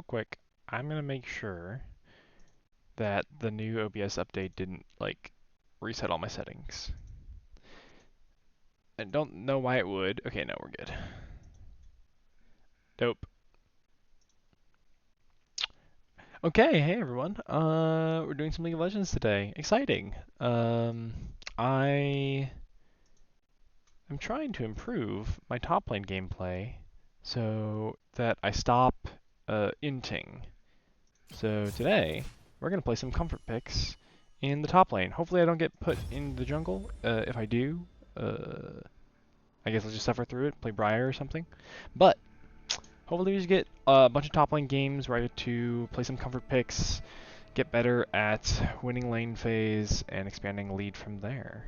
real quick, I'm gonna make sure that the new OBS update didn't like reset all my settings. I don't know why it would. Okay, no, we're good. Dope. Okay, hey everyone. We're doing some League of Legends today. Exciting. I am trying to improve my top lane gameplay so that I stop inting. So today we're gonna play some comfort picks in the top lane. Hopefully I don't get put in the jungle. If I do, I guess I'll just suffer through it, play Briar or something. But hopefully we just get a bunch of top lane games where I get to play some comfort picks, get better at winning lane phase, and expanding lead from there.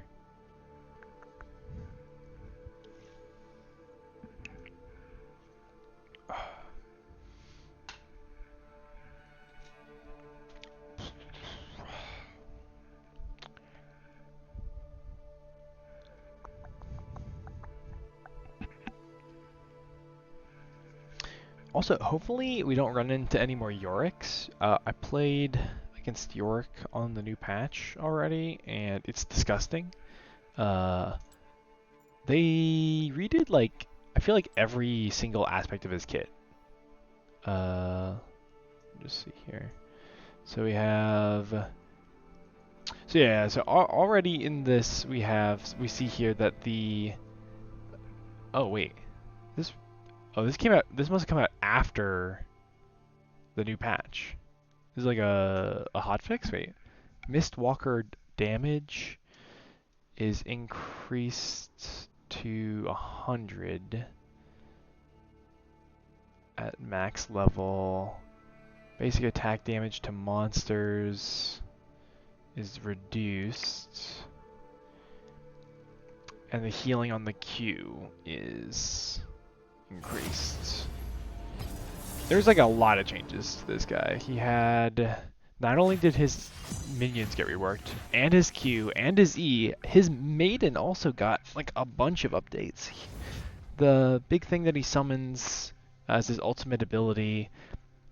Also, hopefully we don't run into any more Yoriks. I played against Yorick on the new patch already, and it's disgusting. Uh, they redid like I feel like every single aspect of his kit. Just see here. So we have. So yeah, so already in this we see here that the. Oh wait, this. Oh, this came out. This must have come out after the new patch. This is like a hotfix. Wait, Mistwalker damage is increased to 100 at max level. Basic attack damage to monsters is reduced. And the healing on the Q is increased. There's like a lot of changes to this guy. He had, not only did his minions get reworked, and his Q, and his E, his Maiden also got like a bunch of updates. The big thing that he summons as his ultimate ability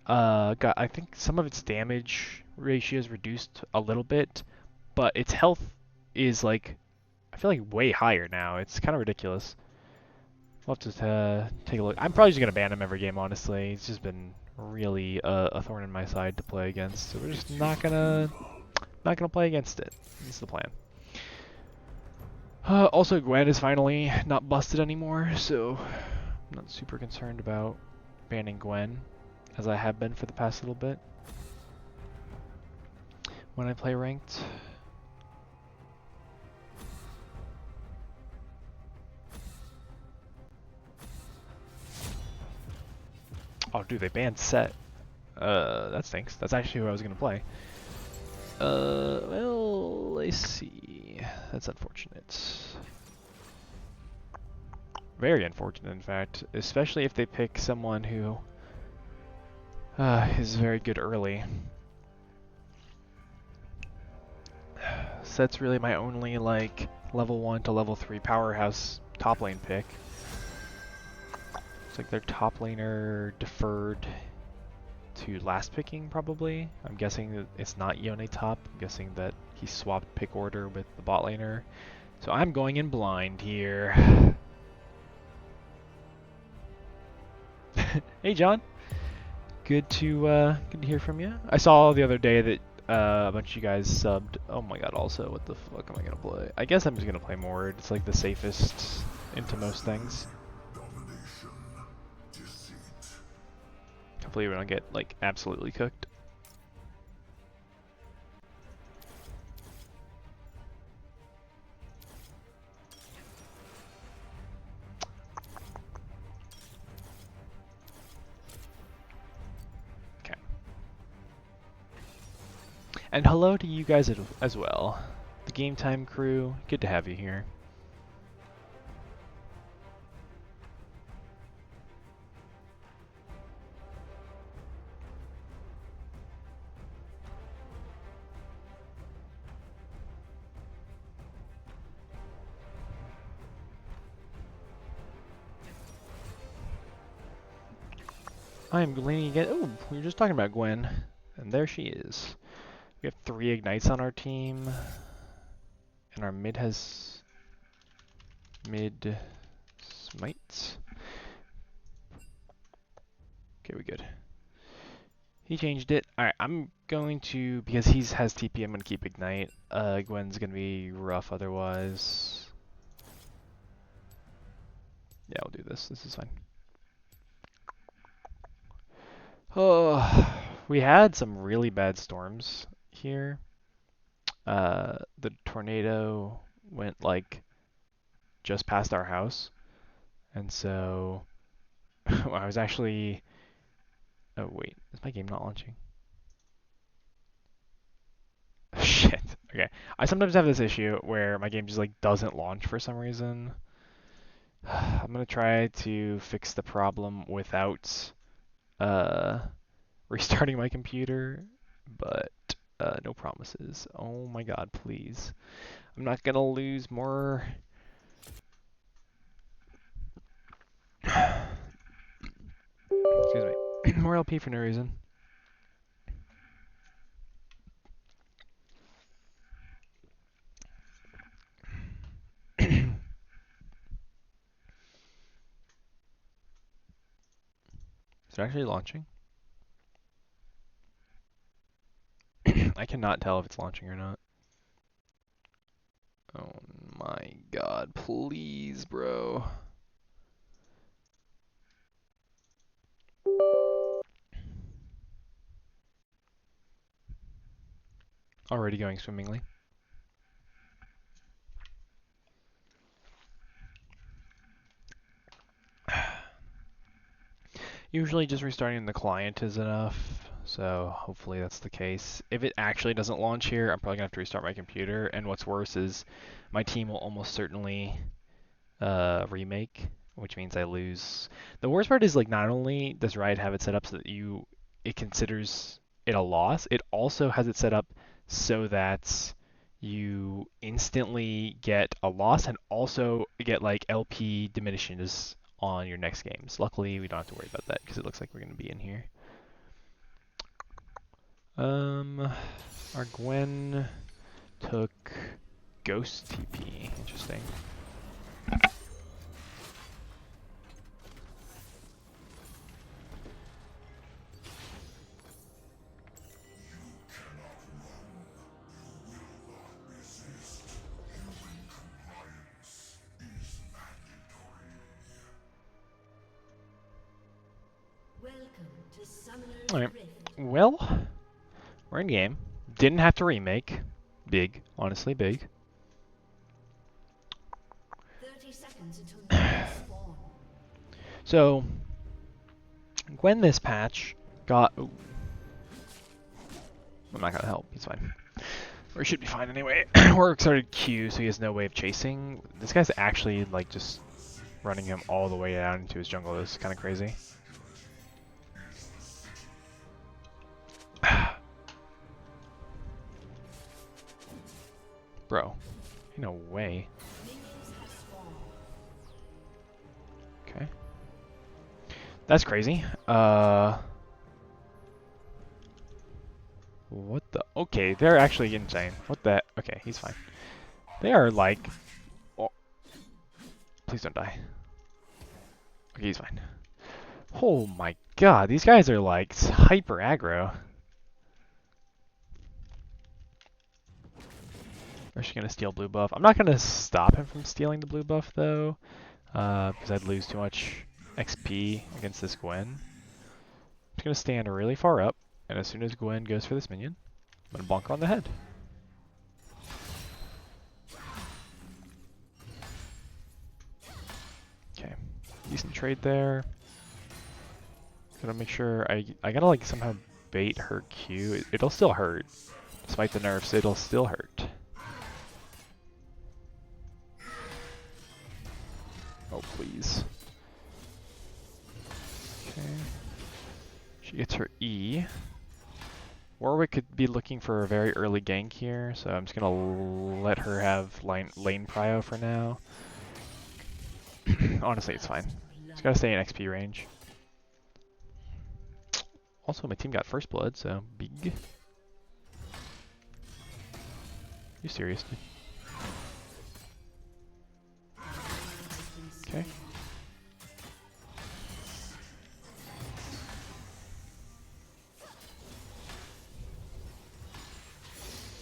got, I think some of its damage ratio is reduced a little bit, but its health is like, I feel like way higher now. It's kind of ridiculous. We'll have to take a look. I'm probably just gonna ban him every game, honestly. He's just been really a thorn in my side to play against, so we're just not gonna play against it. That's the plan. Also, Gwen is finally not busted anymore, so I'm not super concerned about banning Gwen, as I have been for the past little bit when I play ranked. Oh, dude, they banned Set. That stinks. That's actually who I was gonna play. Well, let's see. That's unfortunate. Very unfortunate, in fact. Especially if they pick someone who is very good early. Set's really my only, like, level 1 to level 3 powerhouse top lane pick. It's like their top laner deferred to last picking, probably. I'm guessing that it's not Yone top. I'm guessing that he swapped pick order with the bot laner. So I'm going in blind here. Hey, John. Good to hear from you. I saw the other day that a bunch of you guys subbed. Oh my god, also, what the fuck am I gonna play? I guess I'm just gonna play Mord. It's like the safest into most things. Hopefully we don't get, like, absolutely cooked. Okay. And hello to you guys as well. The Game Time crew, good to have you here. I'm leaning again. Oh, we were just talking about Gwen, and there she is. We have 3 ignites on our team, and our mid has mid smites. Okay, we good. He changed it. Alright, I'm going to, because he has TP, I'm going to keep ignite. Gwen's going to be rough otherwise. Yeah, I'll do this. This is fine. Oh, we had some really bad storms here. The tornado went like just past our house, and so I was actually. Oh wait, is my game not launching? Shit. Okay, I sometimes have this issue where my game just like doesn't launch for some reason. I'm gonna try to fix the problem without uh restarting my computer, but no promises. Oh my god, please. I'm not gonna lose more. Excuse me. More LP for no reason. Is it actually launching? I cannot tell if it's launching or not. Oh my god, please, bro. Already going swimmingly. Usually just restarting the client is enough, so hopefully that's the case. If it actually doesn't launch here, I'm probably gonna have to restart my computer, and what's worse is my team will almost certainly remake, which means I lose. The worst part is like not only does Riot have it set up so that it considers it a loss, it also has it set up so that you instantly get a loss and also get like LP diminishes on your next games. Luckily, we don't have to worry about that because it looks like we're going to be in here. Our Gwen took Ghost TP. Interesting. Alright, well, we're in game. Didn't have to remake. Big, honestly, big. 30 seconds until spawn. So, Gwen this patch got... Ooh. I'm not gonna help, he's fine. Or he should be fine anyway. We're started Q, so he has no way of chasing. This guy's actually, like, just running him all the way down into his jungle. This is kind of crazy. Bro, no way. Okay. That's crazy. What the? Okay, they're actually insane. What the? Okay, he's fine. They are like... Oh. Please don't die. Okay, he's fine. Oh my god, these guys are like hyper aggro. Or is she gonna steal blue buff? I'm not gonna stop him from stealing the blue buff though, because I'd lose too much XP against this Gwen. I'm just gonna stand really far up, and as soon as Gwen goes for this minion, I'm gonna bonk her on the head. Okay, decent trade there. Gotta make sure I gotta like somehow bait her Q. It'll still hurt, despite the nerfs. It'll still hurt. Oh, please. Okay. She gets her E. Warwick could be looking for a very early gank here, so I'm just gonna let her have lane prio for now. Honestly, it's fine. Just gotta stay in XP range. Also, my team got first blood, so big. You serious, dude? Okay.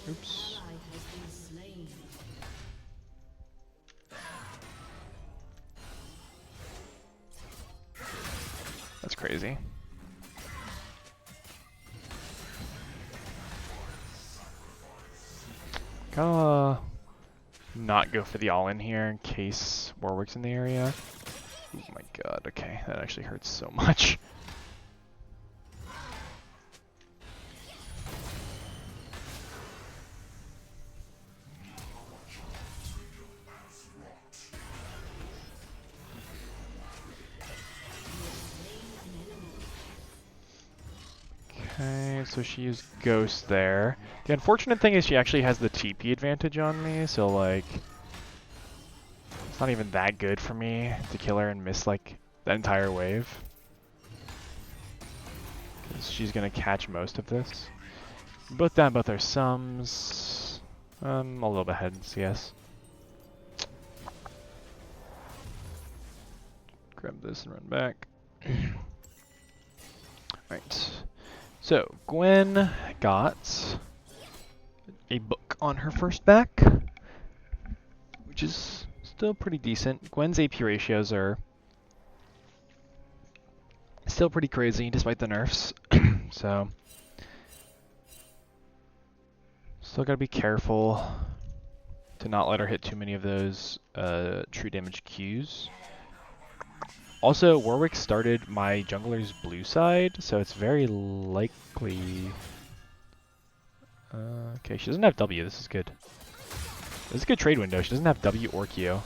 Oops. Ally has been slain. That's crazy. Gotta not go for the all-in here in case Warwick's in the area. Oh my god, okay, that actually hurts so much. Okay, so she used Ghost there. The unfortunate thing is she actually has the TP advantage on me, so like, it's not even that good for me to kill her and miss like the entire wave. Because she's gonna catch most of this. Both down both our sums. A little bit ahead in CS. Grab this and run back. Alright. So, Gwen got a book on her first back, which is still pretty decent. Gwen's AP ratios are still pretty crazy despite the nerfs, so still gotta be careful to not let her hit too many of those true damage Qs. Also, Warwick started my jungler's blue side, so it's very likely... okay, she doesn't have W, this is good. This is a good trade window, she doesn't have W or Q.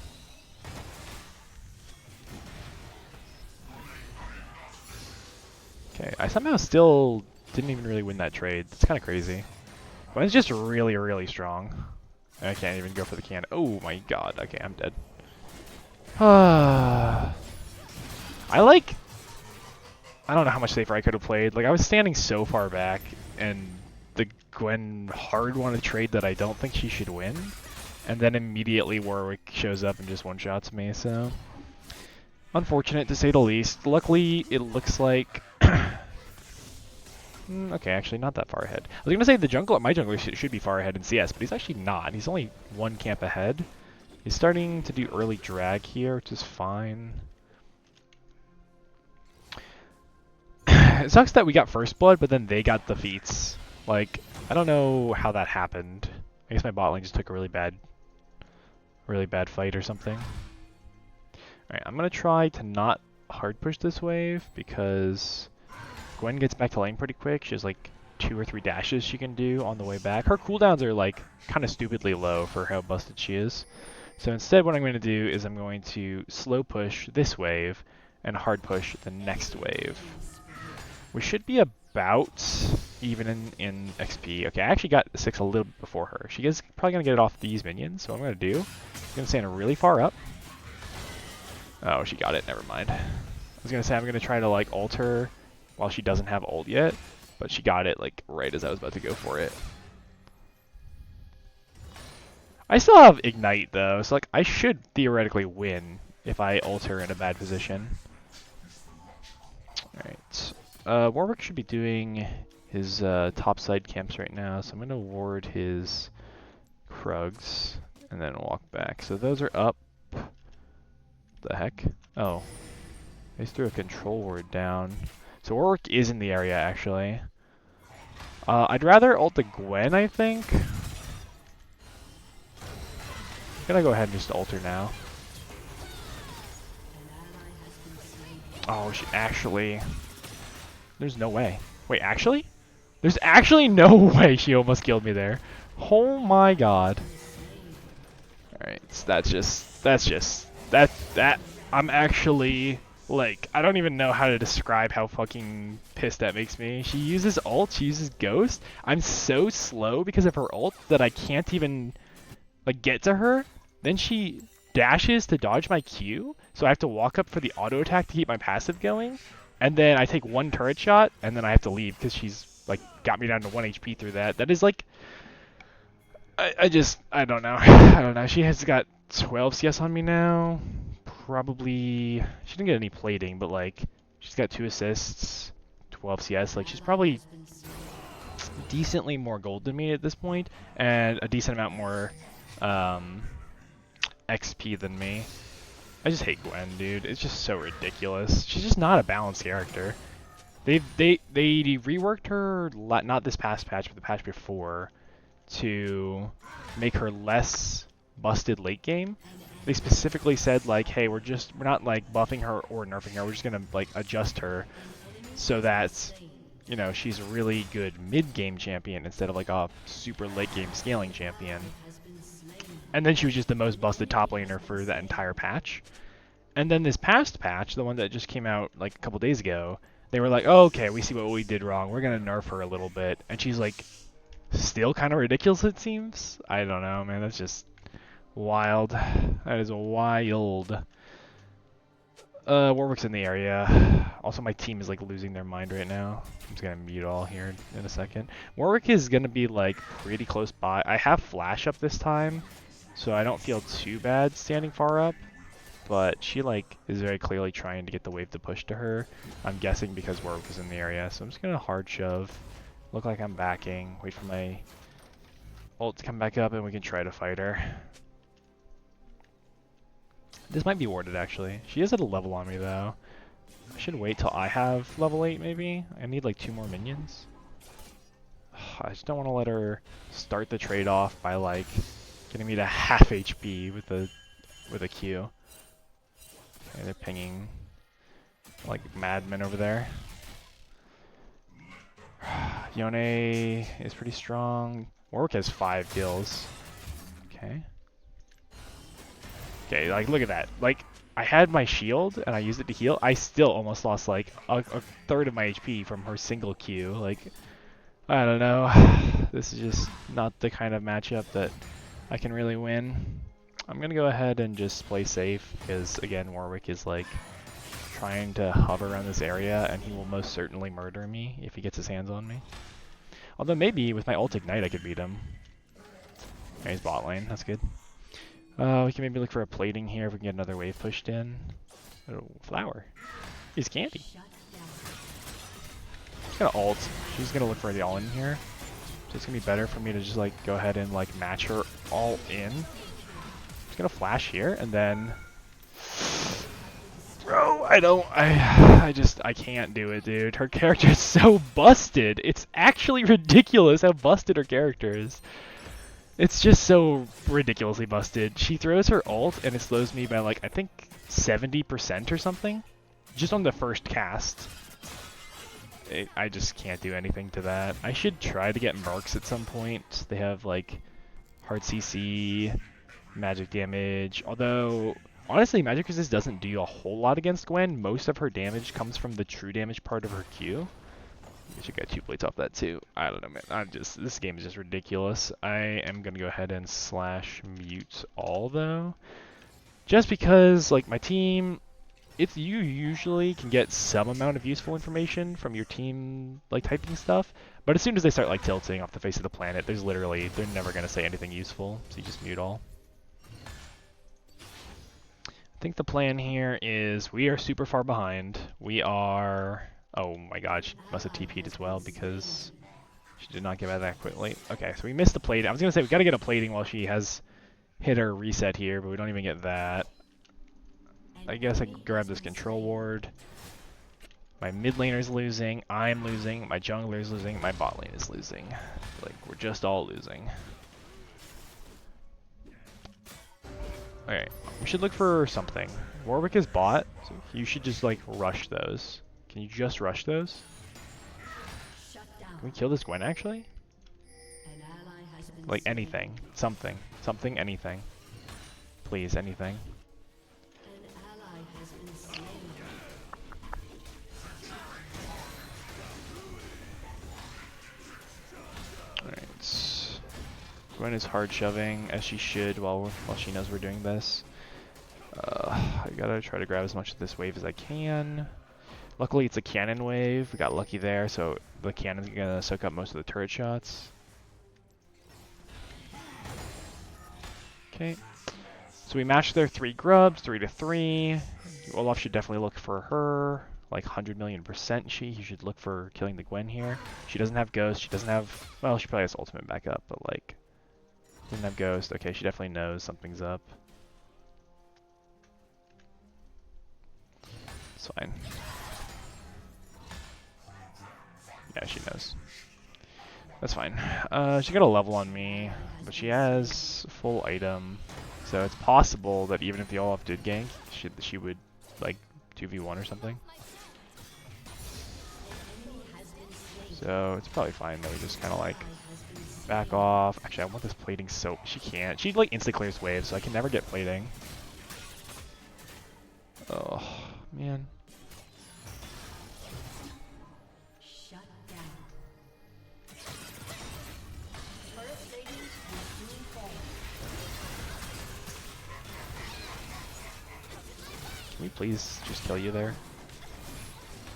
Okay, I somehow still didn't even really win that trade. It's kind of crazy. Gwen's just really, really strong. I can't even go for the can. Oh my god, okay, I'm dead. I don't know how much safer I could have played. Like, I was standing so far back, and the Gwen hard won a trade that I don't think she should win. And then immediately Warwick shows up and just one-shots me, so... unfortunate, to say the least. Luckily, it looks like... okay, actually, not that far ahead. I was gonna say my jungler should be far ahead in CS, but he's actually not. He's only one camp ahead. He's starting to do early drag here, which is fine. It sucks that we got first blood, but then they got the feats. Like, I don't know how that happened. I guess my bot lane just took a really bad fight or something. Alright, I'm gonna try to not hard push this wave because Gwen gets back to lane pretty quick. She has like 2 or 3 dashes she can do on the way back. Her cooldowns are like kind of stupidly low for how busted she is. So instead what I'm going to do is I'm going to slow push this wave and hard push the next wave. We should be about even in XP. Okay, I actually got 6 a little bit before her. She is probably going to get it off these minions, so what I'm going to do, I'm going to stand really far up. Oh, she got it, never mind. I was going to say I'm going to try to like ult her while she doesn't have ult yet, but she got it like right as I was about to go for it. I still have Ignite though, so like I should theoretically win if I ult her in a bad position. Alright. Warwick should be doing his top side camps right now, so I'm going to ward his Krugs and then walk back. So those are up. The heck? Oh. They just threw a control ward down. So Warwick is in the area actually. I'd rather ult the Gwen, I think. I'm gonna go ahead and just ult her now. Oh, she actually... There's no way. Wait, actually? There's actually no way she almost killed me there. Oh my god. Alright, so I'm actually, like, I don't even know how to describe how fucking pissed that makes me. She uses ult, she uses Ghost. I'm so slow because of her ult that I can't even, like, get to her. Then she dashes to dodge my Q, so I have to walk up for the auto attack to keep my passive going. and then I take one turret shot, and then I have to leave because she's like got me down to 1 HP through that. That is like, I don't know. I don't know. She has got 12 CS on me now. Probably, she didn't get any plating, but like, she's got 2 assists, 12 CS. Like, she's probably decently more gold than me at this point, and a decent amount more XP than me. I just hate Gwen, dude. It's just so ridiculous. She's just not a balanced character. They reworked her not this past patch, but the patch before, to make her less busted late game. They specifically said like, hey, we're not like buffing her or nerfing her. We're just gonna like adjust her so that, you know, she's a really good mid game champion instead of like a super late game scaling champion. And then she was just the most busted top laner for that entire patch. And then this past patch, the one that just came out like a couple days ago, they were like, oh, okay, we see what we did wrong. We're going to nerf her a little bit. And she's like, still kind of ridiculous, it seems. I don't know, man. That's just wild. That is wild. Warwick's in the area. Also, my team is like losing their mind right now. I'm just going to mute all here in a second. Warwick is going to be like pretty close by. I have flash up this time, so I don't feel too bad standing far up. But she like is very clearly trying to get the wave to push to her. I'm guessing because Warwick is in the area, so I'm just gonna hard shove. Look like I'm backing. Wait for my ult to come back up, and we can try to fight her. This might be warded actually. She is at a level on me though. I should wait till I have level 8 maybe. I need like 2 more minions. I just don't want to let her start the trade off by like getting me to half HP with a Q. Okay, they're pinging like madmen over there. Yone is pretty strong. Warwick has 5 kills. Okay. Okay, like look at that. Like I had my shield and I used it to heal. I still almost lost like a third of my HP from her single Q. Like I don't know. This is just not the kind of matchup that I can really win. I'm gonna go ahead and just play safe because again Warwick is like trying to hover around this area and he will most certainly murder me if he gets his hands on me. Although maybe with my ult ignite I could beat him. Okay, he's bot lane, that's good. We can maybe look for a plating here if we can get another wave pushed in. Oh, flower. He's candy. She's gonna ult. She's gonna look for the all in here. So it's gonna be better for me to just like go ahead and like match her all in. Just gonna flash here and then bro, I can't do it, dude. Her character is so busted. It's actually ridiculous how busted her character is. It's just so ridiculously busted. She throws her ult and it slows me by like I think 70% or something just on the first cast. I just can't do anything to that. I should try to get Mercs at some point. They have like hard CC, magic damage. Although, honestly, magic resist doesn't do a whole lot against Gwen. Most of her damage comes from the true damage part of her Q. We should get 2 plates off that too. I don't know, man. This game is just ridiculous. I am gonna go ahead and slash mute all though, just because like my team. You usually can get some amount of useful information from your team, like typing stuff, but as soon as they start like tilting off the face of the planet, they're never going to say anything useful, so you just mute all. I think the plan here is we are super far behind. We are... Oh my god, she must have TP'd as well because she did not get out that quickly. Okay, so we missed the plating. I was going to say we got to get a plating while she has hit her reset here, but we don't even get that. I guess I can grab this control ward. My mid laner's losing, I'm losing, my jungler's losing, my bot lane is losing. Like, we're just all losing. Okay, we should look for something. Warwick is bot, so you should just like rush those. Can you just rush those? Can we kill this Gwen actually? Like anything, something, anything. Please, anything. Alright. Gwen is hard shoving as she should while she knows we're doing this. I gotta try to grab as much of this wave as I can. Luckily, it's a cannon wave. We got lucky there, so the cannon's gonna soak up most of the turret shots. Okay. So we matched their 3 grubs, 3 to 3. Olaf should definitely look for her. Like 100 million% he should look for killing the Gwen here. She doesn't have Ghost, she doesn't have, well, she probably has ultimate backup, but like, doesn't have Ghost. Okay, she definitely knows something's up. It's fine. Yeah, she knows. That's fine. She got a level on me, but she has full item. So it's possible that even if the Olaf did gank, she would, like, 2v1 or something. So it's probably fine that we just kind of, like, back off. Actually, I want this plating so... She can't. She, like, insta-clears waves, so I can never get plating. Oh, man. Can we please just kill you there?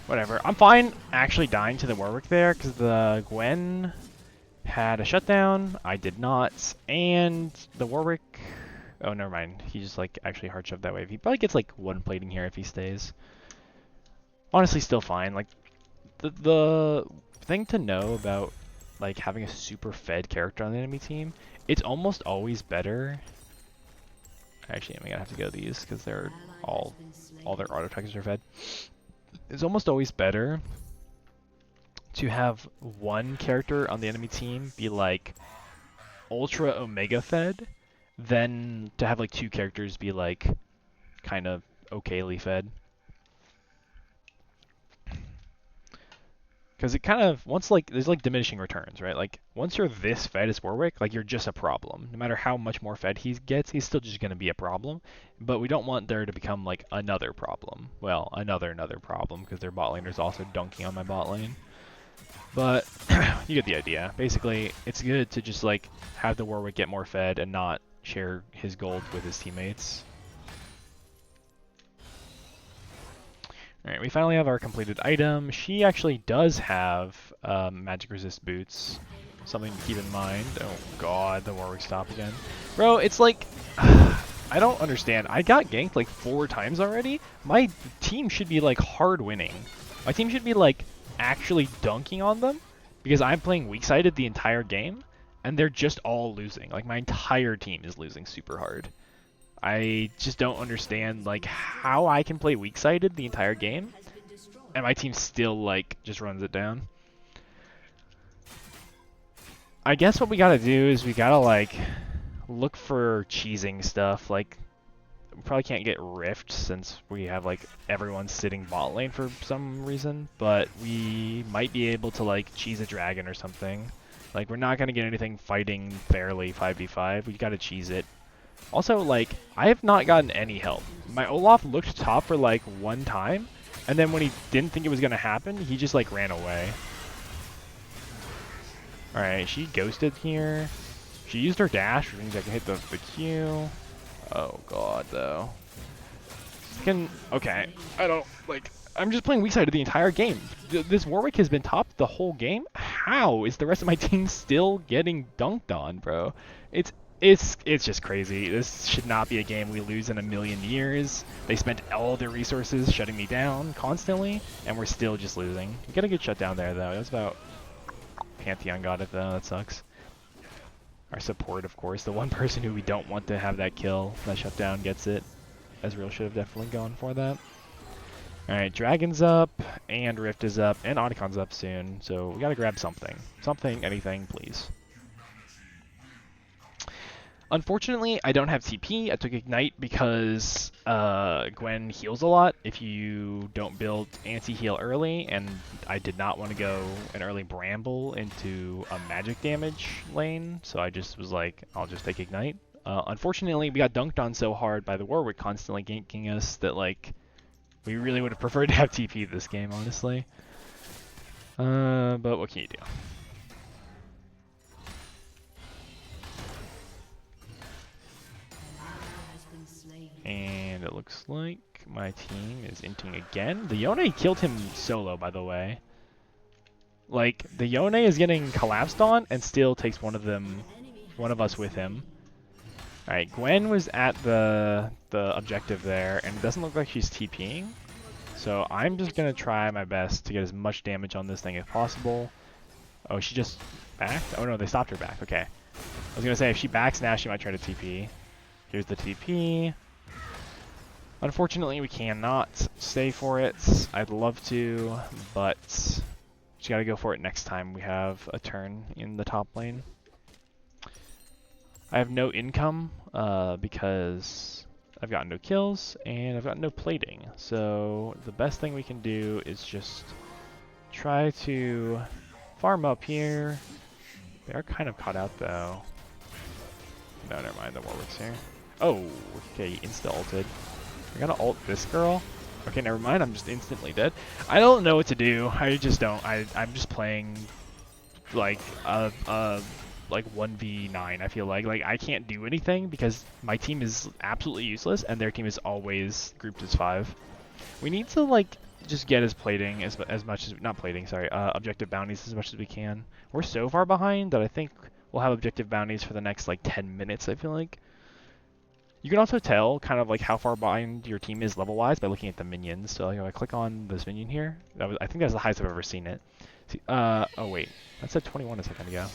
Whatever. I'm fine actually dying to the Warwick there, because the Gwen had a shutdown. I did not. And the Warwick... Oh, never mind. He just, like, actually hard shoved that wave. He probably gets, like, 1 plating here if he stays. Honestly, still fine. Like, the thing to know about, like, having a super fed character on the enemy team, it's almost always better... Actually, I'm gonna have to go these, because they're all their auto attackers are fed. It's almost always better to have one character on the enemy team be like ultra omega fed than to have like 2 characters be like kind of okayly fed. Because it kind of, once like, there's like diminishing returns, right? Like, once you're this fed as Warwick, like you're just a problem. No matter how much more fed he gets, he's still just going to be a problem. But we don't want there to become like another problem. Well, another problem, because their bot laner's also dunking on my bot lane. But you get the idea. Basically, it's good to just like have the Warwick get more fed and not share his gold with his teammates. Alright, we finally have our completed item. She actually does have magic resist boots. Something to keep in mind. Oh god, the Warwick stop again. Bro, it's like... I don't understand. I got ganked like 4 times already. My team should be like hard winning. My team should be like actually dunking on them because I'm playing weak-sided the entire game and they're just all losing. Like my entire team is losing super hard. I just don't understand like how I can play weak-sided the entire game and my team still like just runs it down. I guess what we gotta do is we gotta like look for cheesing stuff. Like we probably can't get Rift since we have like everyone sitting bot lane for some reason, but we might be able to like cheese a dragon or something. Like we're not gonna get anything fighting fairly 5v5. We gotta cheese it. Also, like, I have not gotten any help. My Olaf looked top for, like, 1 time, and then when he didn't think it was going to happen, he just, like, ran away. Alright, she ghosted here. She used her dash, which means I can hit the Q. Oh, God, though. Okay, I don't, like, I'm just playing weak-sided the entire game. This Warwick has been top the whole game? How is the rest of my team still getting dunked on, bro? It's just crazy. This should not be a game we lose in a million years. They spent all their resources shutting me down constantly, and we're still just losing. We got a good shutdown there, though. That's about... Pantheon got it, though. That sucks. Our support, of course. The one person who we don't want to have that kill, that shutdown, gets it. Ezreal should have definitely gone for that. Alright, Dragon's up, and Rift is up, and Onicon's up soon, so we gotta grab something. Something, anything, please. Unfortunately, I don't have TP. I took Ignite because Gwen heals a lot if you don't build anti-heal early, and I did not want to go an early Bramble into a magic damage lane, so I just was like, I'll just take Ignite. Unfortunately, we got dunked on so hard by the Warwick constantly ganking us that, like, we really would have preferred to have TP this game, honestly. But what can you do? And it looks like my team is inting again. The Yone killed him solo, by the way. Like, the Yone is getting collapsed on and still takes one of us with him. Alright, Gwen was at the objective there, and it doesn't look like she's TPing. So I'm just going to try my best to get as much damage on this thing as possible. Oh, she just backed? Oh no, they stopped her back. Okay. I was going to say, if she backs now, she might try to TP. Here's the TP. Unfortunately, we cannot stay for it. I'd love to, but just got to go for it next time we have a turn in the top lane. I have no income because I've got no kills and I've got no plating. So the best thing we can do is just try to farm up here. They are kind of caught out though. No, never mind, the Warwick's here. Oh, okay, insta-ulted. I gotta ult this girl? Okay, never mind, I'm just instantly dead. I don't know what to do. I just don't. I'm just playing like like 1v9, I feel like. Like, I can't do anything because my team is absolutely useless and their team is always grouped as 5. We need to, like, just get his plating as much as, not plating, sorry, objective bounties as much as we can. We're so far behind that I think we'll have objective bounties for the next, like, 10 minutes, I feel like. You can also tell kind of like how far behind your team is level-wise by looking at the minions. So like, if I click on this minion here, I think that's the highest I've ever seen it. See, oh wait, that said 21 a second ago.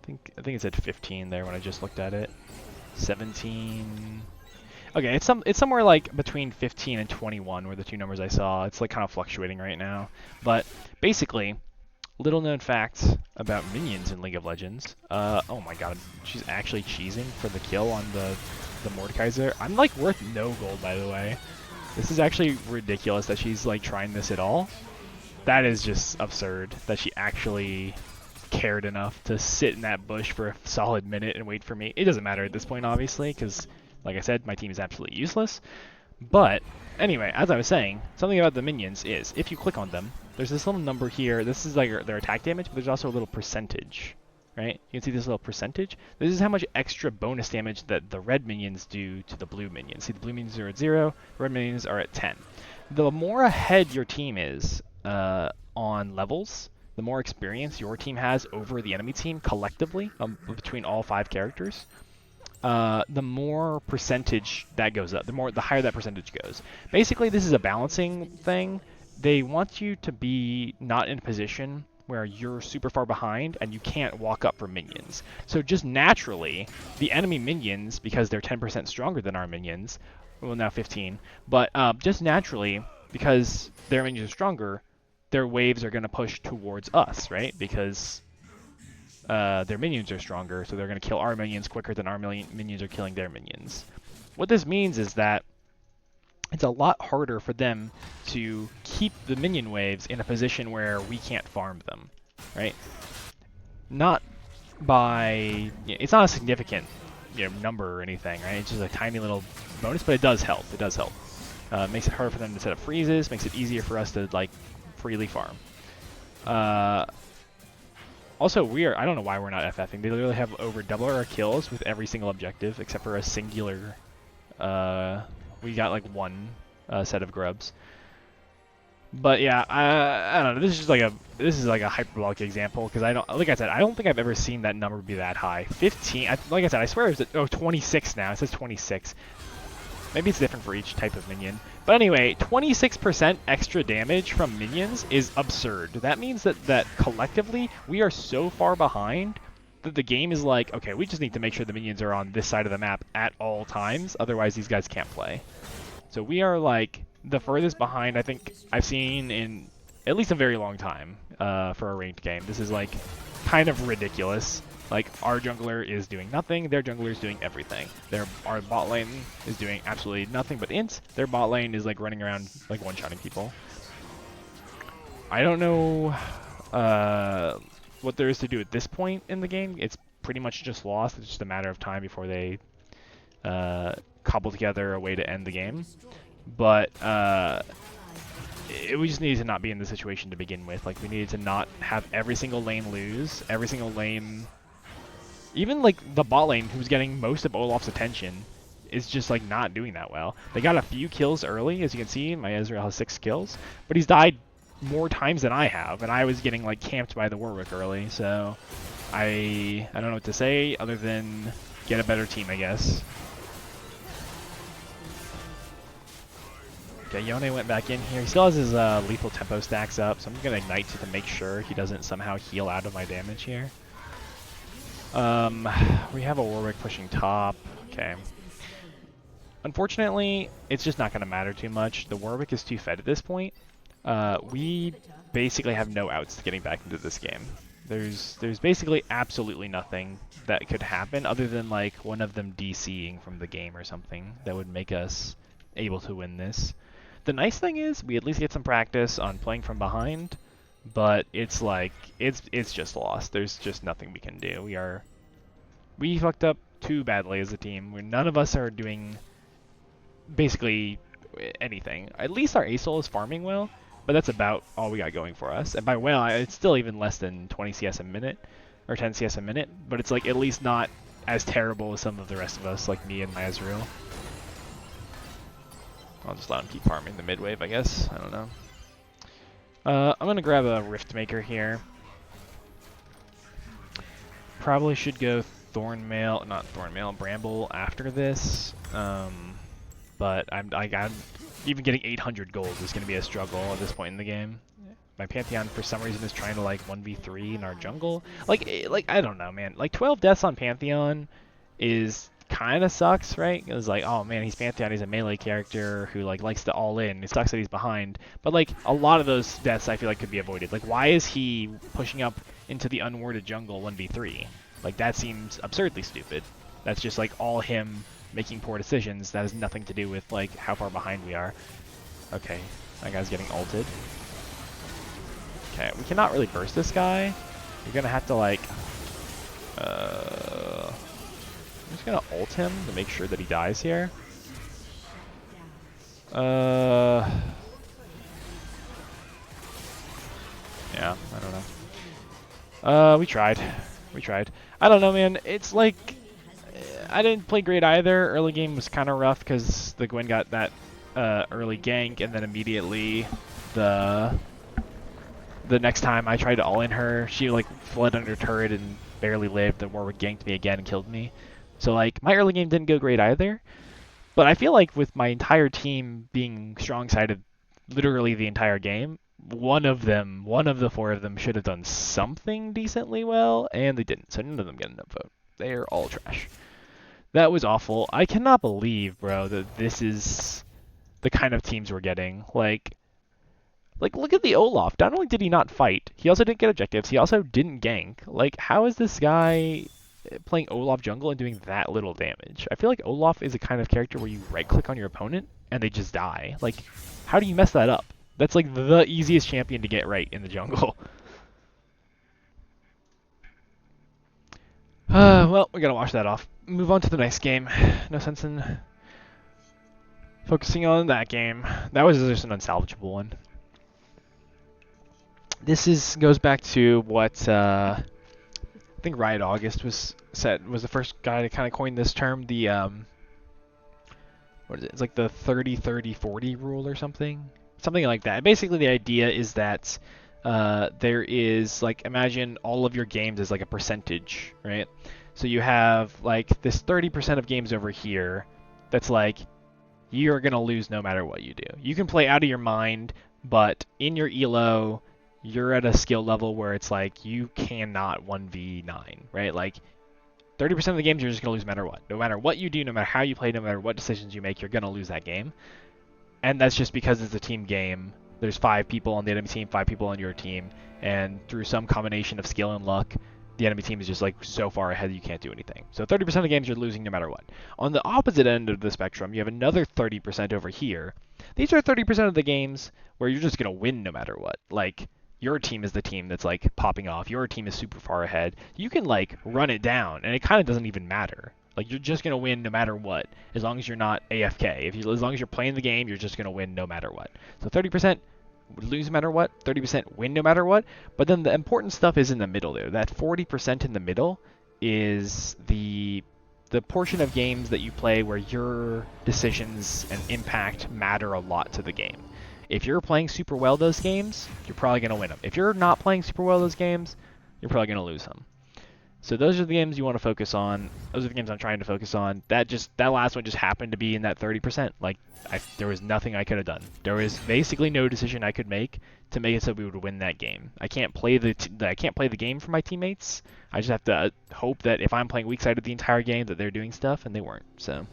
I think it said 15 there when I just looked at it. 17. Okay, it's somewhere like between 15 and 21 were the two numbers I saw. It's like kind of fluctuating right now, but basically, little known fact about minions in League of Legends. Oh my god, she's actually cheesing for the kill on the Mordekaiser. I'm like worth no gold, by the way. This is actually ridiculous that she's like trying this at all. That is just absurd that she actually cared enough to sit in that bush for a solid minute and wait for me. It doesn't matter at this point, obviously, because like I said, my team is absolutely useless. But anyway, as I was saying, something about the minions is if you click on them, there's this little number here. This is like their attack damage, but there's also a little percentage, right? You can see this little percentage. This is how much extra bonus damage that the red minions do to the blue minions. See, the blue minions are at 0, the red minions are at 10. The more ahead your team is on levels, the more experience your team has over the enemy team collectively between all 5 characters, the more percentage that goes up, the higher that percentage goes. Basically, this is a balancing thing. They want you to be not in a position where you're super far behind and you can't walk up for minions. So just naturally, the enemy minions, because they're 10% stronger than our minions, well now 15, but just naturally, because their minions are stronger, their waves are going to push towards us, right? Because their minions are stronger, so they're going to kill our minions quicker than our minions are killing their minions. What this means is that it's a lot harder for them to keep the minion waves in a position where we can't farm them, right? Not by... It's not a significant number or anything, right? It's just a tiny little bonus, but it does help. It does help. Makes it harder for them to set up freezes, makes it easier for us to, like, freely farm. Also, I don't know why we're not FFing. They literally have over double our kills with every single objective, except for a singular... we got like one set of grubs. But yeah, I don't know. This is like a hyperbolic example because like I said, I don't think I've ever seen that number be that high. 15. Like I said, I swear it was 26 now. It says 26. Maybe it's different for each type of minion. But anyway, 26% extra damage from minions is absurd. That means that collectively we are so far behind that the game is like, okay, we just need to make sure the minions are on this side of the map at all times. Otherwise, these guys can't play. So we are like the furthest behind I think I've seen in at least a very long time for a ranked game. This is like kind of ridiculous. Like, our jungler is doing nothing, their jungler is doing everything. Our bot lane is doing absolutely nothing but int. Their bot lane is like running around like one-shotting people. I don't know what there is to do at this point in the game. It's pretty much just lost. It's just a matter of time before they cobble together a way to end the game. But we just needed to not be in the situation to begin with. Like, we needed to not have every single lane lose, every single lane... Even, like, the bot lane, who's getting most of Olaf's attention, is just like not doing that well. They got a few kills early, as you can see. My Ezreal has 6 kills, but he's died more times than I have, and I was getting like camped by the Warwick early, so I don't know what to say other than get a better team, I guess. Okay, Yone went back in here. He still has his lethal tempo stacks up, so I'm gonna ignite to make sure he doesn't somehow heal out of my damage here. We have a Warwick pushing top. Okay. Unfortunately, it's just not gonna matter too much. The Warwick is too fed at this point. We basically have no outs to getting back into this game. There's basically absolutely nothing that could happen other than like one of them DCing from the game or something that would make us able to win this. The nice thing is we at least get some practice on playing from behind, but it's like it's just lost. There's just nothing we can do. We fucked up too badly as a team. None of us are doing basically anything. At least our ASOL is farming well, but that's about all we got going for us. And by well, it's still even less than 20 CS a minute, or 10 CS a minute, but it's like at least not as terrible as some of the rest of us, like me and my Ezreal. I'll just let him keep farming the mid wave, I guess. I don't know. I'm gonna grab a Rift Maker here. Probably should go Bramble after this. But I'm even getting 800 gold is going to be a struggle at this point in the game. My Pantheon for some reason is trying to like 1v3 in our jungle. Like I don't know, man. Like 12 deaths on Pantheon is kind of sucks, right? It's like, oh man, he's Pantheon, he's a melee character who like likes to all in. It sucks that he's behind. But like a lot of those deaths I feel like could be avoided. Like why is he pushing up into the unwarded jungle 1v3? Like that seems absurdly stupid. That's just like all him making poor decisions. That has nothing to do with like how far behind we are. Okay, that guy's getting ulted. Okay, we cannot really burst this guy. You're gonna have to like I'm just gonna ult him to make sure that he dies here. Yeah, I don't know. We tried. I don't know, man. It's like I didn't play great either. Early game was kind of rough because the Gwen got that early gank, and then immediately the next time I tried to all-in her, she like fled under turret and barely lived. The Warwick ganked me again and killed me. So like my early game didn't go great either. But I feel like with my entire team being strong-sided literally the entire game, one of the 4 of them should have done something decently well, and they didn't. So none of them get an upvote. They're all trash. That was awful. I cannot believe, bro, that this is the kind of teams we're getting. Like look at the Olaf. Not only did he not fight, he also didn't get objectives. He also didn't gank. Like, how is this guy playing Olaf jungle and doing that little damage? I feel like Olaf is a kind of character where you right-click on your opponent and they just die. Like, how do you mess that up? That's like the easiest champion to get right in the jungle. Well, we gotta wash that off. Move on to the next game. No sense in focusing on that game. That was just an unsalvageable one. This goes back to what I think Riot August was the first guy to kind of coin this term. The what is it? It's like the 30-30-40 rule or something like that. Basically, the idea is that there is like, imagine all of your games as like a percentage, right? So you have like this 30% of games over here that's like you're gonna lose no matter what you do. You can play out of your mind, but in your elo you're at a skill level where it's like you cannot 1v9, right? Like 30% of the games you're just going to lose no matter what. No matter what you do, no matter how you play, no matter what decisions you make, you're going to lose that game. And that's just because it's a team game. There's 5 people on the enemy team, 5 people on your team, and through some combination of skill and luck, the enemy team is just like so far ahead you can't do anything. So 30% of the games you're losing no matter what. On the opposite end of the spectrum, you have another 30% over here. These are 30% of the games where you're just going to win no matter what. Like, your team is the team that's like popping off. Your team is super far ahead. You can like run it down, and it kind of doesn't even matter. Like you're just gonna win no matter what, as long as you're not AFK. As long as you're playing the game, you're just gonna win no matter what. So 30% lose no matter what, 30% win no matter what. But then the important stuff is in the middle there. That 40% in the middle is the the portion of games that you play where your decisions and impact matter a lot to the game. If you're playing super well those games, you're probably going to win them. If you're not playing super well those games, you're probably going to lose them. So those are the games you want to focus on. Those are the games I'm trying to focus on. That last one just happened to be in that 30%. Like, there was nothing I could have done. There was basically no decision I could make to make it so we would win that game. I can't play the game for my teammates. I just have to hope that if I'm playing weak sided the entire game that they're doing stuff, and they weren't. So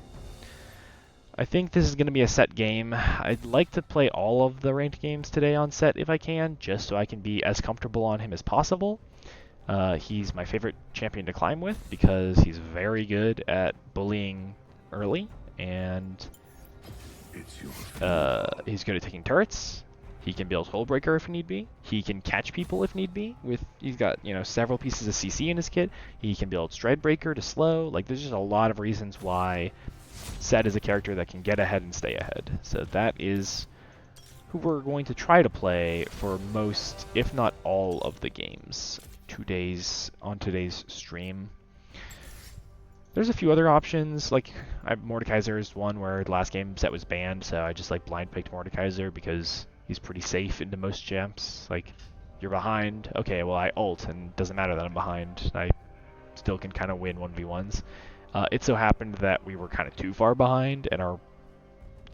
I think this is going to be a set game. I'd like to play all of the ranked games today on set if I can, just so I can be as comfortable on him as possible. He's my favorite champion to climb with because he's very good at bullying early, and he's good at taking turrets. He can build Hullbreaker if need be. He can catch people if need be. He's got several pieces of CC in his kit. He can build Stridebreaker to slow. Like, there's just a lot of reasons why Set is a character that can get ahead and stay ahead. So that is who we're going to try to play for most, if not all, of the games on today's stream. There's a few other options, like Mordekaiser is one where the last game Set was banned, so I just blind picked Mordekaiser because he's pretty safe into most champs. Like, you're behind, okay, well I ult and it doesn't matter that I'm behind. I still can kind of win 1v1s. It so happened that we were kind of too far behind and our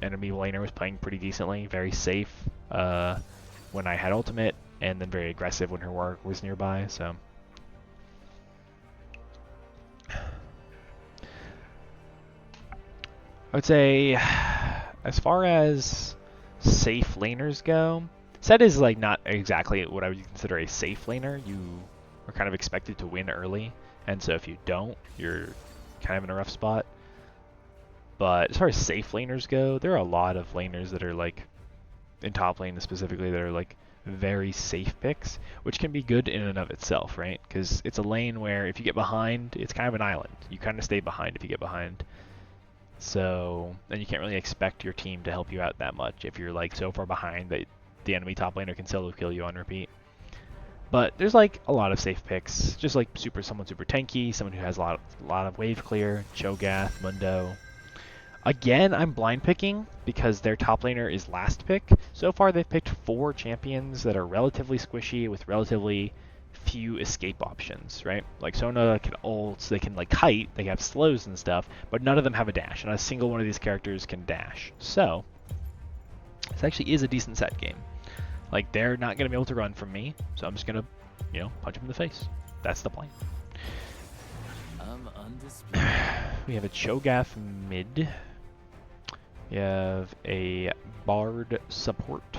enemy laner was playing pretty decently, very safe when I had ultimate, and then very aggressive when her work was nearby, so. I would say, as far as safe laners go, Set is not exactly what I would consider a safe laner. You are kind of expected to win early, and so if you don't, you're kind of in a rough spot. But as far as safe laners go, there are a lot of laners that are in top lane specifically that are very safe picks, which can be good in and of itself, right? Because it's a lane where if you get behind, it's kind of an island. You kind of stay behind if you get behind. So then you can't really expect your team to help you out that much if you're so far behind that the enemy top laner can solo kill you on repeat. But there's a lot of safe picks, just someone super tanky, someone who has a lot of wave clear, Cho'Gath, Mundo. Again, I'm blind picking because their top laner is last pick. So far, they've picked 4 champions that are relatively squishy with relatively few escape options, right? Like Sona can ult, they can kite, they have slows and stuff, but none of them have a dash, and not a single one of these characters can dash. So this actually is a decent set game. They're not going to be able to run from me, so I'm just going to, punch them in the face. That's the plan. We have a Cho'Gath mid. We have a Bard support.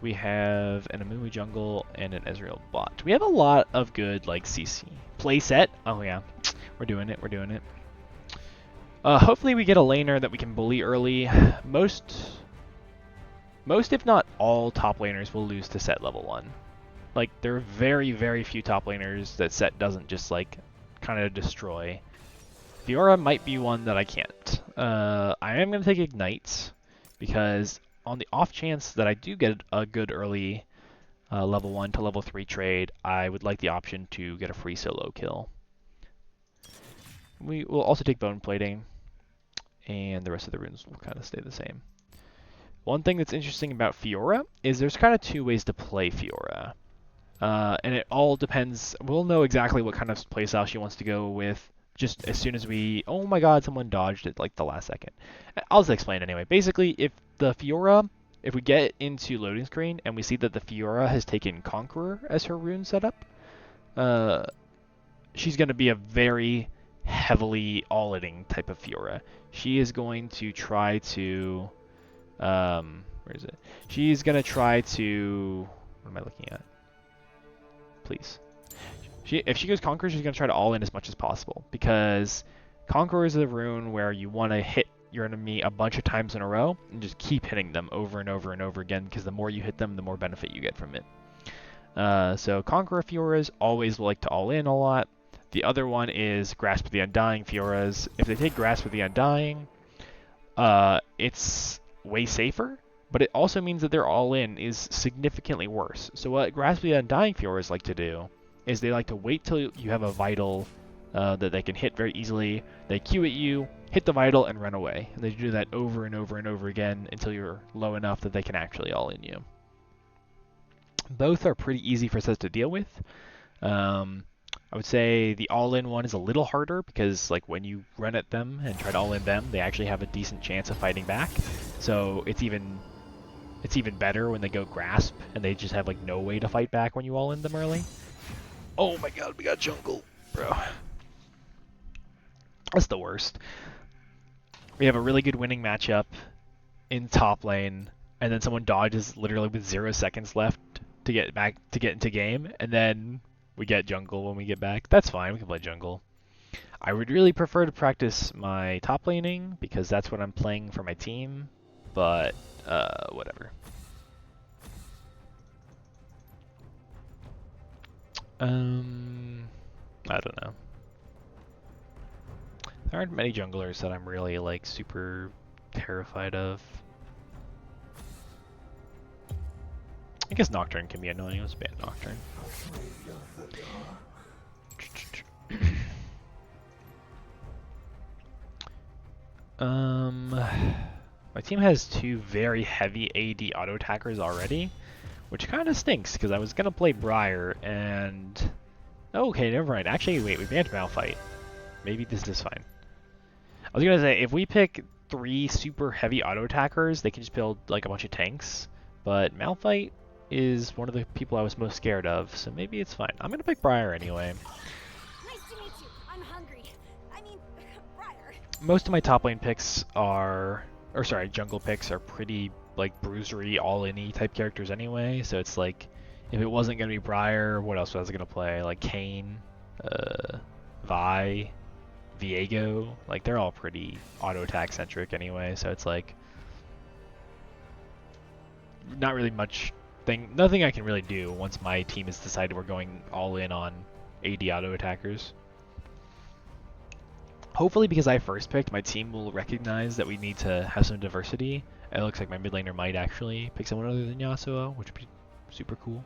We have an Amumu jungle and an Ezreal bot. We have a lot of good CC. Playset. Oh yeah, we're doing it. We're doing it. Hopefully we get a laner that we can bully early. Most if not all top laners will lose to Set level 1. There are very, very few top laners that Set doesn't just kind of destroy. Fiora might be one that I can't. I am going to take Ignite because on the off chance that I do get a good early level 1 to level 3 trade, I would like the option to get a free solo kill. We will also take Bone Plating, and the rest of the runes will kind of stay the same. One thing that's interesting about Fiora is there's kind of 2 ways to play Fiora. And it all depends. We'll know exactly what kind of playstyle she wants to go with just as soon as we... Oh my god, someone dodged it the last second. I'll just explain anyway. Basically, if we get into loading screen and we see that the Fiora has taken Conqueror as her rune setup, she's going to be a very heavily all-in type of Fiora. She is going to try to... where is it? She's going to try to... What am I looking at? Please. If she goes Conqueror, she's going to try to all-in as much as possible, because Conqueror is a rune where you want to hit your enemy a bunch of times in a row and just keep hitting them over and over and over again, because the more you hit them, the more benefit you get from it. So Conqueror Fioras always like to all-in a lot. The other one is Grasp of the Undying Fioras. If they take Grasp of the Undying, it's way safer, but it also means that their all-in is significantly worse. So what Grasp of the Undying Fioras like to do is they like to wait till you have a vital that they can hit very easily. They Q at you, hit the vital, and run away. And they do that over and over and over again until you're low enough that they can actually all-in you. Both are pretty easy for sets to deal with. I would say the all-in one is a little harder because like when you run at them and try to all-in them, they actually have a decent chance of fighting back. So it's even better when they go grasp and they just have like no way to fight back when you all-in them early. Oh my god, we got jungle, bro. That's the worst. We have a really good winning matchup in top lane, and then someone dodges literally with 0 seconds left to get into game, and then we get jungle when we get back. That's fine, we can play jungle. I would really prefer to practice my top laning because that's what I'm playing for my team, but whatever. I don't know. There aren't many junglers that I'm really like super terrified of. I guess Nocturne can be annoying. Let's ban Nocturne. My team has 2 very heavy AD auto attackers already, which kind of stinks because I was gonna play Briar and okay, never mind. Actually, wait, we banned Malphite. Maybe this is fine. I was gonna say if we pick 3 super heavy auto attackers, they can just build like a bunch of tanks. But Malphite is one of the people I was most scared of, so maybe it's fine. I'm gonna pick Briar anyway. Nice to meet you. I'm hungry. I mean, Briar. Most of my top lane picks are, or sorry, jungle picks are pretty like bruisery, all-in-y type characters anyway. So it's like, if it wasn't gonna be Briar, what else was I gonna play? Like Kayn, Vi, Viego. Like they're all pretty auto attack centric anyway. So it's like not really much nothing I can really do once my team has decided we're going all in on AD auto attackers. Hopefully because I first picked, my team will recognize that we need to have some diversity. It looks like my mid laner might actually pick someone other than Yasuo, which would be super cool.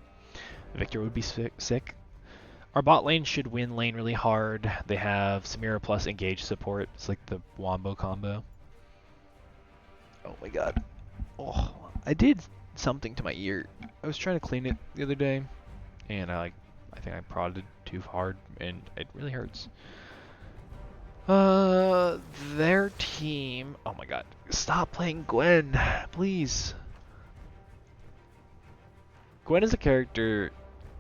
Victor would be sick. Our bot lane should win lane really hard. They have Samira plus engage support. It's like the Wombo combo. Oh my god. Oh, I did something to my ear. I was trying to clean it the other day, and I think I prodded too hard, and it really hurts. Their team. Oh my god. Stop playing Gwen, please. Gwen is a character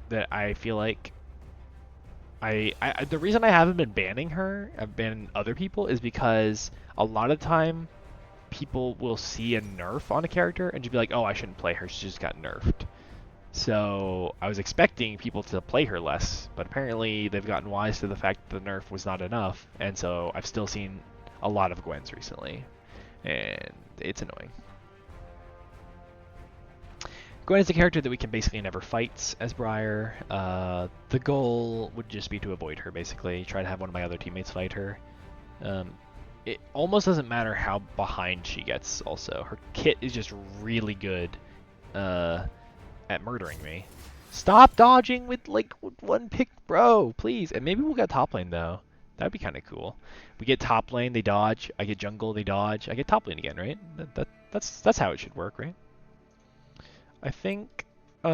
that I feel like the reason I haven't been banning her, I've banned other people, is because a lot of time people will see a nerf on a character and just be like, oh, I shouldn't play her, she just got nerfed. So I was expecting people to play her less, but apparently they've gotten wise to the fact that the nerf was not enough, and so I've still seen a lot of Gwens recently, and it's annoying. Gwen is a character that we can basically never fight as Briar. The goal would just be to avoid her, basically. Try to have one of my other teammates fight her. It almost doesn't matter how behind she gets, also. Her kit is just really good at murdering me. Stop dodging with, like, one pick, bro, please. And maybe we'll get top lane, though. That'd be kind of cool. We get top lane, they dodge. I get jungle, they dodge. I get top lane again, right? That's how it should work, right? I think we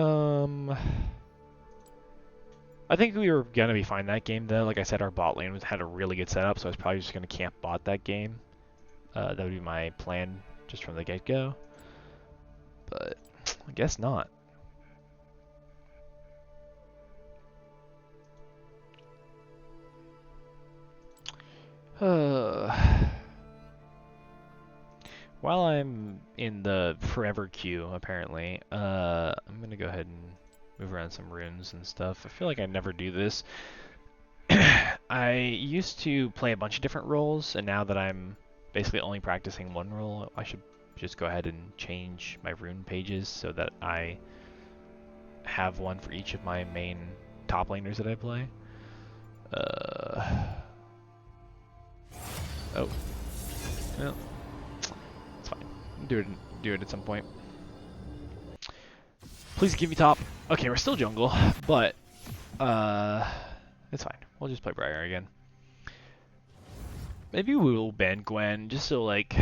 were gonna be fine that game though. Like I said, our bot lane had a really good setup, so I was probably just gonna camp bot that game. That would be my plan just from the get-go. But I guess not. While I'm in the forever queue, apparently, I'm gonna go ahead and move around some runes and stuff. I feel like I never do this. I used to play a bunch of different roles, and now that I'm basically only practicing one role, I should just go ahead and change my rune pages so that I have one for each of my main top laners that I play. Oh. Well. It's fine. Do it at some point. Please give me top. Okay, we're still jungle, but it's fine. We'll just play Briar again. Maybe we will ban Gwen just so like.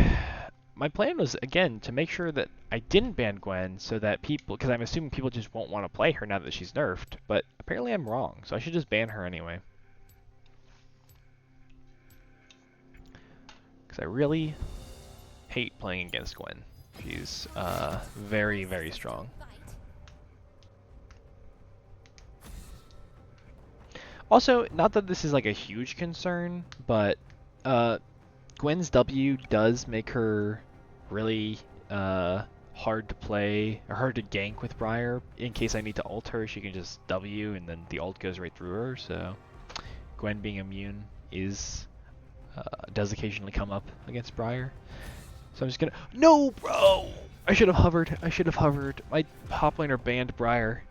My plan was again to make sure that I didn't ban Gwen so that people, because I'm assuming people just won't want to play her now that she's nerfed. But apparently I'm wrong, so I should just ban her anyway. Because I really hate playing against Gwen. She's very, very strong. Also, not that this is like a huge concern, but Gwen's W does make her really hard to play, or hard to gank with Briar. In case I need to ult her, she can just W and then the ult goes right through her, so Gwen being immune is does occasionally come up against Briar. So I'm just gonna... No, bro! I should have hovered. I should have hovered. My top laner banned Briar.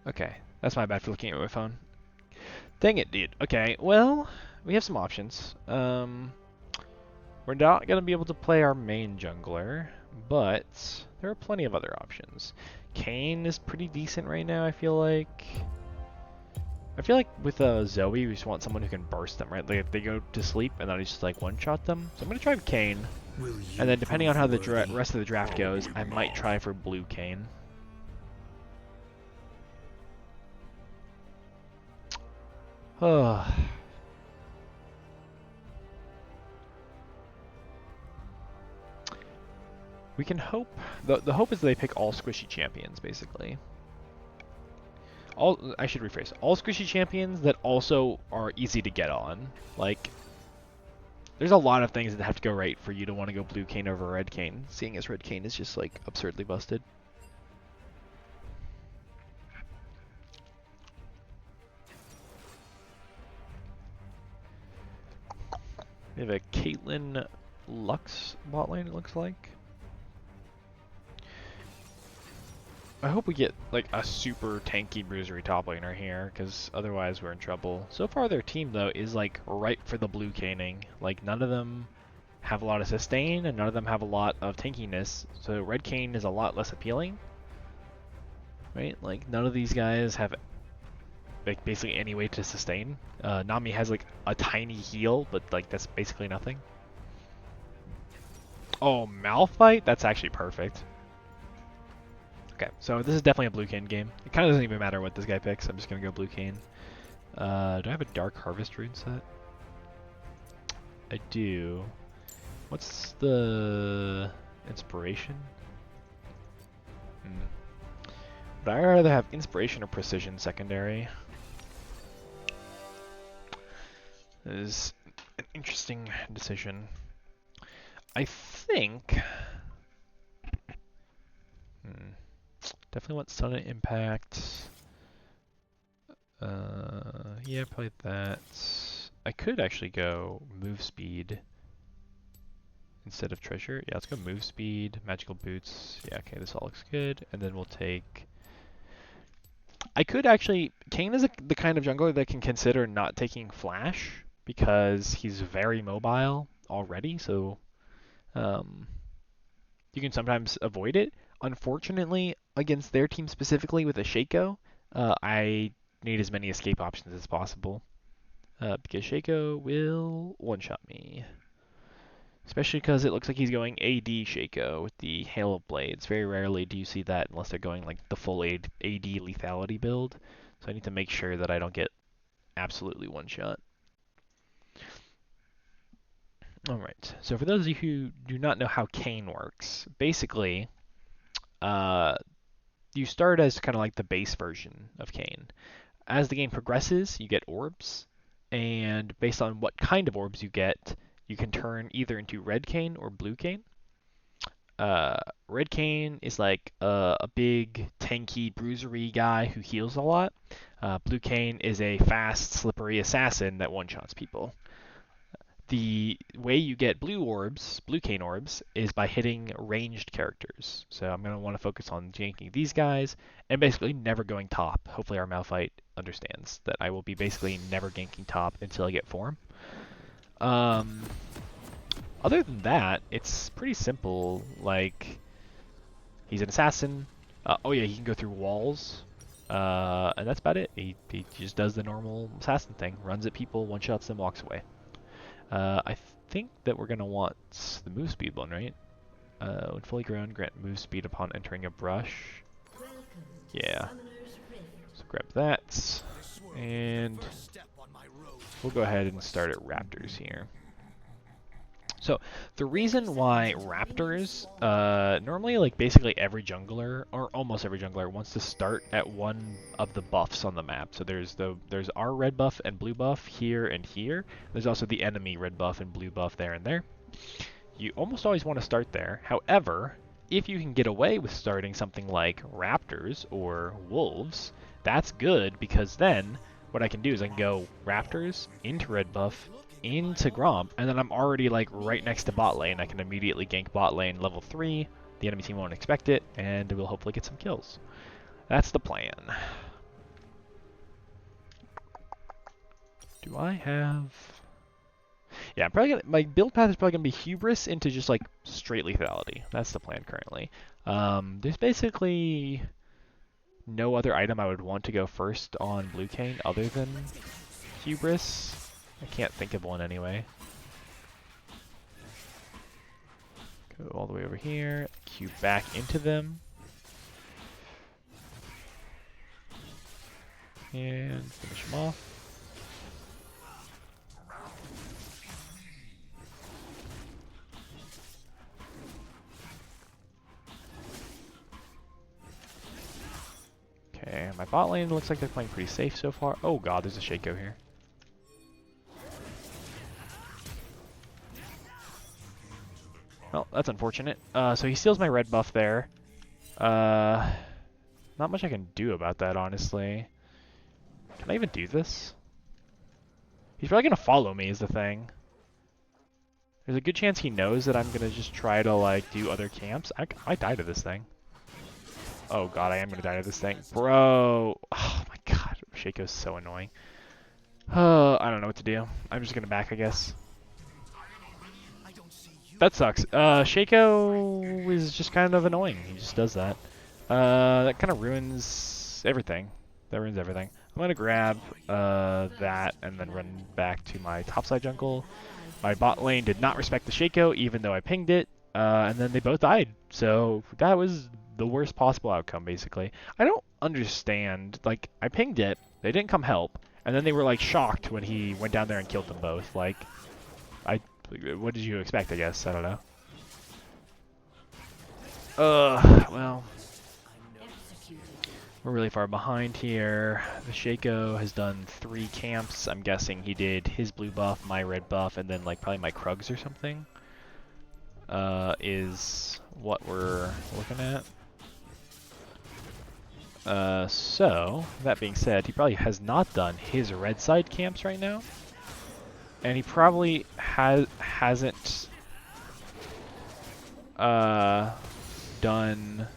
Okay. That's my bad for looking at my phone. Dang it, dude. Okay, well, we have some options. We're not going to be able to play our main jungler, but there are plenty of other options. Kayn is pretty decent right now, I feel like. I feel like with Zoe, we just want someone who can burst them, right? Like if they go to sleep and then I just like one-shot them. So I'm going to try Kayn. And then depending on how the rest of the draft goes, I might try for blue Kayn. We can hope. The hope is they pick all squishy champions, basically. I should rephrase. All squishy champions that also are easy to get on. Like, there's a lot of things that have to go right for you to want to go blue Kayn over red Kayn, seeing as red Kayn is just like absurdly busted. We have a Caitlyn Lux bot lane, it looks like. I hope we get like a super tanky bruisery top laner here, because otherwise we're in trouble. So far their team though is like ripe for the blue caning. Like none of them have a lot of sustain and none of them have a lot of tankiness. So red Kayn is a lot less appealing. Right? Like none of these guys have like basically any way to sustain. Nami has like a tiny heal, but like that's basically nothing. Oh, Malphite? That's actually perfect. Okay, so this is definitely a blue Kayn game. It kind of doesn't even matter what this guy picks. I'm just gonna go blue Kayn. Do I have a Dark Harvest rune set? I do. What's the inspiration? Would I rather have inspiration or precision secondary? This is an interesting decision. I think... Definitely want Stun and Impact. Yeah, probably that. I could actually go Move Speed instead of Treasure. Yeah, let's go Move Speed, Magical Boots. Yeah, okay, this all looks good. And then we'll take... I could actually... Kayn is the kind of jungler that can consider not taking Flash because he's very mobile already, so you can sometimes avoid it. Unfortunately, against their team specifically with a Shaco, I need as many escape options as possible because Shaco will one-shot me. Especially because it looks like he's going AD Shaco with the Hail of Blades. Very rarely do you see that unless they're going like the full AD lethality build. So I need to make sure that I don't get absolutely one-shot. Alright, so for those of you who do not know how Kayn works, basically, you start as kind of like the base version of Kayn. As the game progresses, you get orbs, and based on what kind of orbs you get, you can turn either into red Kayn or blue Kayn. Red Kayn is like a big, tanky, bruisery guy who heals a lot. Blue Kayn is a fast, slippery assassin that one-shots people. The way you get blue Kayn orbs, is by hitting ranged characters. So I'm going to want to focus on janking these guys, and basically never going top. Hopefully our Malphite understands that I will be basically never ganking top until I get form. Other than that, it's pretty simple. Like, he's an assassin. Oh yeah, he can go through walls. And that's about it. He just does the normal assassin thing, runs at people, one-shots them, walks away. I think that we're going to want the move speed one, right? When fully grown, grant move speed upon entering a brush. Yeah. So grab that. And we'll go ahead and start at Raptors here. So the reason why Raptors, normally like basically every jungler, or almost every jungler, wants to start at one of the buffs on the map. So there's our red buff and blue buff here and here. There's also the enemy red buff and blue buff there and there. You almost always want to start there. However, if you can get away with starting something like Raptors or Wolves, that's good, because then what I can do is I can go Raptors into red buff into Gromp, and then I'm already like right next to bot lane. I can immediately gank bot lane level 3. The enemy team won't expect it, and we'll hopefully get some kills. That's the plan. Do I have... Yeah, I'm probably gonna, my build path is probably gonna be Hubris into just like straight lethality. That's the plan currently. There's basically no other item I would want to go first on Blue Cane other than Hubris. I can't think of one anyway. Go all the way over here, Q back into them. And finish them off. Okay, my bot lane looks like they're playing pretty safe so far. Oh god, there's a Shaco here. Well, that's unfortunate. So he steals my red buff there. Not much I can do about that, honestly. Can I even do this? He's probably gonna follow me is the thing. There's a good chance he knows that I'm gonna just try to like do other camps. I die to this thing. Oh god, I am gonna die to this thing. Bro! Oh my god, Shaco's so annoying. I don't know what to do. I'm just gonna back, I guess. That sucks. Shaco is just kind of annoying. He just does that. That kind of ruins everything. That ruins everything. I'm gonna grab that and then run back to my topside jungle. My bot lane did not respect the Shaco, even though I pinged it, and then they both died. So that was the worst possible outcome, basically. I don't understand. Like, I pinged it, they didn't come help, and then they were like shocked when he went down there and killed them both. Like, what did you expect, I guess? I don't know. Well, we're really far behind here. The Shaco has done 3 camps. I'm guessing he did his blue buff, my red buff, and then like probably my Krugs or something. Is what we're looking at. So, that being said, he probably has not done his red side camps right now. And he probably hasn't done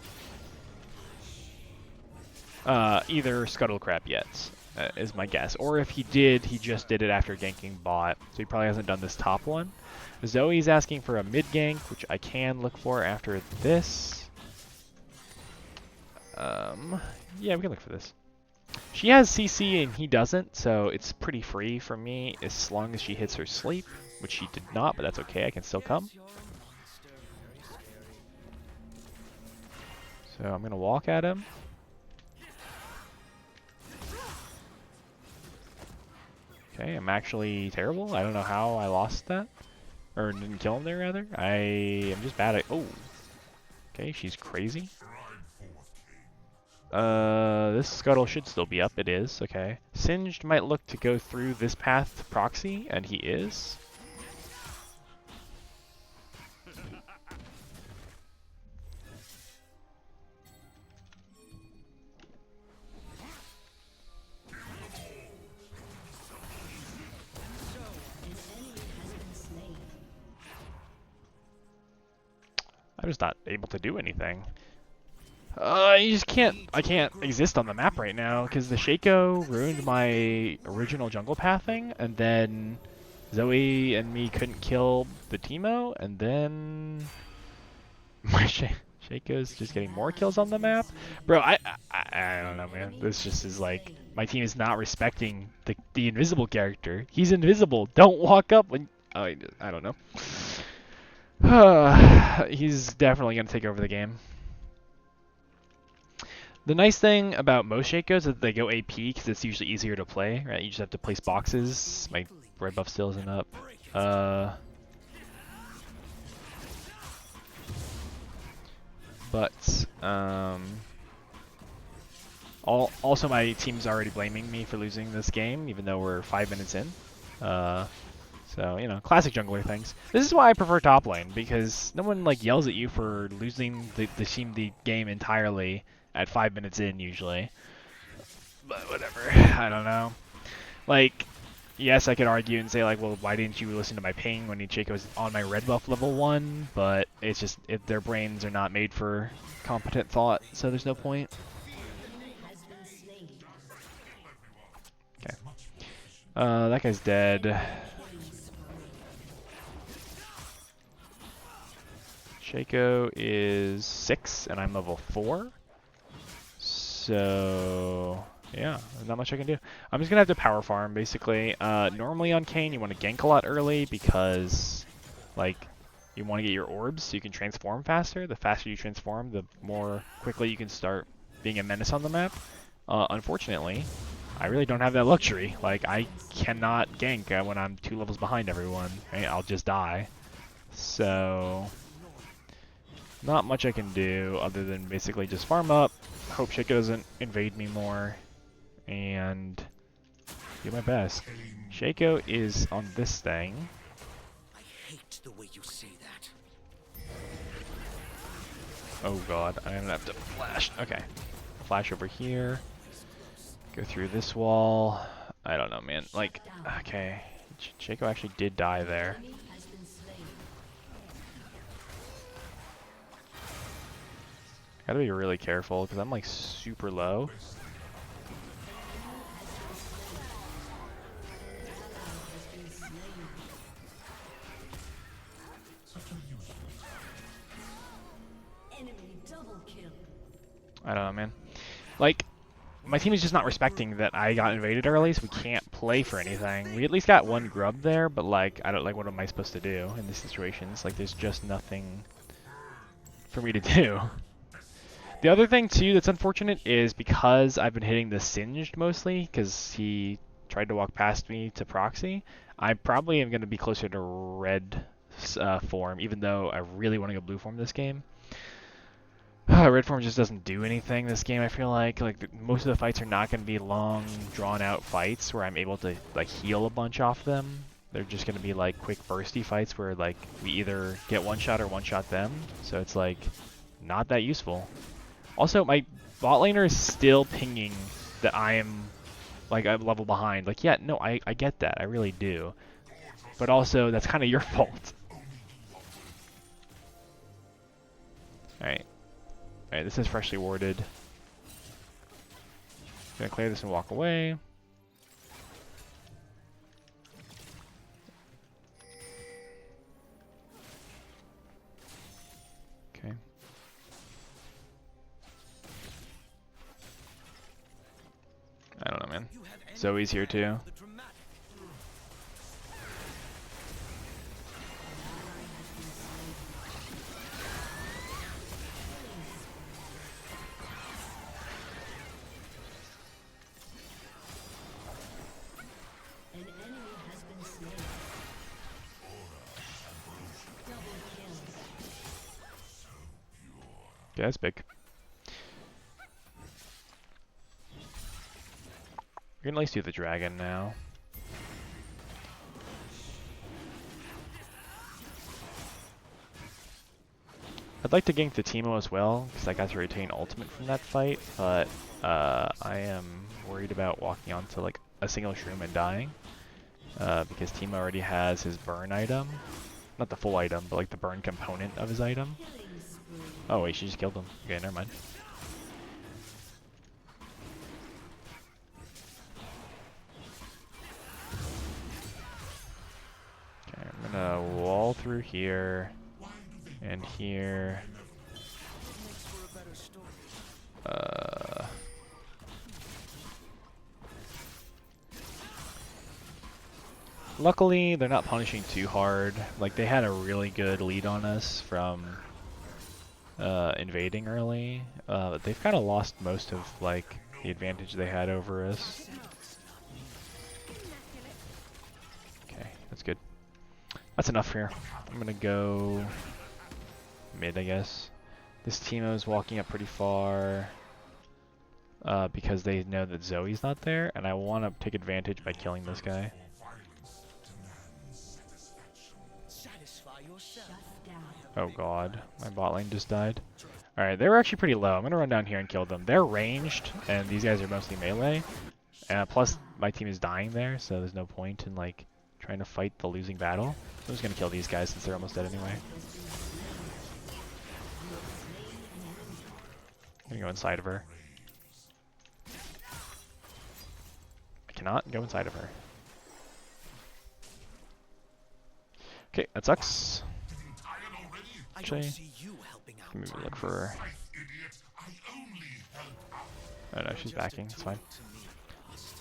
either Scuttlecrap yet, is my guess. Or if he did, he just did it after ganking bot, so he probably hasn't done this top one. Zoe's asking for a mid gank, which I can look for after this. Yeah, we can look for this. She has CC and he doesn't, so it's pretty free for me as long as she hits her sleep, which she did not, but that's okay, I can still come. So I'm gonna walk at him. Okay, I'm actually terrible. I don't know how I lost that. Or didn't kill him there, rather. I am just bad at... Oh. Okay, she's crazy. This Scuttle should still be up. It is, okay. Singed might look to go through this path to proxy, and he is. I'm just not able to do anything. You just can't, I can't exist on the map right now because the Shaco ruined my original jungle pathing, and then Zoe and me couldn't kill the Teemo, and then my Shaco's just getting more kills on the map. Bro, I don't know, man. This just is like, my team is not respecting the invisible character. He's invisible. Don't walk up when... Oh, I don't know. He's definitely going to take over the game. The nice thing about most Shakos is that they go AP because it's usually easier to play, right? You just have to place boxes. My red buff still isn't up. Also my team's already blaming me for losing this game, even though we're 5 minutes in. So, you know, classic jungler things. This is why I prefer top lane, because no one, like, yells at you for losing the game entirely at 5 minutes in, usually. But whatever, I don't know. Like, yes, I could argue and say, like, well, why didn't you listen to my ping when Ichiko was on my red buff level 1? But it's just, their brains are not made for competent thought, so there's no point. Okay. That guy's dead. Shaco is 6, and I'm level 4. So, yeah, there's not much I can do. I'm just going to have to power farm, basically. Normally on Kayn, you want to gank a lot early because, like, you want to get your orbs so you can transform faster. The faster you transform, the more quickly you can start being a menace on the map. Unfortunately, I really don't have that luxury. Like, I cannot gank when I'm 2 levels behind everyone. Right? I'll just die. So... not much I can do other than basically just farm up, hope Shaco doesn't invade me more, and do my best. Shaco is on this thing. I hate the way you say that. Oh god, I'm gonna have to flash. Okay. Flash over here. Go through this wall. I don't know, man. Like, okay. Shaco actually did die there. Gotta be really careful because I'm like super low. I don't know, man. Like, my team is just not respecting that I got invaded early, so we can't play for anything. We at least got 1 grub there, but like, I don't like. What am I supposed to do in these situations? Like, there's just nothing for me to do. The other thing, too, that's unfortunate is because I've been hitting the Singed mostly, because he tried to walk past me to proxy, I probably am going to be closer to red form, even though I really want to go blue form this game. Red form just doesn't do anything this game, I feel like. Like, most of the fights are not going to be long, drawn-out fights where I'm able to, like, heal a bunch off them. They're just going to be, like, quick bursty fights where, like, we either get one-shot or one-shot them. So it's, like, not that useful. Also, my bot laner is still pinging that I am, like, a level behind. Like, yeah, no, I get that. I really do. But also, that's kind of your fault. Alright. Alright, this is freshly warded. Gonna clear this and walk away. Okay. I don't know, man. Zoe's here too. Yeah, that's big. We can at least do the dragon now. I'd like to gank the Teemo as well, because I got to retain ultimate from that fight, but I am worried about walking onto like a single shroom and dying, because Teemo already has his burn item. Not the full item, but like the burn component of his item. Oh wait, she just killed him. Okay, never mind. Okay, I'm gonna wall through here and here. Luckily, they're not punishing too hard. Like, they had a really good lead on us from invading early. But they've kind of lost most of, like, the advantage they had over us. Okay, that's good. That's enough here. I'm gonna go mid, I guess. This Teemo's walking up pretty far because they know that Zoe's not there, and I want to take advantage by killing this guy. Oh god, my bot lane just died. Alright, they were actually pretty low. I'm gonna run down here and kill them. They're ranged, and these guys are mostly melee. Plus, my team is dying there, so there's no point in, like, trying to fight the losing battle. So I'm just gonna kill these guys since they're almost dead anyway. I'm gonna go inside of her. I cannot go inside of her. Okay, that sucks. Actually, maybe look for her. Oh no, she's backing. It's fine.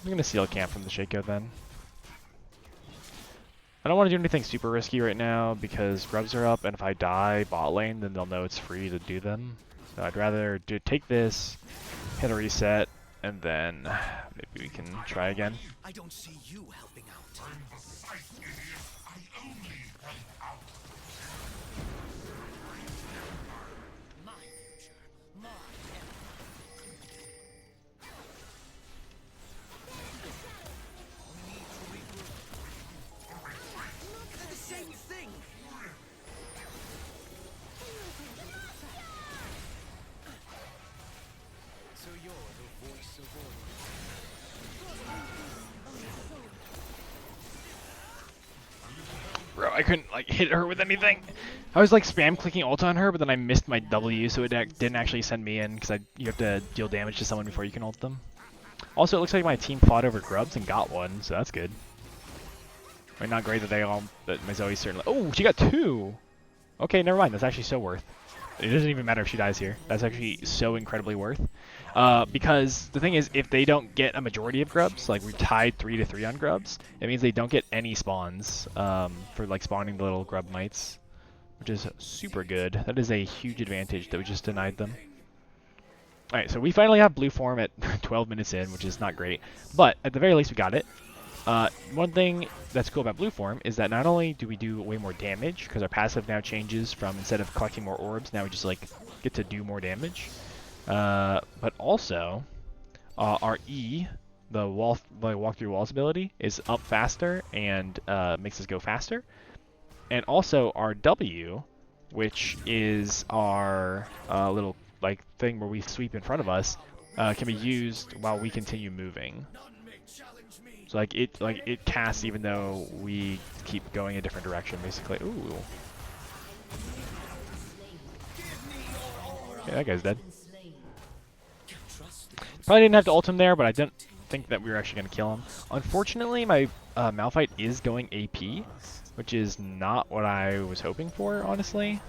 I'm gonna seal camp from the Shaco then. I don't want to do anything super risky right now because grubs are up, and if I die bot lane, then they'll know it's free to do them. So I'd rather take this, hit a reset, and then maybe we can try again. I don't see you helping out. They're the same thing. So you're the voice of order. Bro, I couldn't like hit her with anything. I was like spam clicking ult on her, but then I missed my W, so it didn't actually send me in because you have to deal damage to someone before you can ult them. Also, it looks like my team fought over grubs and got one, so that's good. I mean, not great that my Zoe's certainly. Oh, she got 2. Okay, never mind. That's actually so worth. It doesn't even matter if she dies here. That's actually so incredibly worth. Because the thing is, if they don't get a majority of grubs, like we're tied 3-3 on grubs, it means they don't get any spawns for like spawning the little grub mites, which is super good. That is a huge advantage that we just denied them. Alright, so we finally have blue form at 12 minutes in, which is not great, but at the very least we got it. One thing that's cool about blue form is that not only do we do way more damage, because our passive now changes from instead of collecting more orbs, now we just like get to do more damage, but also our E, the walk through walls ability, is up faster and makes us go faster, and also our W, which is our little like thing where we sweep in front of us, can be used while we continue moving. So like it casts even though we keep going a different direction, basically. Ooh. Yeah, that guy's dead. Probably didn't have to ult him there, but I didn't think that we were actually going to kill him. Unfortunately, my Malphite is going AP, which is not what I was hoping for, honestly.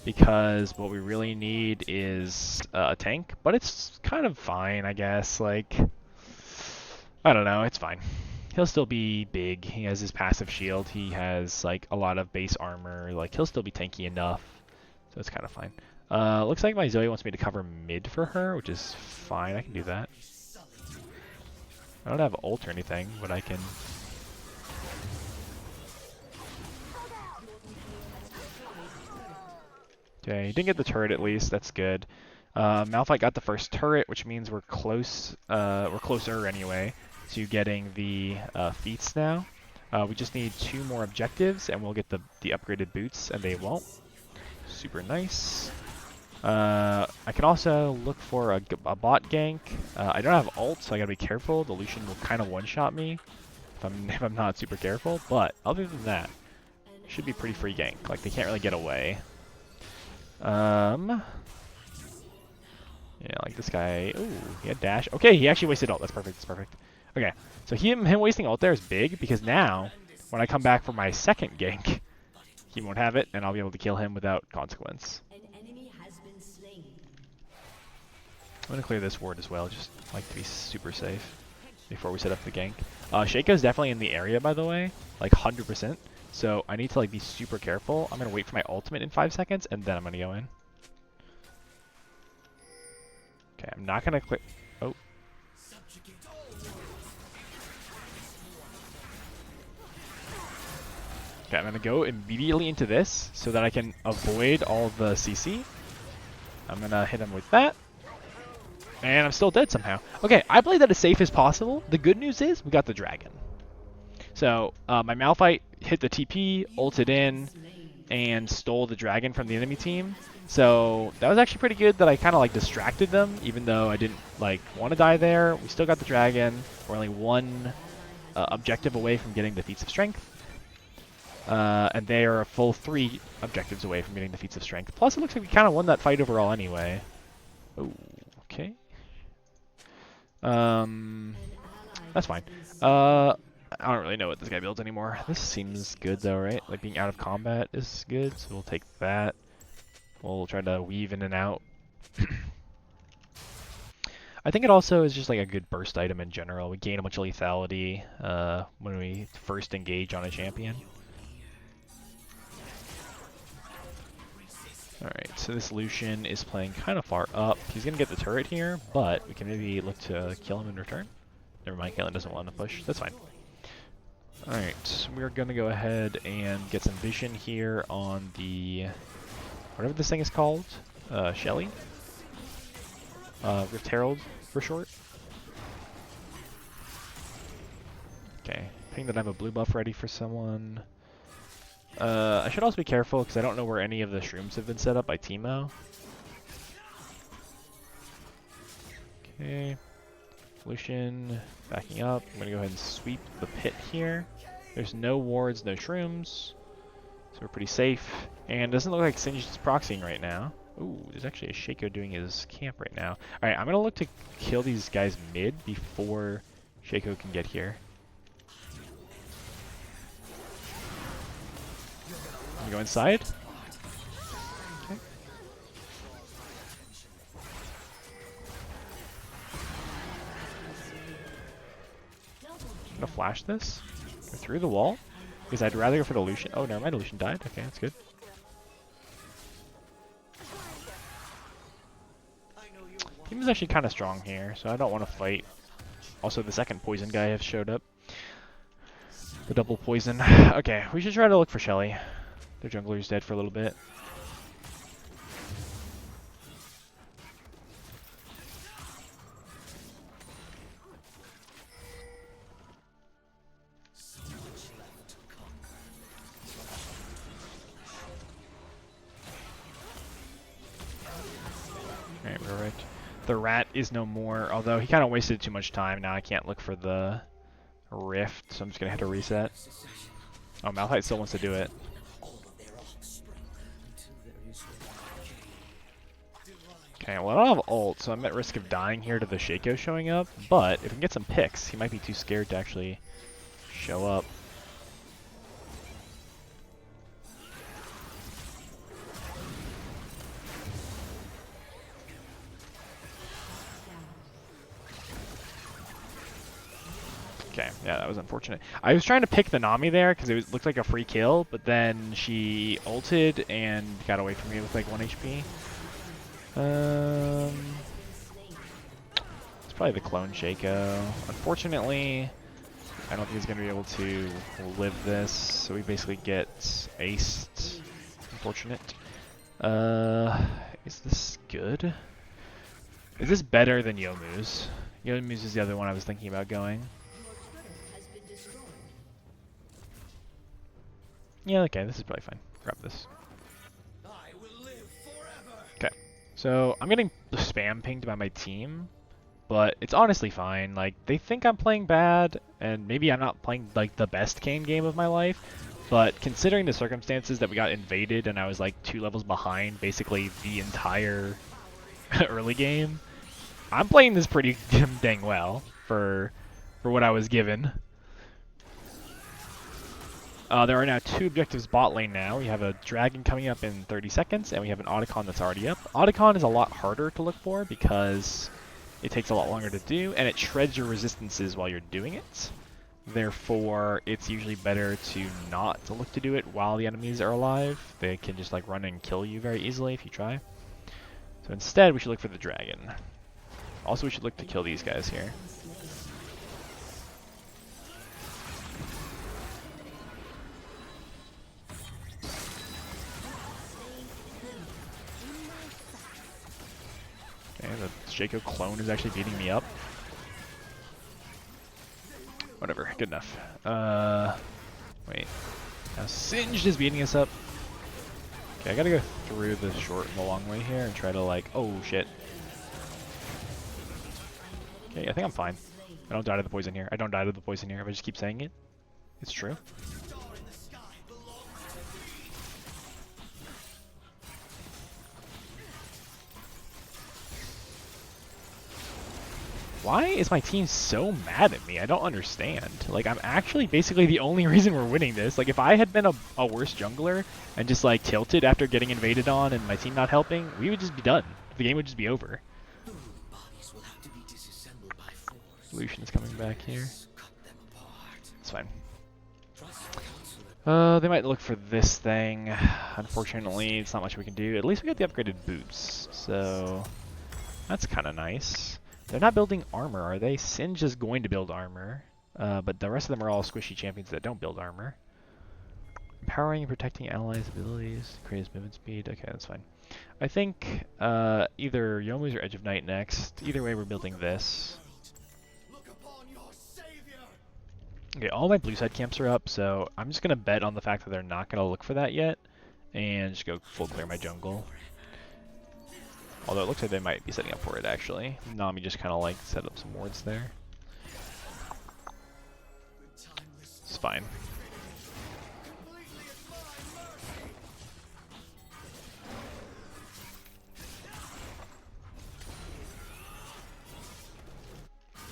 Because what we really need is a tank, but it's kind of fine, I guess. Like, I don't know, it's fine. He'll still be big. He has his passive shield. He has like a lot of base armor. Like, he'll still be tanky enough, so it's kind of fine. Looks like my Zoe wants me to cover mid for her, which is fine. I can do that. I don't have ult or anything, but I can. Okay, he didn't get the turret at least. That's good. Malphite got the first turret, which means we're close. We're closer anyway to getting the feats now. We just need 2 more objectives, and we'll get the upgraded boots, and they won't. Super nice. I can also look for a bot gank. I don't have ult, so I gotta be careful. The Lucian will kind of one-shot me if I'm not super careful. But other than that, it should be pretty free gank. Like, they can't really get away. Yeah, like this guy. Ooh, he had dash. Okay, he actually wasted ult. That's perfect. That's perfect. Okay, so him wasting ult there is big because now when I come back for my second gank, he won't have it, and I'll be able to kill him without consequence. An enemy has been slain. I'm gonna clear this ward as well, just like to be super safe before we set up the gank. Shaco's definitely in the area, by the way, like 100%. So I need to like be super careful. I'm gonna wait for my ultimate in 5 seconds, and then I'm gonna go in. Okay, I'm not gonna clear. Oh. Okay, I'm gonna go immediately into this so that I can avoid all the CC. I'm gonna hit him with that. And I'm still dead somehow. Okay, I played that as safe as possible. The good news is we got the dragon. So my Malphite hit the TP, ulted in, and stole the dragon from the enemy team. So that was actually pretty good that I kind of like distracted them, even though I didn't like want to die there. We still got the dragon. We're only one objective away from getting the feats of strength. And they are a full 3 objectives away from getting the feats of strength. Plus, it looks like we kind of won that fight overall anyway. Oh, okay. That's fine. I don't really know what this guy builds anymore. This seems good though, right? Like being out of combat is good, so we'll take that. We'll try to weave in and out. I think it also is just like a good burst item in general. We gain a bunch of lethality when we first engage on a champion. Alright, so this Lucian is playing kind of far up. He's going to get the turret here, but we can maybe look to kill him in return. Never mind, Caitlyn doesn't want to push. That's fine. Alright, we're going to go ahead and get some vision here on the... whatever this thing is called. Shelly? Rift Herald, for short. Okay, ping that I have a blue buff ready for someone. I should also be careful because I don't know where any of the shrooms have been set up by Teemo. Okay. Lucian backing up. I'm going to go ahead and sweep the pit here. There's no wards, no shrooms. So we're pretty safe. And it doesn't look like Singed is proxying right now. Ooh, there's actually a Shaco doing his camp right now. Alright, I'm going to look to kill these guys mid before Shaco can get here. Can you go inside? Okay. I'm gonna flash this. Go through the wall. Because I'd rather go for the Lucian. Oh, never mind, Lucian died. Okay, that's good. Team is actually kind of strong here, so I don't want to fight. Also, the second poison guy has showed up. The double poison. Okay, we should try to look for Shelly. Their jungler's dead for a little bit. Alright, perfect. The rat is no more, although he kind of wasted too much time. Now I can't look for the rift, so I'm just going to hit a reset. Oh, Malphite still wants to do it. Okay, well I don't have ult, so I'm at risk of dying here to the Shaco showing up, but if we can get some picks, he might be too scared to actually show up. Okay, yeah, that was unfortunate. I was trying to pick the Nami there because it looked like a free kill, but then she ulted and got away from me with like 1 HP. It's probably the clone Shaco. Unfortunately, I don't think he's going to be able to live this, so we basically get aced. Unfortunate. Is this good? Is this better than Yomu's? Yomu's is the other one I was thinking about going. Yeah, okay, this is probably fine. Grab this. Okay, so I'm getting spam pinged by my team, but it's honestly fine. Like, they think I'm playing bad, and maybe I'm not playing, like, the best Kayn game of my life, but considering the circumstances that we got invaded and I was, like, 2 levels behind basically the entire early game, I'm playing this pretty dang well for what I was given. There are now 2 objectives bot lane now. We have a dragon coming up in 30 seconds, and we have an Otacon that's already up. Otacon is a lot harder to look for because it takes a lot longer to do, and it shreds your resistances while you're doing it. Therefore, it's usually better to not to look to do it while the enemies are alive. They can just like run and kill you very easily if you try. So instead, we should look for the dragon. Also, we should look to kill these guys here. Okay, the Shaco clone is actually beating me up. Whatever, good enough. Wait. Now Singed is beating us up. Okay, I gotta go through the short and the long way here and try to like, oh shit. Okay, I think I'm fine. I don't die to the poison here. I don't die to the poison here if I just keep saying it. It's true. Why is my team so mad at me? I don't understand. Like, I'm actually basically the only reason we're winning this. Like, if I had been a worse jungler and just, like, tilted after getting invaded on and my team not helping, we would just be done. The game would just be over. Lucian's coming back here. It's fine. They might look for this thing. Unfortunately, it's not much we can do. At least we got the upgraded boots, so that's kind of nice. They're not building armor, are they? Singe is going to build armor, but the rest of them are all squishy champions that don't build armor. Empowering and protecting allies' abilities, increase movement speed. Okay, that's fine. I think either Youmu's or Edge of Night next. Either way, we're building this. Okay, all my blue side camps are up, so I'm just gonna bet on the fact that they're not gonna look for that yet, and just go full clear my jungle. Although it looks like they might be setting up for it, actually. Nami just kind of like set up some wards there. It's fine.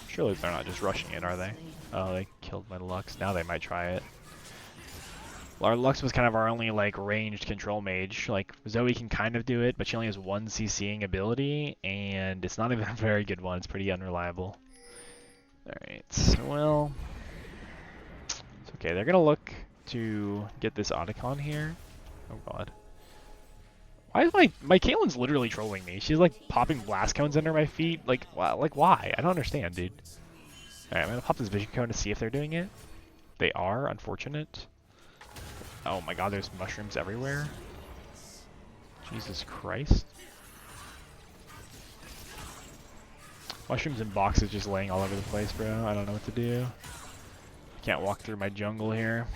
Surely they're not just rushing it, are they? Oh, they killed my Lux. Now they might try it. Our Lux was kind of our only like ranged control mage. Like Zoe can kind of do it, but she only has one CCing ability, and it's not even a very good one. It's pretty unreliable. Alright, well, it's okay. They're gonna look to get this Otacon here. Oh god. Why is my Caitlyn's literally trolling me? She's like popping blast cones under my feet. Like why? I don't understand, dude. Alright, I'm gonna pop this vision cone to see if they're doing it. They are, unfortunate. Oh my god, there's mushrooms everywhere. Jesus Christ. Mushrooms in boxes just laying all over the place, bro. I don't know what to do. I can't walk through my jungle here.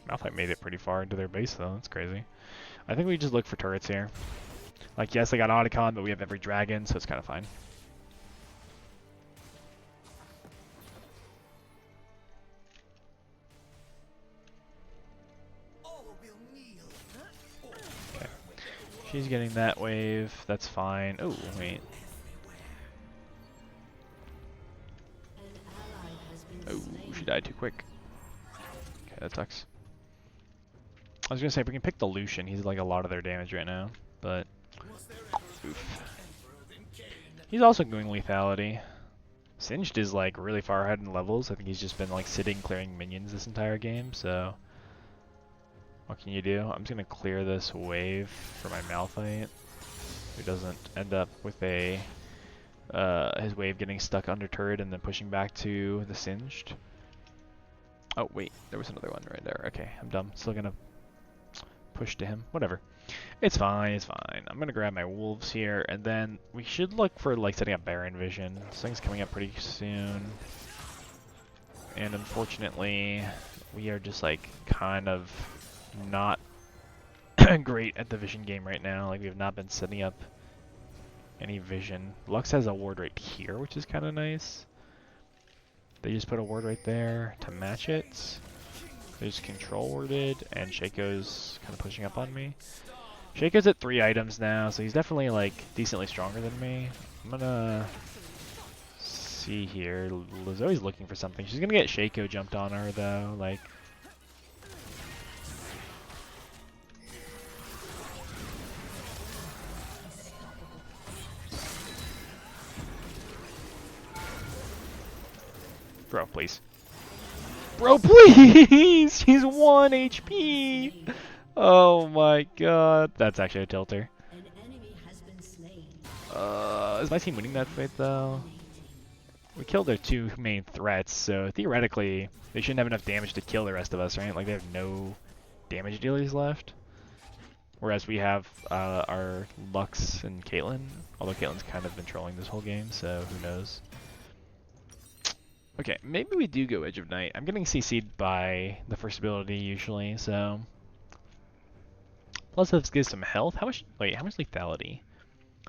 Malphite made it pretty far into their base though, that's crazy. I think we just look for turrets here. Like, yes, they got Otacon, but we have every dragon, so it's kind of fine. She's getting that wave, that's fine. Oh, wait. Oh, she died too quick. Okay, that sucks. I was gonna say, if we can pick the Lucian, he's like a lot of their damage right now, but oof. He's also going lethality. Singed is like really far ahead in levels. I think he's just been like sitting clearing minions this entire game, so what can you do? I'm just gonna clear this wave for my Malphite, who doesn't end up with a his wave getting stuck under turret and then pushing back to the Singed. Oh wait, there was another one right there. Okay, I'm dumb. Still gonna push to him. Whatever. It's fine, it's fine. I'm gonna grab my wolves here, and then we should look for like setting up Baron Vision. This thing's coming up pretty soon. And unfortunately, we are just like kind of not great at the vision game right now. Like, we have not been setting up any vision. Lux has a ward right here, which is kind of nice. They just put a ward right there to match it. They just control warded, and Shaco's kind of pushing up on me. Shaco's at 3 items now, so he's definitely like decently stronger than me. I'm gonna see here. Zoe's looking for something. She's gonna get Shaco jumped on her though. Like, bro, please. Bro, please! He's 1 HP! Oh my god. That's actually a tilter. Is my team winning that fight though? We killed their 2 main threats, so theoretically they shouldn't have enough damage to kill the rest of us, right? Like they have no damage dealers left. Whereas we have our Lux and Caitlyn, although Caitlyn's kind of been trolling this whole game, so who knows. Okay, maybe we do go Edge of Night. I'm getting CC'd by the first ability usually, so... Plus this gives some health. How much lethality?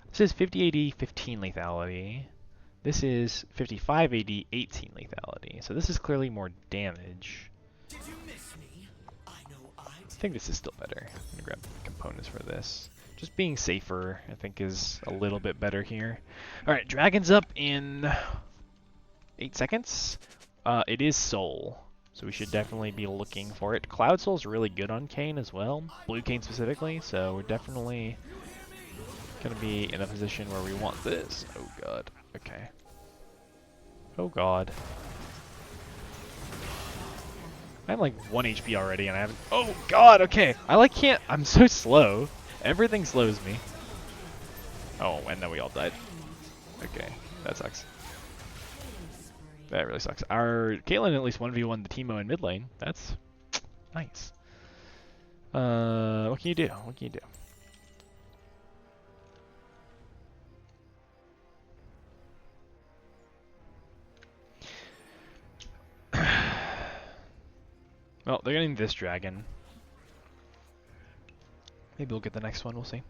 This is 50 AD, 15 lethality. This is 55 AD, 18 lethality. So this is clearly more damage. Did you miss me? I know I I think this is still better. I'm gonna grab components for this. Just being safer, I think, is a little bit better here. Alright, Dragon's up in 8 seconds. It is Soul, so we should definitely be looking for it. Cloud Soul's really good on Kayn as well, Blue Kayn specifically, so we're definitely gonna be in a position where we want this. Oh god, okay. Oh god. I'm like 1 HP already and I haven't... Oh god, okay! I'm so slow. Everything slows me. Oh, and then we all died. Okay, that sucks. That really sucks. Our Caitlyn at least 1v1 the Teemo in mid lane. That's nice. What can you do? What can you do? Well, they're getting this dragon. Maybe we'll get the next one, we'll see.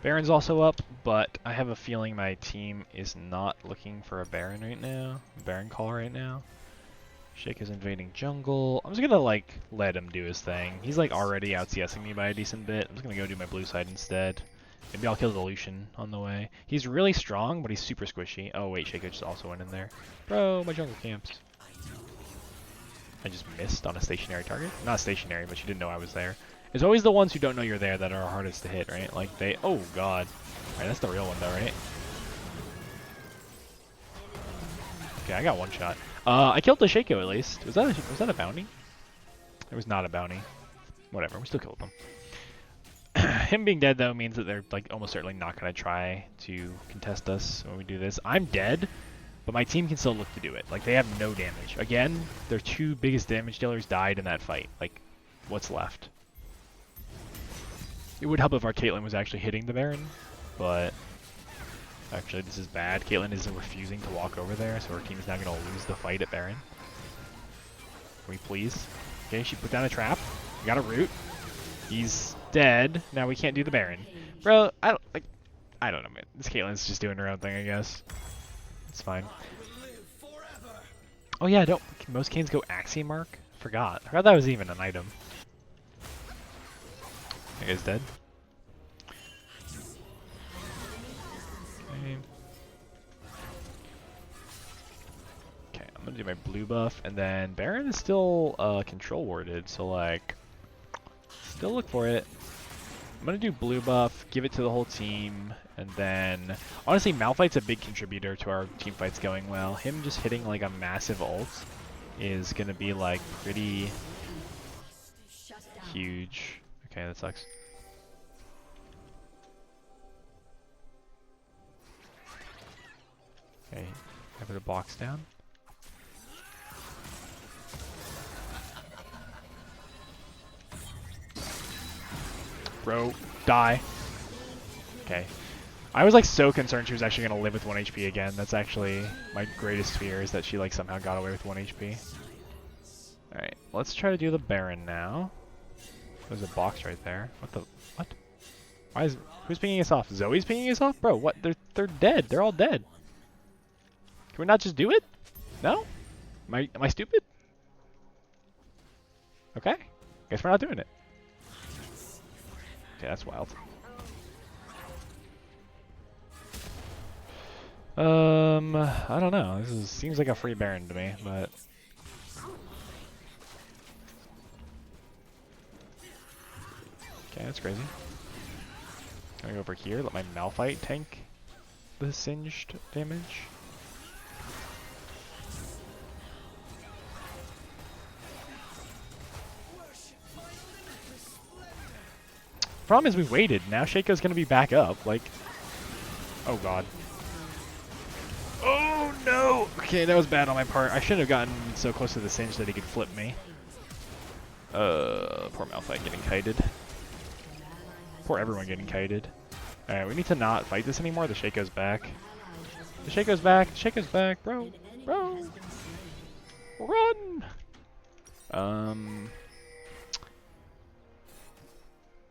Baron's also up, but I have a feeling my team is not looking for a Baron right now. Baron call right now. Shake is invading jungle. I'm just gonna like let him do his thing. He's like already out CSing me by a decent bit. I'm just gonna go do my blue side instead. Maybe I'll kill the Lucian on the way. He's really strong, but he's super squishy. Oh wait, Shake just also went in there. Bro, my jungle camps. I just missed on a stationary target. Not stationary, but she didn't know I was there. It's always the ones who don't know you're there that are hardest to hit, right? Like they... Oh, God. Alright, that's the real one, though, right? Okay, I got one shot. I killed the Shaco, at least. Was that a bounty? It was not a bounty. Whatever, we still killed them. Him being dead, though, means that they're like almost certainly not going to try to contest us when we do this. I'm dead, but my team can still look to do it. Like, they have no damage. Again, their 2 biggest damage dealers died in that fight. Like, what's left? It would help if our Caitlyn was actually hitting the Baron, but actually this is bad. Caitlyn is refusing to walk over there, so our team is now going to lose the fight at Baron. Can we please? Okay, she put down a trap. We got a root. He's dead. Now we can't do the Baron. Bro, I don't know, man. This Caitlyn's just doing her own thing, I guess. It's fine. Oh yeah, don't most Canes go Axiom Mark? Forgot that was even an item. That guy's dead. Okay, I'm gonna do my blue buff, and then Baron is still control warded, so like, still look for it. I'm gonna do blue buff, give it to the whole team, and then honestly, Malphite's a big contributor to our team fights going well. Him just hitting like a massive ult is gonna be like pretty huge. Okay, that sucks. Okay, I put a box down. Bro, die. Okay. I was like so concerned she was actually gonna live with 1 HP again. That's actually my greatest fear, is that she like somehow got away with 1 HP. Alright, let's try to do the Baron now. There's a box right there. What? Who's pinging us off? Zoe's pinging us off? Bro, what? They're dead. They're all dead. Can we not just do it? No? Am I stupid? Okay. Guess we're not doing it. Okay, that's wild. I don't know. Seems like a free Baron to me, but okay, that's crazy. Gonna go over here, let my Malphite tank the singed damage. Problem is we waited. Now Shaco's gonna be back up. Like, oh god. Oh no! Okay, that was bad on my part. I shouldn't have gotten so close to the singe that he could flip me. Poor Malphite getting kited. Poor everyone getting kited. Alright, we need to not fight this anymore. The Shaco's back. The Shaco's back. The Shaco's back, bro. Bro! Run!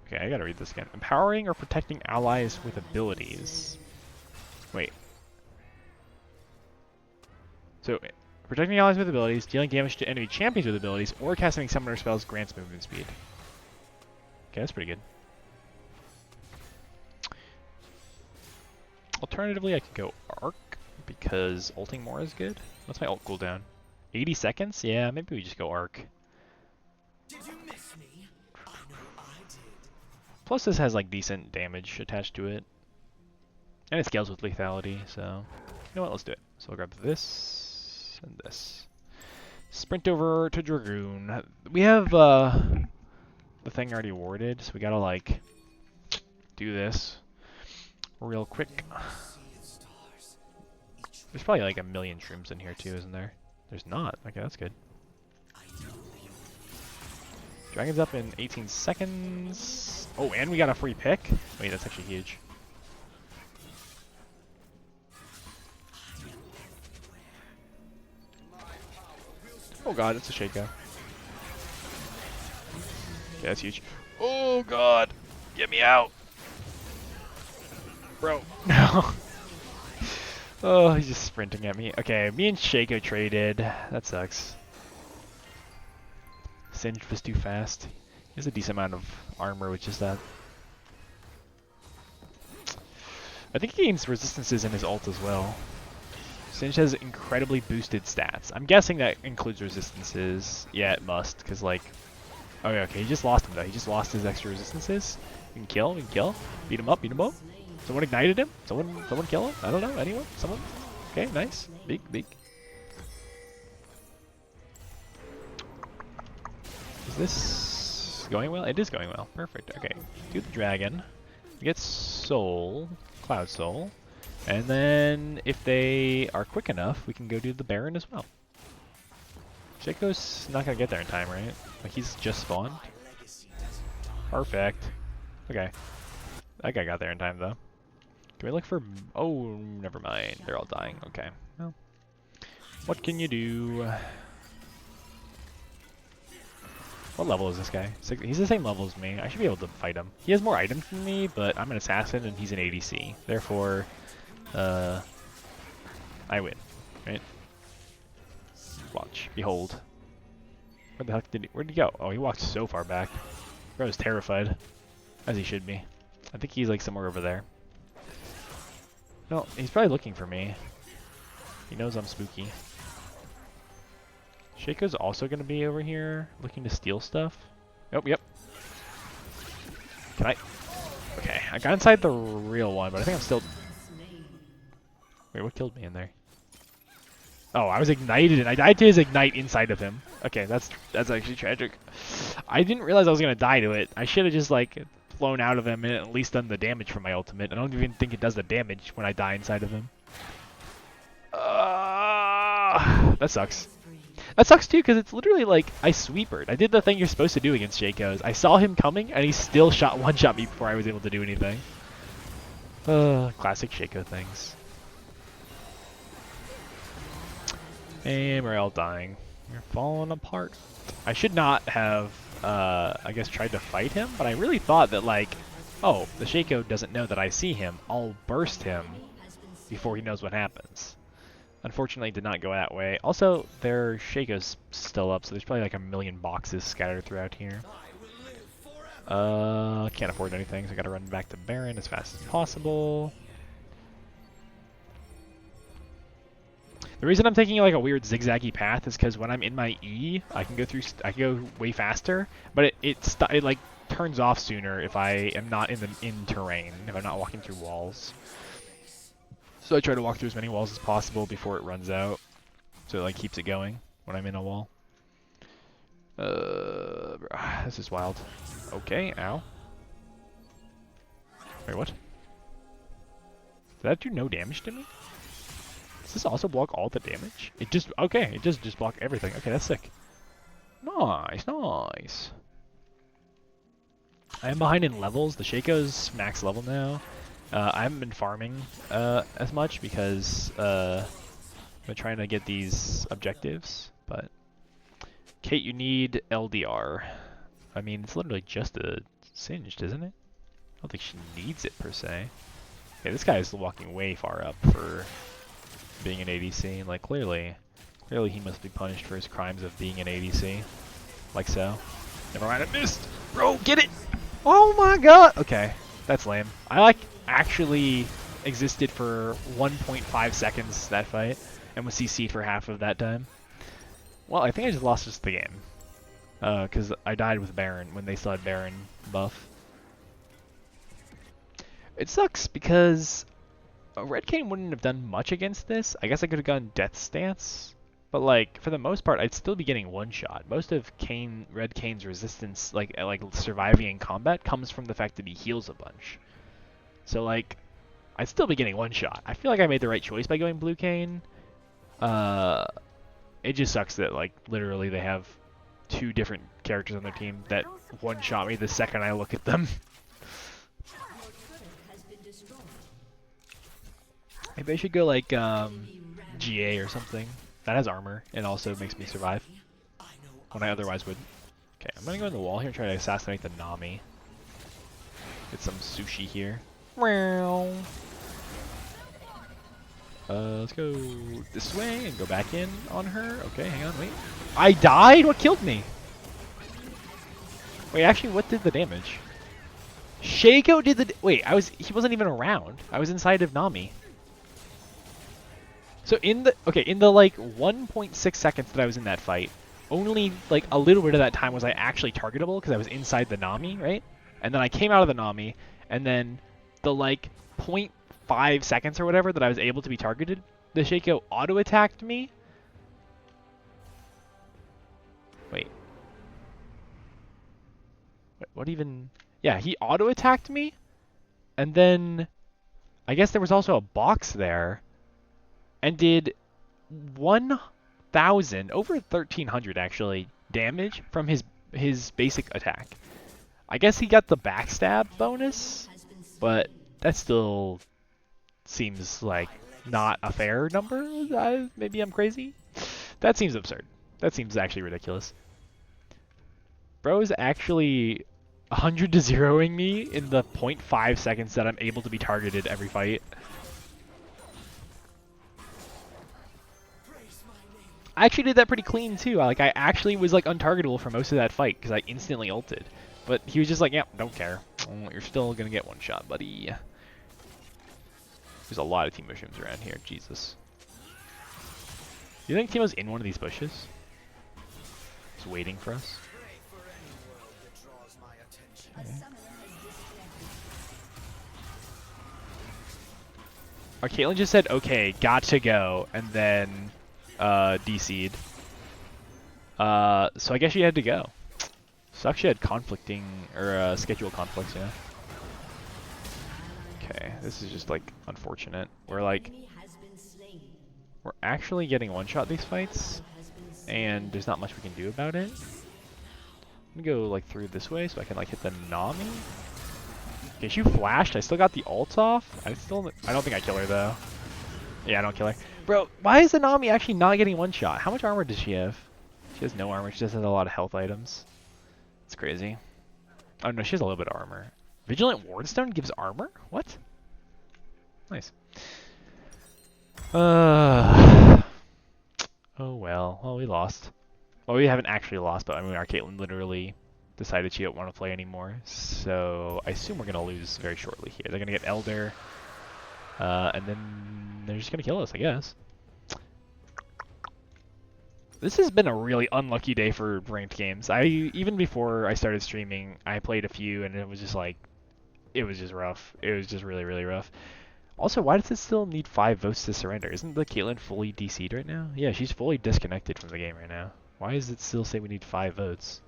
Okay, I gotta read this again. Empowering or protecting allies with abilities. Wait. So, protecting allies with abilities, dealing damage to enemy champions with abilities, or casting summoner spells grants movement speed. Okay, that's pretty good. Alternatively, I could go Arc, because ulting more is good. What's my ult cooldown? 80 seconds? Yeah, maybe we just go Arc. Did you miss me? I know I did. Plus this has like decent damage attached to it. And it scales with lethality, so... You know what, let's do it. So I'll grab this, and this. Sprint over to Dragoon. We have the thing already awarded, so we gotta like do this real quick. There's probably like a million shrooms in here too, isn't there? There's not. Okay, that's good. Dragon's up in 18 seconds. Oh, and we got a free pick? Wait, that's actually huge. Oh god, it's a Shaco. Okay, that's huge. Oh god! Get me out! Bro, no. Oh, he's just sprinting at me. Okay, me and Shaco traded. That sucks. Singed was too fast. He has a decent amount of armor, which is that. I think he gains resistances in his ult as well. Singed has incredibly boosted stats. I'm guessing that includes resistances. Yeah, it must, because like... Oh yeah, okay, he just lost him though. He just lost his extra resistances. We can kill, we can kill. Beat him up, beat him up. Someone ignited him? Someone kill him? I don't know, anyone? Someone? Okay, nice. Big, big. Is this going well? It is going well. Perfect. Okay, do the dragon. We get soul, cloud soul. And then, if they are quick enough, we can go do the Baron as well. Shaco's not gonna get there in time, right? Like, he's just spawned. Perfect. Okay. That guy got there in time, though. Can we look for... Oh, never mind. They're all dying. Okay. Well, what can you do? What level is this guy? He's the same level as me. I should be able to fight him. He has more items than me, but I'm an assassin and he's an ADC. Therefore... I win, right? Watch, behold. Where the heck where'd he go? Oh, he walked so far back. Bro was terrified, as he should be. I think he's like somewhere over there. No, he's probably looking for me. He knows I'm spooky. Shaco's also gonna be over here, looking to steal stuff. Oh, yep. Can I? Okay, I got inside the real one, but I think I'm still... Wait, what killed me in there? Oh, I was ignited and I died to his ignite inside of him. Okay, that's actually tragic. I didn't realize I was gonna die to it. I should have just like flown out of him and at least done the damage from my ultimate. I don't even think it does the damage when I die inside of him. That sucks. That sucks too, because it's literally like I sweepered. I did the thing you're supposed to do against Shaco's. I saw him coming and he still one-shot me before I was able to do anything. Classic Shaco things. And we're all dying. We're falling apart. I should not have, I guess, tried to fight him, but I really thought that, like, oh, the Shaco doesn't know that I see him. I'll burst him before he knows what happens. Unfortunately, it did not go that way. Also, their Shaco's still up, so there's probably like a million boxes scattered throughout here. Can't afford anything, so I gotta run back to Baron as fast as possible. The reason I'm taking like a weird zigzaggy path is because when I'm in my E, I can go way faster, but it like turns off sooner if I am not in terrain, if I'm not walking through walls. So I try to walk through as many walls as possible before it runs out, so it like keeps it going when I'm in a wall. This is wild. Okay, ow. Wait, what? Did that do no damage to me? Does this also block all the damage? It just, okay, it just block everything. Okay, that's sick. Nice, nice. I am behind in levels. The Shaco's max level now. I haven't been farming as much because I'm trying to get these objectives, but Kate, you need LDR. I mean, it's literally just a singed, isn't it? I don't think she needs it per se. Okay, this guy is walking way far up for being an ADC. Like clearly he must be punished for his crimes of being an ADC. Like so. Never mind, I missed! Bro, get it! Oh my god! Okay, that's lame. I like actually existed for 1.5 seconds that fight and was CC'd for half of that time. Well, I think I just lost just the game. Because I died with Baron when they still had Baron buff. It sucks because Red Kayn wouldn't have done much against this. I guess I could have gone Death Stance. But like, for the most part, I'd still be getting one-shot. Most of Red Kayn's resistance, like surviving in combat, comes from the fact that he heals a bunch. So like, I'd still be getting one-shot. I feel like I made the right choice by going Blue Kayn. It just sucks that like, literally they have two different characters on their team that one-shot me the second I look at them. Maybe I should go like GA or something. That has armor and also makes me survive when I otherwise wouldn't. Okay, I'm gonna go in the wall here and try to assassinate the Nami. Get some sushi here. Let's go this way and go back in on her. Okay, hang on, wait. I died? What killed me? Wait, actually, what did the damage? Shaco did the... Wait, he wasn't even around. I was inside of Nami. So in the like 1.6 seconds that I was in that fight, only like a little bit of that time was I actually targetable because I was inside the Nami, right? And then I came out of the Nami, and then the like 0.5 seconds or whatever that I was able to be targeted, the Shaco auto-attacked me. Wait. What even... Yeah, he auto-attacked me, and then I guess there was also a box there, and did 1,000, over 1,300 actually, damage from his basic attack. I guess he got the backstab bonus, but that still seems like not a fair number. Maybe I'm crazy? That seems absurd. That seems actually ridiculous. Bro's actually 100 to 0ing me in the 0.5 seconds that I'm able to be targeted every fight. I actually did that pretty clean too. Like I actually was like untargetable for most of that fight because I instantly ulted. But he was just like, yeah, don't care. You're still gonna get one shot, buddy. There's a lot of team mushrooms around here. Jesus. Do you think Teemo's in one of these bushes? Just waiting for us? Okay. Our Caitlyn just said, okay, got to go, and then DC'd. So I guess she had to go. Sucks she had conflicting, or schedule conflicts, yeah. Okay, this is just like unfortunate. We're actually getting one-shot these fights, and there's not much we can do about it. I'm gonna go like through this way so I can like hit the Nami. Okay, she flashed. I still got the ult off. I don't think I kill her though. Yeah, I don't kill her. Bro, why is the Nami actually not getting one shot? How much armor does she have? She has no armor. She just has a lot of health items. It's crazy. Oh no, she has a little bit of armor. Vigilant Wardstone gives armor? What? Nice. Oh well. Well, we lost. Well, we haven't actually lost, but I mean, our Caitlyn literally decided she don't want to play anymore. So I assume we're going to lose very shortly here. They're going to get Elder, and then they're just going to kill us, I guess. This has been a really unlucky day for ranked games. Even before I started streaming, I played a few and it was just like it was just rough. It was just really, really rough. Also, why does it still need 5 votes to surrender? Isn't the Caitlyn fully DC'd right now? Yeah, she's fully disconnected from the game right now. Why does it still say we need 5 votes?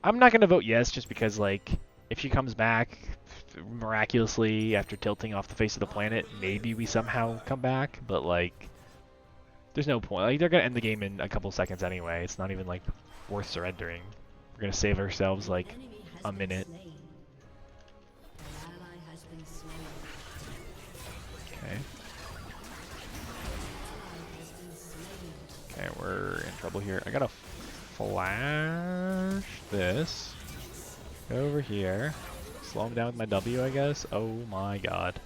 I'm not gonna vote yes just because, like, if she comes back miraculously after tilting off the face of the planet, maybe we somehow come back, but, like, there's no point. Like, they're gonna end the game in a couple seconds anyway. It's not even, like, worth surrendering. We're gonna save ourselves, like, a minute. Okay. Okay, we're in trouble here. I gotta flash this. Go over here. Slow him down with my W, I guess. Oh my god.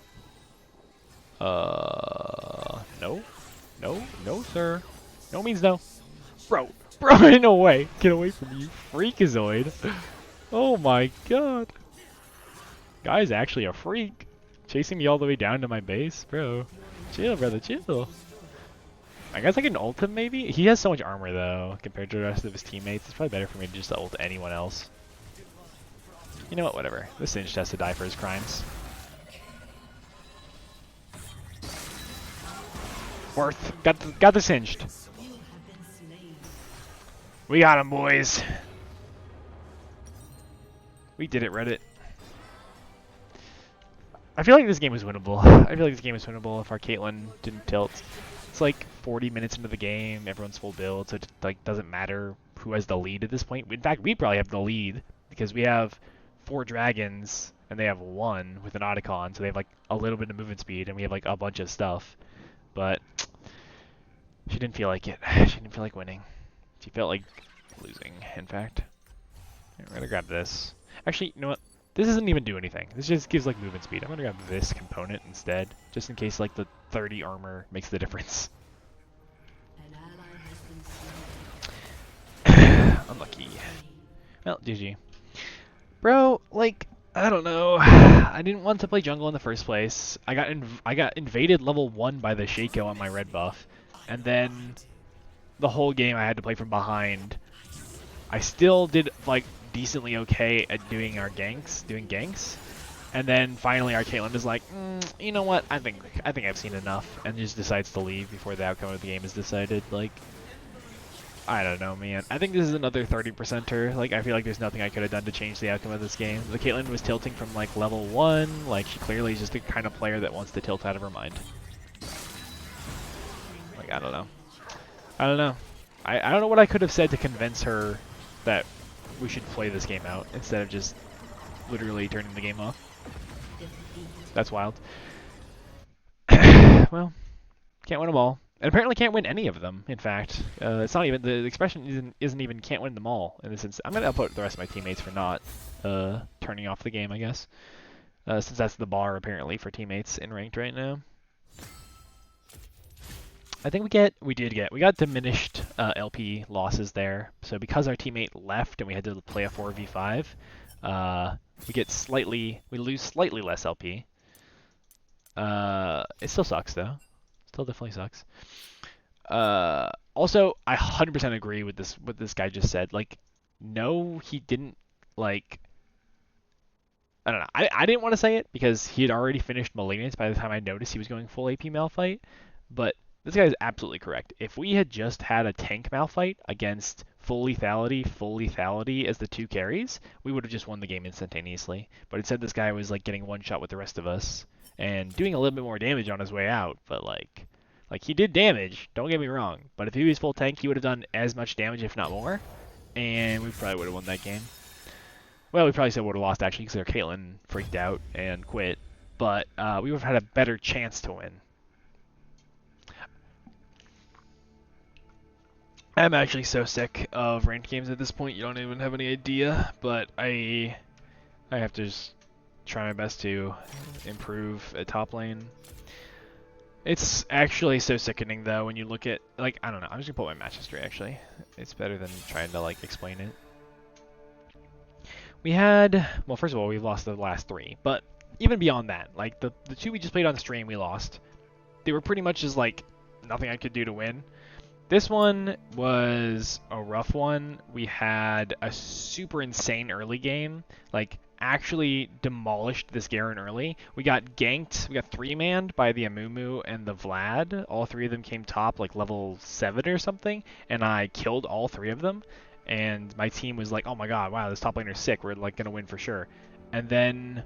No. No, no, sir. No means no. Bro, no way. Get away from me, you freakazoid. Oh my god. Guy's actually a freak. Chasing me all the way down to my base, bro. Chill, brother, chill. I guess I can ult him maybe? He has so much armor though, compared to the rest of his teammates. It's probably better for me to just ult anyone else. You know what, whatever. This Singed has to die for his crimes. Worth. Got the Singed. We got him, boys. We did it, Reddit. I feel like this game was winnable. I feel like this game was winnable if our Caitlyn didn't tilt. It's like 40 minutes into the game, everyone's full build, so it like doesn't matter who has the lead at this point. In fact, we probably have the lead because we have 4 dragons and they have 1 with an Otacon, so they have like a little bit of movement speed and we have like a bunch of stuff. But she didn't feel like it. She didn't feel like winning. She felt like losing, in fact. I'm gonna grab this. Actually, you know what? This doesn't even do anything. This just gives like movement speed. I'm gonna grab this component instead, just in case like the 30 armor makes the difference. Unlucky. Well, GG. Bro, like, I don't know. I didn't want to play jungle in the first place. I got invaded level 1 by the Shaco on my red buff, and then the whole game I had to play from behind. I still did like decently okay at doing ganks, and then finally our Caitlyn is like, you know what? I think I've seen enough, and just decides to leave before the outcome of the game is decided. Like, I don't know, man. I think this is another 30%er. Like, I feel like there's nothing I could have done to change the outcome of this game. The Caitlyn was tilting from like level 1. Like, she clearly is just the kind of player that wants to tilt out of her mind. Like, I don't know. I don't know. I don't know what I could have said to convince her that we should play this game out instead of just literally turning the game off. That's wild. Well, can't win them all. And apparently can't win any of them, in fact. It's not even, the expression isn't even can't win them all in this instance. I'm going to output the rest of my teammates for not turning off the game, I guess. Since that's the bar, apparently, for teammates in ranked right now. I think we got diminished LP losses there. So because our teammate left and we had to play a 4v5, we lose slightly less LP. It still sucks though. Still definitely sucks. Also, I 100% agree with what this guy just said. Like, no, he didn't, like, I don't know. I didn't want to say it because he had already finished Malignant by the time I noticed he was going full AP Malphite, but this guy is absolutely correct. If we had just had a tank Malphite against full lethality as the 2 carries, we would have just won the game instantaneously. But instead this guy was like getting one shot with the rest of us and doing a little bit more damage on his way out, but like he did damage, don't get me wrong, but if he was full tank he would have done as much damage if not more, and we probably would have won that game. Well, we probably still would have lost actually because our Caitlyn freaked out and quit, but we would have had a better chance to win. I'm actually so sick of ranked games at this point, you don't even have any idea, but I have to just try my best to improve at top lane. It's actually so sickening though when you look at, like, I don't know, I'm just gonna pull my match history actually. It's better than trying to like explain it. We had, well, first of all, we've lost the last 3, but even beyond that, like the 2 we just played on stream we lost. They were pretty much just like nothing I could do to win. This one was a rough one. We had a super insane early game, like actually demolished this Garen early. We got ganked, we got 3-manned by the Amumu and the Vlad. All three of them came top like level 7 or something, and I killed all three of them. And my team was like, oh my god, wow, this top laner's sick, we're like gonna win for sure. And then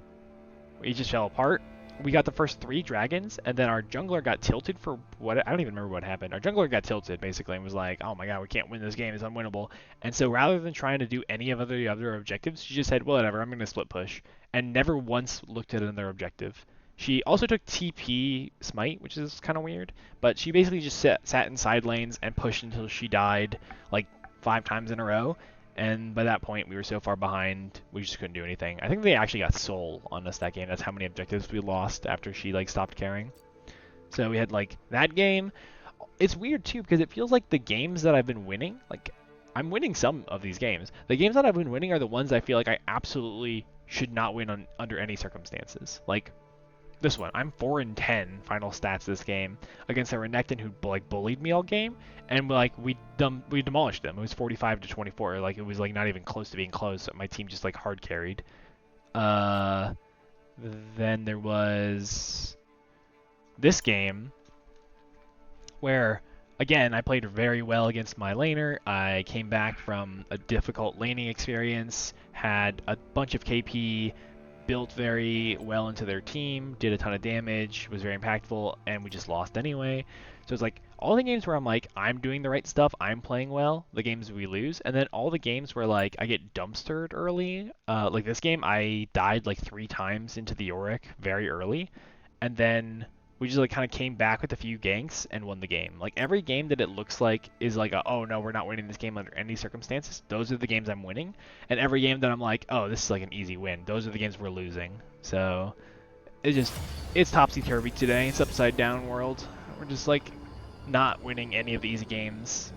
we just fell apart. We got the first 3 dragons, and then our jungler got tilted for what? I don't even remember what happened. Our jungler got tilted basically and was like, "Oh my god, we can't win this game. It's unwinnable." And so rather than trying to do any of the other objectives, she just said, "Well, whatever. I'm going to split push," and never once looked at another objective. She also took TP smite, which is kind of weird, but she basically just sat in side lanes and pushed until she died like 5 times in a row. And by that point, we were so far behind, we just couldn't do anything. I think they actually got soul on us that game. That's how many objectives we lost after she like stopped caring. So we had like that game. It's weird too because it feels like the games that I've been winning, like I'm winning some of these games. The games that I've been winning are the ones I feel like I absolutely should not win under any circumstances. Like this one, I'm 4-10 final stats this game against a Renekton who like bullied me all game, and like we demolished them. It was 45-24. Like it was like not even close to being close. My team just like hard carried. Then there was this game where again I played very well against my laner. I came back from a difficult laning experience, had a bunch of KP, built very well into their team, did a ton of damage, was very impactful, and we just lost anyway. So it's like all the games where I'm like, I'm doing the right stuff, I'm playing well, the games we lose, and then all the games where like I get dumpstered early, like this game I died like 3 times into the Yorick very early, and then we just like kind of came back with a few ganks and won the game. Like every game that it looks like is like a, oh no, we're not winning this game under any circumstances, those are the games I'm winning. And every game that I'm like, oh, this is like an easy win, those are the games we're losing. So it's topsy-turvy today. It's upside down world. We're just like not winning any of the easy games,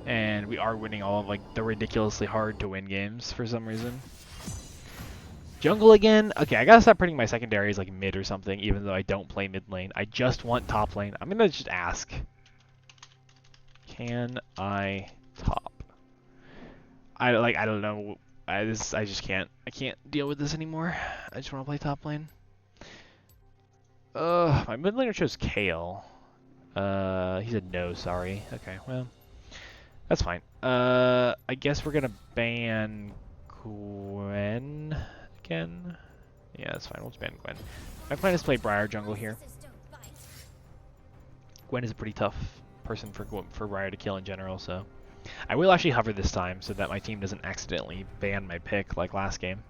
and we are winning all of like the ridiculously hard to win games for some reason. Jungle again. Okay, I gotta stop putting my secondaries like mid or something, even though I don't play mid lane. I just want top lane. I'm gonna just ask. Can I top? I don't know. I just can't. I can't deal with this anymore. I just want to play top lane. My mid laner chose Kale. He said no, sorry. Okay, well, that's fine. I guess we're gonna ban Gwen again. Yeah, that's fine. We'll just ban Gwen. My plan is to play Briar jungle here. Gwen is a pretty tough person for Briar to kill in general, so I will actually hover this time so that my team doesn't accidentally ban my pick like last game.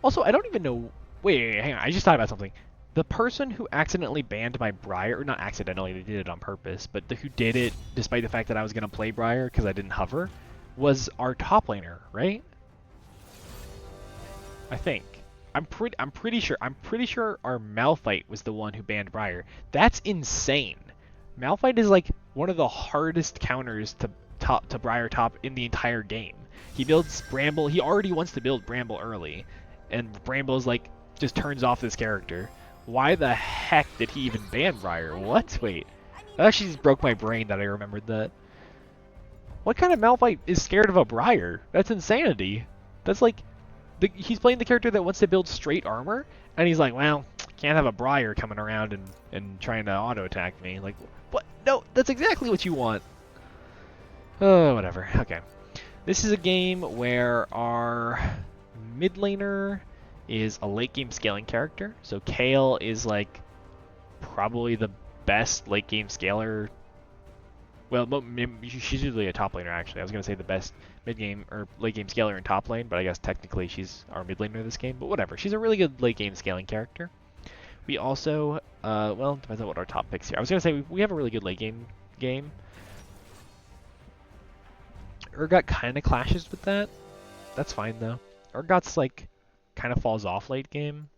Also, I don't even know. Wait, hang on. I just thought about something. The person who accidentally banned my Briar, or not accidentally, they did it on purpose, but who did it despite the fact that I was going to play Briar because I didn't hover, was our top laner, right? I think. I'm pretty sure our Malphite was the one who banned Briar. That's insane. Malphite is like one of the hardest counters to Briar top in the entire game. He builds Bramble. He already wants to build Bramble early, and Bramble's like just turns off this character. Why the heck did he even ban Briar? What? Wait. That actually just broke my brain that I remembered that. What kind of Malphite is scared of a Briar? That's insanity. That's like he's playing the character that wants to build straight armor, and he's like, well, can't have a Briar coming around and trying to auto attack me. Like, what? No, that's exactly what you want. Oh, whatever. Okay. This is a game where our mid laner is a late game scaling character. So Kale is like probably the best late game scaler. Well, she's usually a top laner actually. I was gonna say the best mid game or late game scaler in top lane, but I guess technically she's our mid laner this game. But whatever, she's a really good late game scaling character. We also, well, depends on what our top picks here. I was gonna say we have a really good late game. Urgot kind of clashes with that. That's fine though. Urgot's like kind of falls off late game.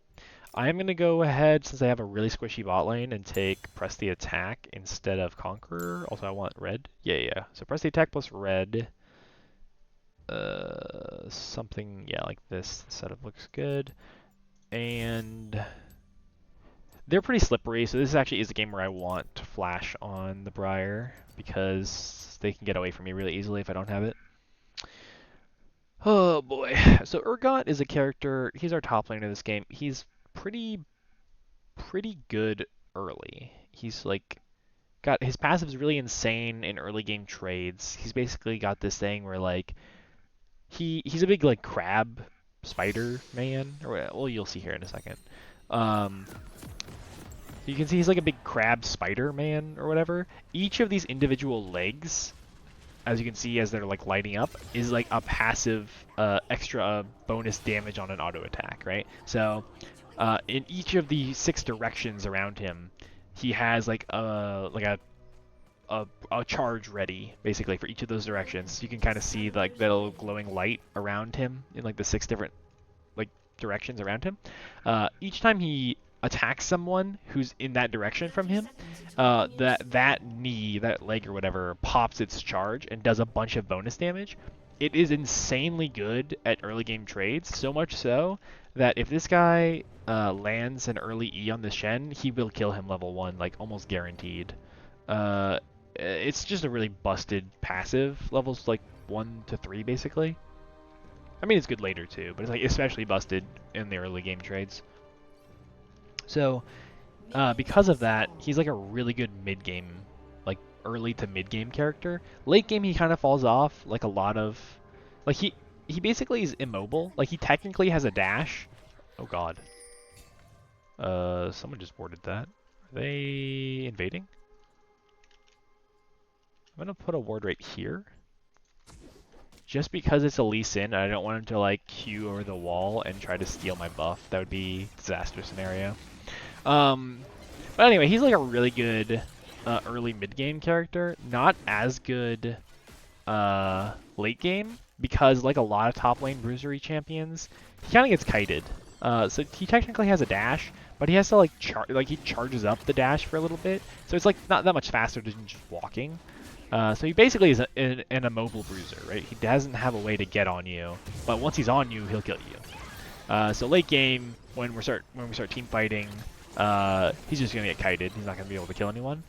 I'm going to go ahead, since I have a really squishy bot lane, and take Press the Attack instead of Conqueror. Also, I want red. Yeah. So Press the Attack plus red. Something, yeah, like this. The setup looks good. And They're pretty slippery, so this actually is a game where I want to flash on the Briar because they can get away from me really easily if I don't have it. Oh boy. So Urgot is a character, he's our top laner in this game. He's pretty good early. He's like got his passive's really insane in early game trades. He's basically got this thing where like he's a big like crab spider man, or well you'll see here in a second. You can see he's like a big crab spider man or whatever. Each of these individual legs, as you can see as they're like lighting up, is like a passive extra bonus damage on an auto attack, right? So in each of the 6 directions around him, he has like a charge ready basically for each of those directions. You can kind of see like that little glowing light around him in like the 6 different like directions around him. Each time he attacks someone who's in that direction from him, that knee, that leg or whatever, pops its charge and does a bunch of bonus damage. It is insanely good at early game trades, so much so that if this guy lands an early E on the Shen, he will kill him level 1, like almost guaranteed. It's just a really busted passive, levels like 1 to 3 basically. I mean, it's good later too, but it's like especially busted in the early game trades. So, because of that, he's like a really good mid-game, like early to mid-game character. Late game, he kind of falls off, like a lot of, like he basically is immobile. Like he technically has a dash. Oh god. Someone just boarded that. Are they invading? I'm gonna put a ward right here. Just because it's a Lee Sin, I don't want him to like Q over the wall and try to steal my buff. That would be a disaster scenario. But anyway, he's like a really good early mid-game character. Not as good late game because like a lot of top lane bruisery champions, he kind of gets kited. So he technically has a dash, but he has to like he charges up the dash for a little bit. So it's like not that much faster than just walking. So he basically is an immobile bruiser, right? He doesn't have a way to get on you, but once he's on you, he'll kill you. So late game, when we start team fighting, he's just gonna get kited. He's not gonna be able to kill anyone.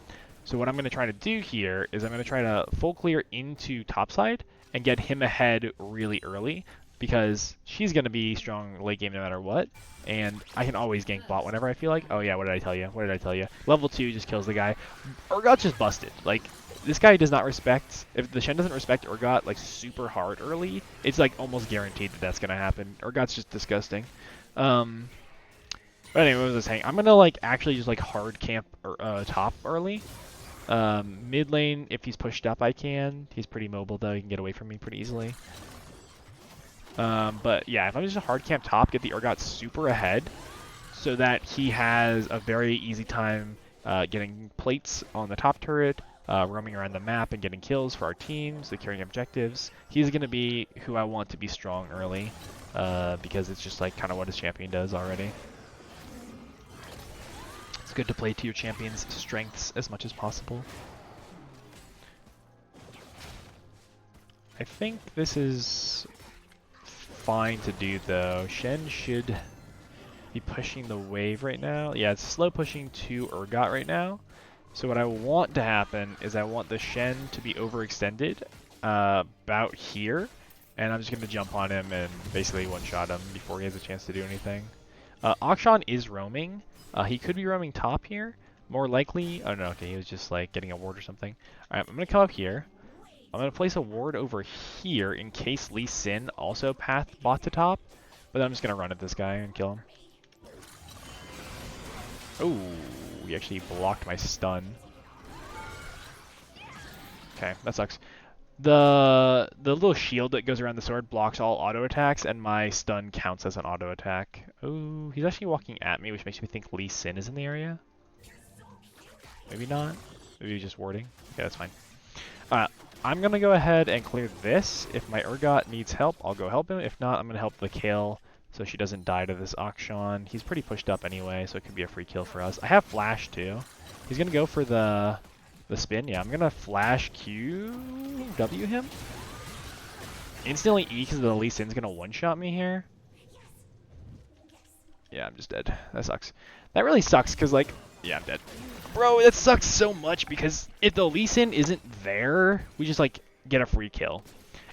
So what I'm gonna try to do here is I'm gonna try to full clear into topside and get him ahead really early because she's gonna be strong late game no matter what, and I can always gank bot whenever I feel like. Oh yeah, what did I tell you? What did I tell you? Level 2 just kills the guy. Urgot's just busted. Like this guy does not respect. If the Shen doesn't respect Urgot like super hard early, it's like almost guaranteed that that's gonna happen. Urgot's just disgusting. But anyway, what was I saying? I'm gonna like actually just like hard camp top early. Mid lane, if he's pushed up, I can. He's pretty mobile though; he can get away from me pretty easily. But yeah, if I'm just a hard camp top, get the Urgot super ahead, so that he has a very easy time getting plates on the top turret, roaming around the map and getting kills for our teams, securing objectives. He's gonna be who I want to be strong early, because it's just like kind of what his champion does already. It's good to play to your champion's strengths as much as possible. I think this is fine to do though. Shen should be pushing the wave right now. Yeah, it's slow pushing to Urgot right now. So what I want to happen is I want the Shen to be overextended about here, and I'm just going to jump on him and basically one-shot him before he has a chance to do anything. Akshan is roaming. He could be roaming top here. More likely, oh no, okay, he was just like getting a ward or something. Alright, I'm going to come up here. I'm going to place a ward over here in case Lee Sin also path bot to top, but then I'm just going to run at this guy and kill him. Oh, he actually blocked my stun. Okay, that sucks. The little shield that goes around the sword blocks all auto attacks, and my stun counts as an auto attack. Oh, he's actually walking at me, which makes me think Lee Sin is in the area. Maybe not. Maybe he's just warding. Okay, that's fine. I'm gonna go ahead and clear this. If my Urgot needs help, I'll go help him. If not, I'm gonna help the Kale so she doesn't die to this Akshan. He's pretty pushed up anyway, so it could be a free kill for us. I have flash too. He's gonna go for the spin. Yeah, I'm gonna flash QW him. Instantly E because the Lee Sin's gonna one-shot me here. Yeah, I'm just dead. That sucks. That really sucks, because, like, yeah, I'm dead. Bro, that sucks so much, because if the Lee Sin isn't there, we just, like, get a free kill.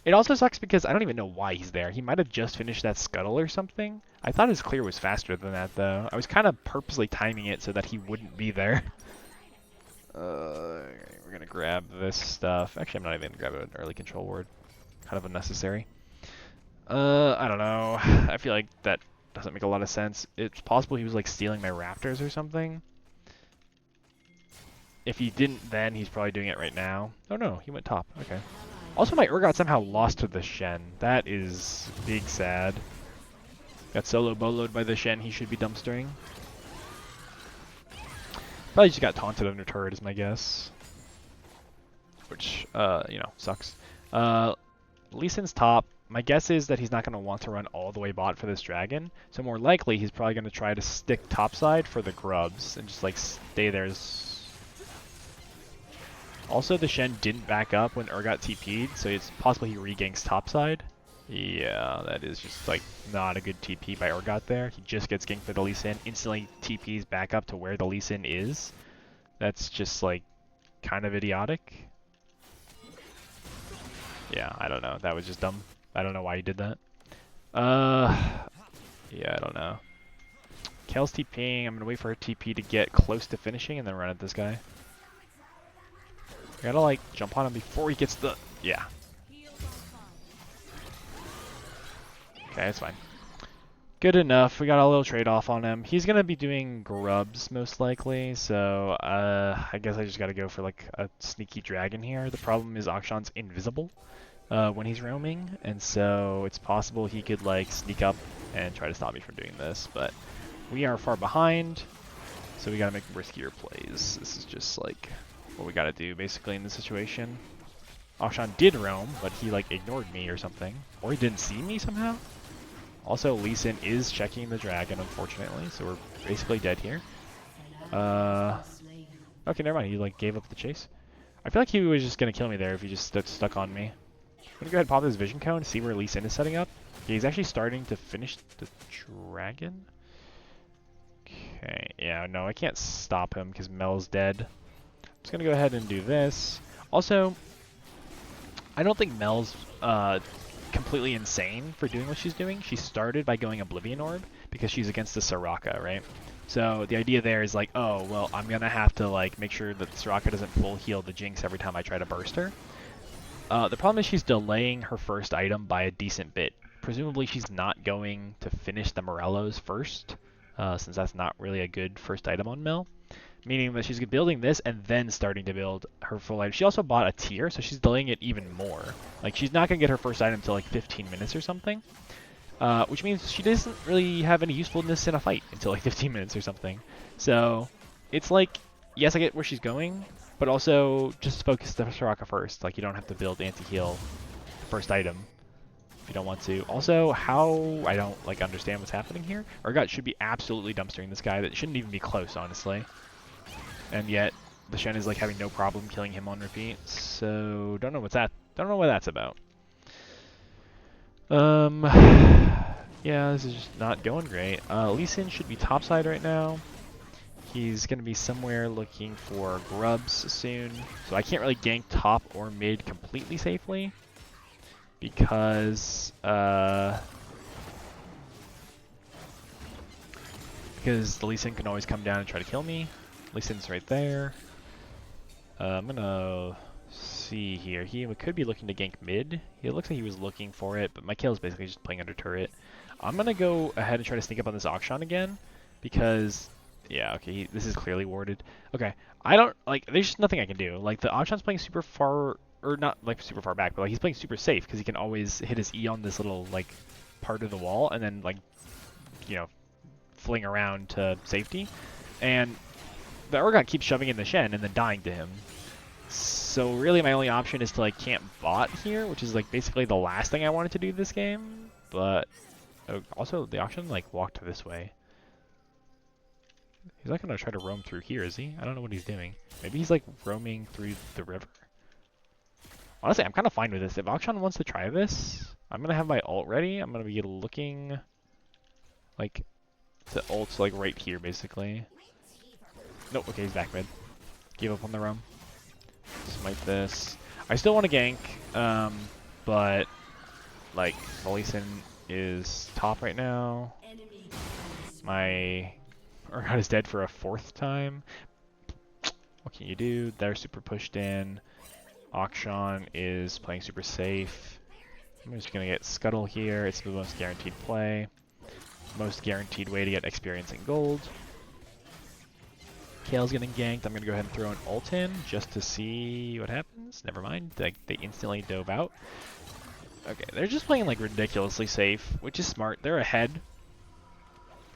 It also sucks because I don't even know why he's there. He might have just finished that scuttle or something. I thought his clear was faster than that, though. I was kind of purposely timing it so that he wouldn't be there. We're going to grab this stuff. Actually, I'm not even going to grab an early control ward. Kind of unnecessary. I don't know. I feel like that doesn't make a lot of sense. It's possible he was like stealing my raptors or something. If he didn't then, he's probably doing it right now. Oh no, he went top. Okay. Also, my Urgot somehow lost to the Shen. That is big sad. Got solo boloed by the Shen. He should be dumpstering. Probably just got taunted under turret is my guess. Which, you know, sucks. Lee Sin's top. My guess is that he's not going to want to run all the way bot for this dragon. So more likely, he's probably going to try to stick topside for the grubs and just like stay there. Also, the Shen didn't back up when Urgot TP'd, so it's possible he reganks topside. Yeah, that is just like not a good TP by Urgot there. He just gets ganked by the Lee Sin, instantly TPs back up to where the Lee Sin is. That's just like kind of idiotic. Yeah, I don't know. That was just dumb. I don't know why he did that. Yeah, I don't know. Kale's TPing. I'm gonna wait for her TP to get close to finishing and then run at this guy. I gotta like jump on him before he gets the... Yeah. Okay, it's fine. Good enough. We got a little trade-off on him. He's gonna be doing grubs most likely, so I guess I just gotta go for like a sneaky dragon here. The problem is Akshan's invisible when he's roaming, and so it's possible he could like sneak up and try to stop me from doing this, but we are far behind, so we gotta make riskier plays. This is just like what we gotta do basically in this situation. Akshan did roam, but he like ignored me or something, or he didn't see me somehow. Also, Lee Sin is checking the dragon, unfortunately, so we're basically dead here. Okay, never mind. He like gave up the chase. I feel like he was just gonna kill me there if he just stuck on me. I'm gonna go ahead and pop this vision cone and see where Lee Sin is setting up. Yeah, he's actually starting to finish the dragon. Okay, yeah, no, I can't stop him because Mel's dead. I'm just gonna go ahead and do this. Also, I don't think Mel's completely insane for doing what she's doing. She started by going Oblivion Orb because she's against the Soraka, right? So the idea there is like, oh, well, I'm going to have to like make sure that the Soraka doesn't full heal the Jinx every time I try to burst her. The problem is she's delaying her first item by a decent bit. Presumably she's not going to finish the Morellos first, since that's not really a good first item on Mel. Meaning that she's building this and then starting to build her full item. She also bought a tier, so she's delaying it even more. Like, she's not going to get her first item until like 15 minutes or something. Which means she doesn't really have any usefulness in a fight until like 15 minutes or something. So, it's like, yes, I get where she's going, but also just focus the Soraka first. Like, you don't have to build anti-heal first item if you don't want to. Also, how I don't like understand what's happening here. Urgot should be absolutely dumpstering this guy. That shouldn't even be close, honestly. And yet, the Shen is like having no problem killing him on repeat. So don't know what that's about. Yeah, this is just not going great. Lee Sin should be topside right now. He's gonna be somewhere looking for grubs soon. So I can't really gank top or mid completely safely because the Lee Sin can always come down and try to kill me. Lee Sin's right there. I'm gonna see here. He could be looking to gank mid. It looks like he was looking for it, but my kill is basically just playing under turret. I'm gonna go ahead and try to sneak up on this Akshan again because, yeah, okay, this is clearly warded. Okay, I don't like. There's just nothing I can do. Like the Akshan's playing super far, or not like super far back, but like he's playing super safe because he can always hit his E on this little like part of the wall and then like, you know, fling around to safety. And the Urgot keeps shoving in the Shen and then dying to him. So really my only option is to like camp bot here, which is like basically the last thing I wanted to do this game. But also the Akshan like walked this way. He's not gonna try to roam through here, is he? I don't know what he's doing. Maybe he's like roaming through the river. Honestly, I'm kind of fine with this. If Akshan wants to try this, I'm gonna have my ult ready. I'm gonna be looking like to ult like right here basically. Nope, okay, he's back mid. Gave up on the roam. Smite this. I still want to gank, but like Lee Sin is top right now. My Urgot is dead for a 4th time. What can you do? They're super pushed in. Akshan is playing super safe. I'm just gonna get Scuttle here. It's the most guaranteed play. Most guaranteed way to get experience and gold. Kale's getting ganked. I'm gonna go ahead and throw an ult in just to see what happens. Never mind. They instantly dove out. Okay, they're just playing like ridiculously safe, which is smart. They're ahead.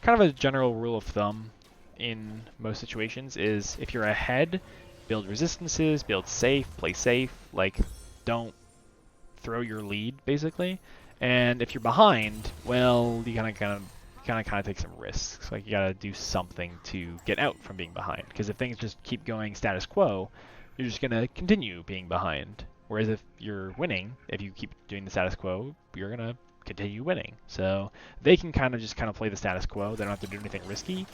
Kind of a general rule of thumb in most situations is if you're ahead, build resistances, build safe, play safe. Like, don't throw your lead basically. And if you're behind, well, you kind of take some risks. Like you gotta do something to get out from being behind. Because if things just keep going status quo, you're just gonna continue being behind. Whereas if you're winning, if you keep doing the status quo, you're gonna continue winning. So they can kind of play the status quo. They don't have to do anything risky.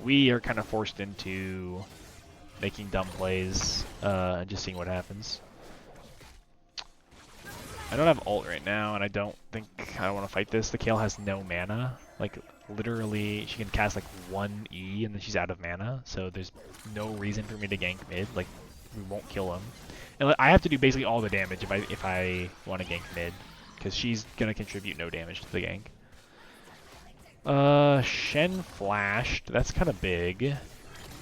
We are kind of forced into making dumb plays and just seeing what happens. I don't have ult right now, and I don't want to fight this. The Kale has no mana. Like, literally, she can cast like 1 E, and then she's out of mana, so there's no reason for me to gank mid. Like, we won't kill him. And I have to do basically all the damage if I want to gank mid, because she's going to contribute no damage to the gank. Shen flashed. That's kind of big.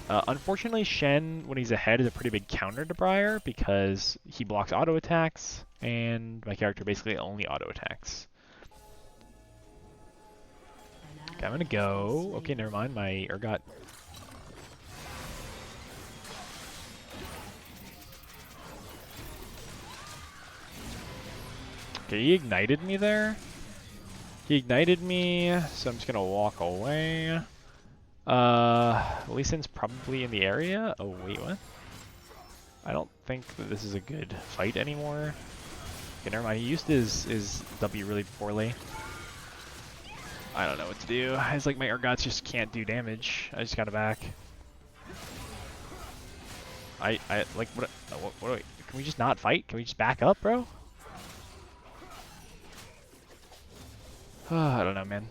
Unfortunately, Shen, when he's ahead, is a pretty big counter to Briar because he blocks auto attacks, and my character basically only auto attacks. Okay, I'm gonna go. Okay, never mind. My Urgot. Okay, he ignited me there. He ignited me, so I'm just gonna walk away. Lee Sin's probably in the area. Oh, wait, what? I don't think that this is a good fight anymore. Okay, never mind. He used his W really poorly. I don't know what to do. It's like my Urgots just can't do damage. I just got it back. Like, what can we just not fight? Can we just back up, bro? I don't know, man.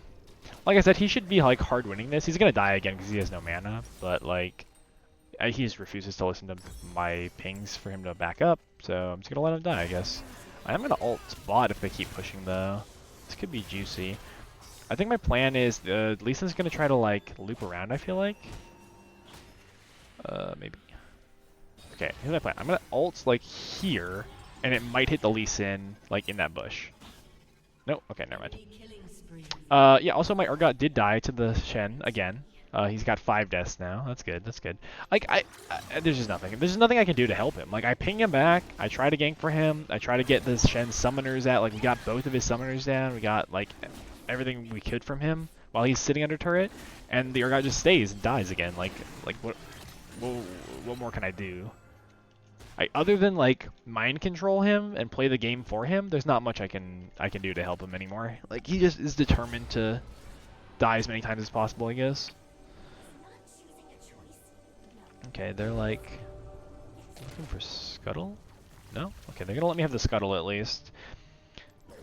Like I said, he should be like hard winning this. He's gonna die again because he has no mana, but like he just refuses to listen to my pings for him to back up, so I'm just gonna let him die, I guess. I am gonna ult bot if they keep pushing though. This could be juicy. I think my plan is Lee Sin's gonna try to like loop around, I feel like. Maybe. Okay, here's my plan. I'm gonna ult like here, and it might hit the Lee Sin like in that bush. Nope, okay, never mind. Yeah, also my Urgot did die to the Shen again. He's got 5 deaths now. That's good, that's good. Like, there's just nothing. There's just nothing I can do to help him. Like, I ping him back. I try to gank for him. I try to get the Shen summoners out. Like, we got both of his summoners down. We got, like, everything we could from him while he's sitting under turret. And the Urgot just stays and dies again. Like what more can I do? Other than like mind control him and play the game for him, there's not much I can do to help him anymore. Like he just is determined to die as many times as possible, I guess. Okay, they're like looking for Scuttle? No? Okay, they're gonna let me have the Scuttle at least.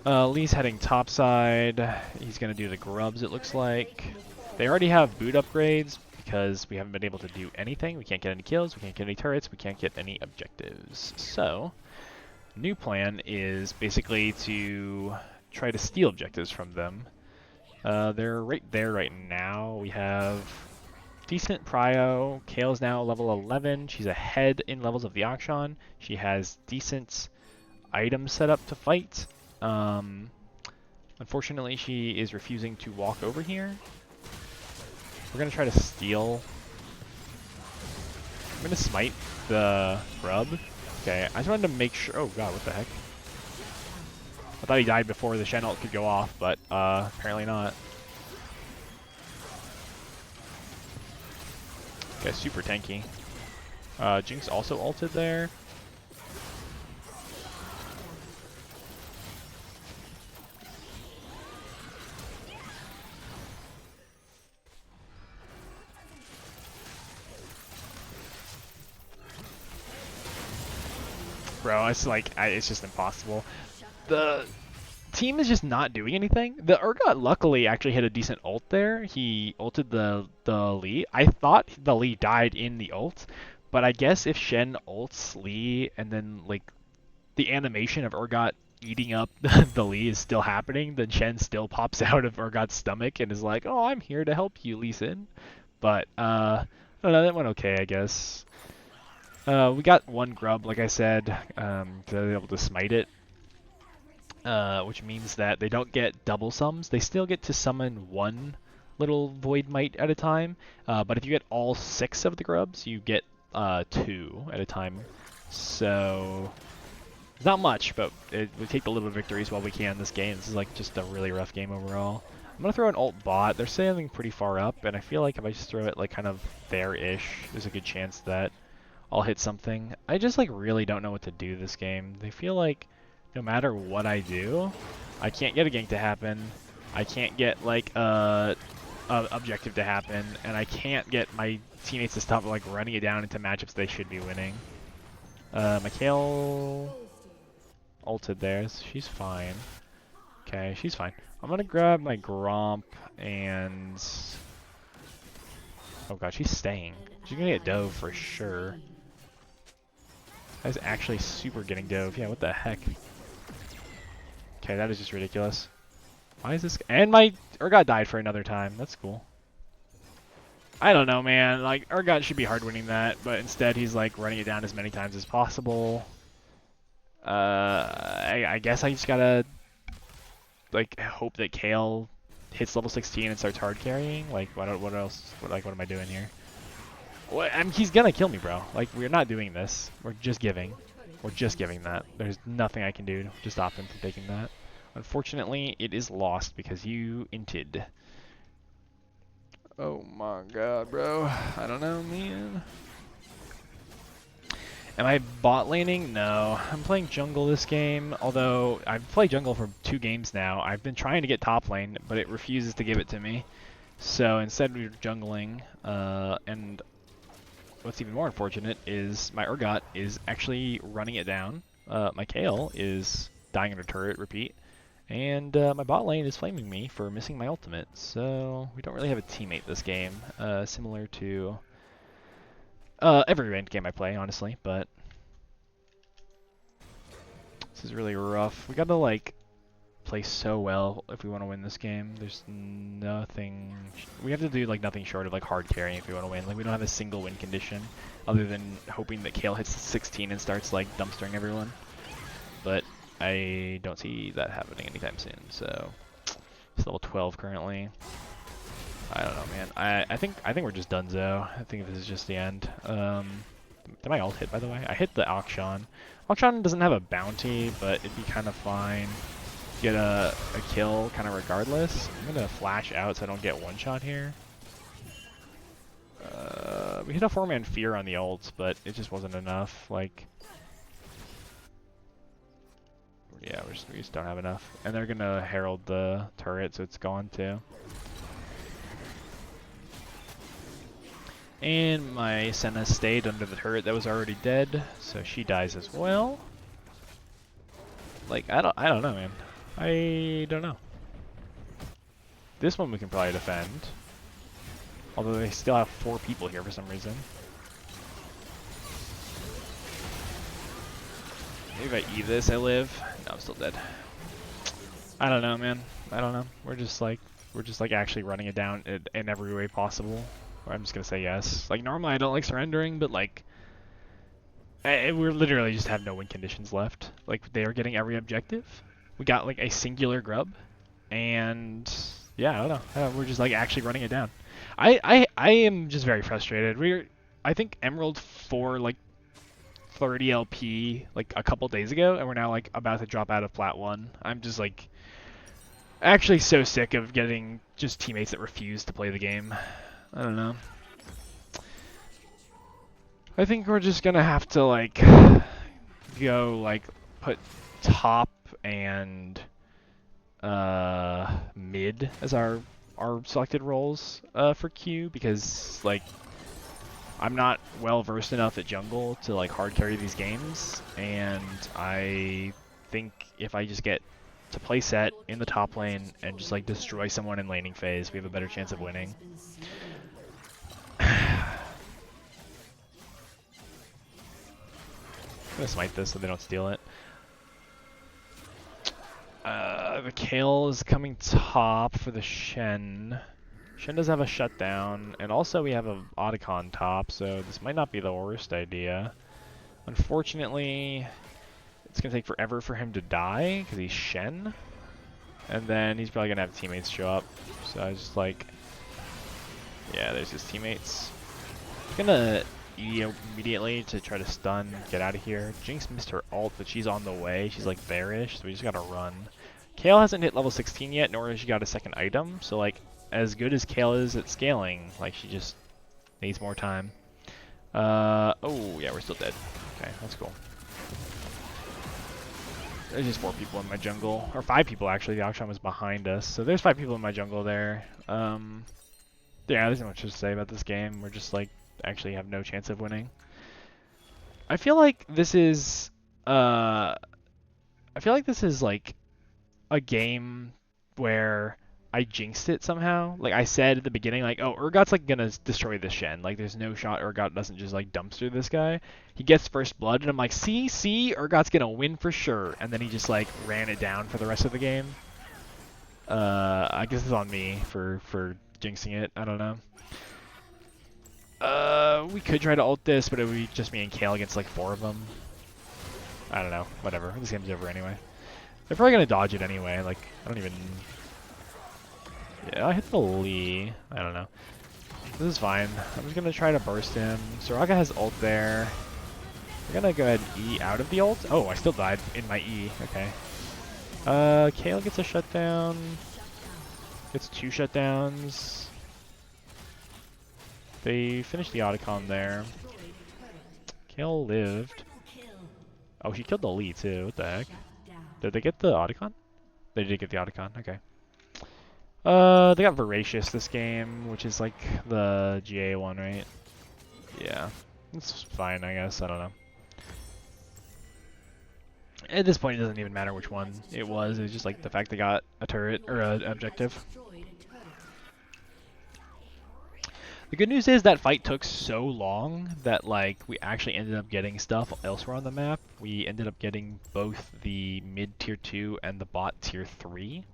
Lee's heading topside. He's gonna do the grubs, it looks like. They already have boot upgrades because we haven't been able to do anything. We can't get any kills, we can't get any turrets, we can't get any objectives. So, new plan is basically to try to steal objectives from them. They're right there right now. We have decent prio. Kale's now level 11. She's ahead in levels of the Akshan. She has decent items set up to fight. Unfortunately, she is refusing to walk over here. We're gonna try to steal. I'm gonna smite the grub. Okay, I just wanted to make sure. Oh god, what the heck? I thought he died before the Shen ult could go off, but apparently not. Okay, super tanky. Jinx also ulted there. bro. It's like it's just impossible. The team is just not doing anything. The Urgot luckily actually hit a decent ult there. He ulted the Lee. I thought the Lee died in the ult, but I guess if Shen ults Lee and then like the animation of Urgot eating up the Lee is still happening, then Shen still pops out of Urgot's stomach and is like, "Oh, I'm here to help you, Lee Sin." But I don't know, that went okay, I guess. We got one grub, like I said, to be able to smite it. Which means that they don't get double sums. They still get to summon one little Void Mite at a time, but if you get all 6 of the grubs, you get 2 at a time. So, it's not much, but we take the little victories while we can this game. This is like just a really rough game overall. I'm going to throw an ult bot. They're sailing pretty far up, and I feel like if I just throw it like kind of there-ish, there's a good chance that I'll hit something. I just like really don't know what to do this game. They feel like no matter what I do, I can't get a gank to happen. I can't get like a objective to happen, and I can't get my teammates to stop like running it down into matchups they should be winning. Mikhail ulted there. She's fine. Okay, she's fine. I'm gonna grab my Gromp and... Oh god, she's staying. She's gonna get dove for sure. That's actually super getting dove. Yeah, what the heck? Okay, that is just ridiculous. Why is this... And my Urgot died for another time. That's cool. I don't know, man. Like, Urgot should be hard winning that, but instead he's like running it down as many times as possible. I guess I just gotta like hope that Kale hits level 16 and starts hard carrying. Like, what else? What am I doing here? What, he's gonna kill me, bro. Like, we're not doing this. We're just giving. We're just giving that. There's nothing I can do to stop him from taking that. Unfortunately, it is lost because you inted. Oh my god, bro. I don't know, man. Am I bot laning? No. I'm playing jungle this game, although I've played jungle for 2 games now. I've been trying to get top lane, but it refuses to give it to me. So instead we're jungling, and what's even more unfortunate is my Urgot is actually running it down. My Kale is dying under turret, repeat. And my bot lane is flaming me for missing my ultimate. So we don't really have a teammate this game, similar to every ranked game I play, honestly, but this is really rough. We gotta like play so well if we want to win this game. There's nothing. We have to do like nothing short of like hard carrying if we want to win. Like we don't have a single win condition other than hoping that Kale hits 16 and starts like dumpstering everyone. But I don't see that happening anytime soon. So it's level 12 currently. I don't know, man. I think we're just donezo. I think this is just the end. Did my ult hit, by the way? I hit the Akshan. Akshan doesn't have a bounty, but it'd be kind of fine. Get a kill kind of regardless. I'm gonna flash out so I don't get one shot here. We hit a 4-man fear on the ults, but it just wasn't enough. Like, yeah, we just don't have enough. And they're gonna herald the turret, so it's gone too. And my Senna stayed under the turret that was already dead, so she dies as well. Like, I don't know, man. I don't know. This one we can probably defend. Although they still have 4 people here for some reason. Maybe if I eat this, I live. No, I'm still dead. I don't know, man. I don't know. We're just like actually running it down in every way possible. Or I'm just gonna say yes. Like normally I don't like surrendering, but like we're literally just have no win conditions left. Like they are getting every objective. We got like a singular grub, and yeah, I don't know. We're just like actually running it down. I am just very frustrated. I think Emerald 4 like 30 LP like a couple days ago, and we're now like about to drop out of Plat 1. I'm just like actually so sick of getting just teammates that refuse to play the game. I don't know. I think we're just gonna have to like go like put top and mid as our selected roles for Q, because like I'm not well versed enough at jungle to like hard carry these games, and I think if I just get to play set in the top lane and just like destroy someone in laning phase, we have a better chance of winning. I'm gonna smite this so they don't steal it. The Kayle is coming top for the Shen. Shen does have a shutdown, and also we have a Otacon top, so this might not be the worst idea. Unfortunately, it's gonna take forever for him to die because he's Shen, and then he's probably gonna have teammates show up. So I was just like, yeah, there's his teammates. He's gonna E immediately to try to stun, get out of here. Jinx missed her ult, but she's on the way. She's like there-ish, so we just gotta run. Kayle hasn't hit level 16 yet, nor has she got a second item, so like, as good as Kayle is at scaling, like she just needs more time. Oh yeah, we're still dead. Okay, that's cool. There's just 4 people in my jungle, or 5 people actually. The Akshan was behind us, so there's 5 people in my jungle there. Yeah, there's not much to say about this game. We're just like actually have no chance of winning. I feel like this is like a game where I jinxed it somehow. Like I said at the beginning, like, oh, Urgot's like gonna destroy this Shen. Like there's no shot Urgot doesn't just like dumpster this guy. He gets first blood, and I'm like, see, Urgot's gonna win for sure. And then he just like ran it down for the rest of the game. I guess it's on me for jinxing it. I don't know. We could try to ult this, but it would be just me and Kayle against like 4 of them. I don't know. Whatever. This game's over anyway. They're probably gonna dodge it anyway. Like I don't even. Yeah, I hit the Lee. I don't know. This is fine. I'm just gonna try to burst him. Soraka has ult there. We're gonna go ahead and E out of the ult. Oh, I still died in my E. Okay. Kayle gets a shutdown. Gets 2 shutdowns. They finished the Otacon there. Kayle lived. Oh, she killed the Lee too. What the heck? Did they get the Otacon? They did get the Otacon. Okay. They got Voracious this game, which is like the GA one, right? Yeah. It's fine, I guess. I don't know. At this point, it doesn't even matter which one it was. It's just like the fact they got a turret or an objective. The good news is that fight took so long that like we actually ended up getting stuff elsewhere on the map. We ended up getting both the mid tier 2 and the bot tier 3.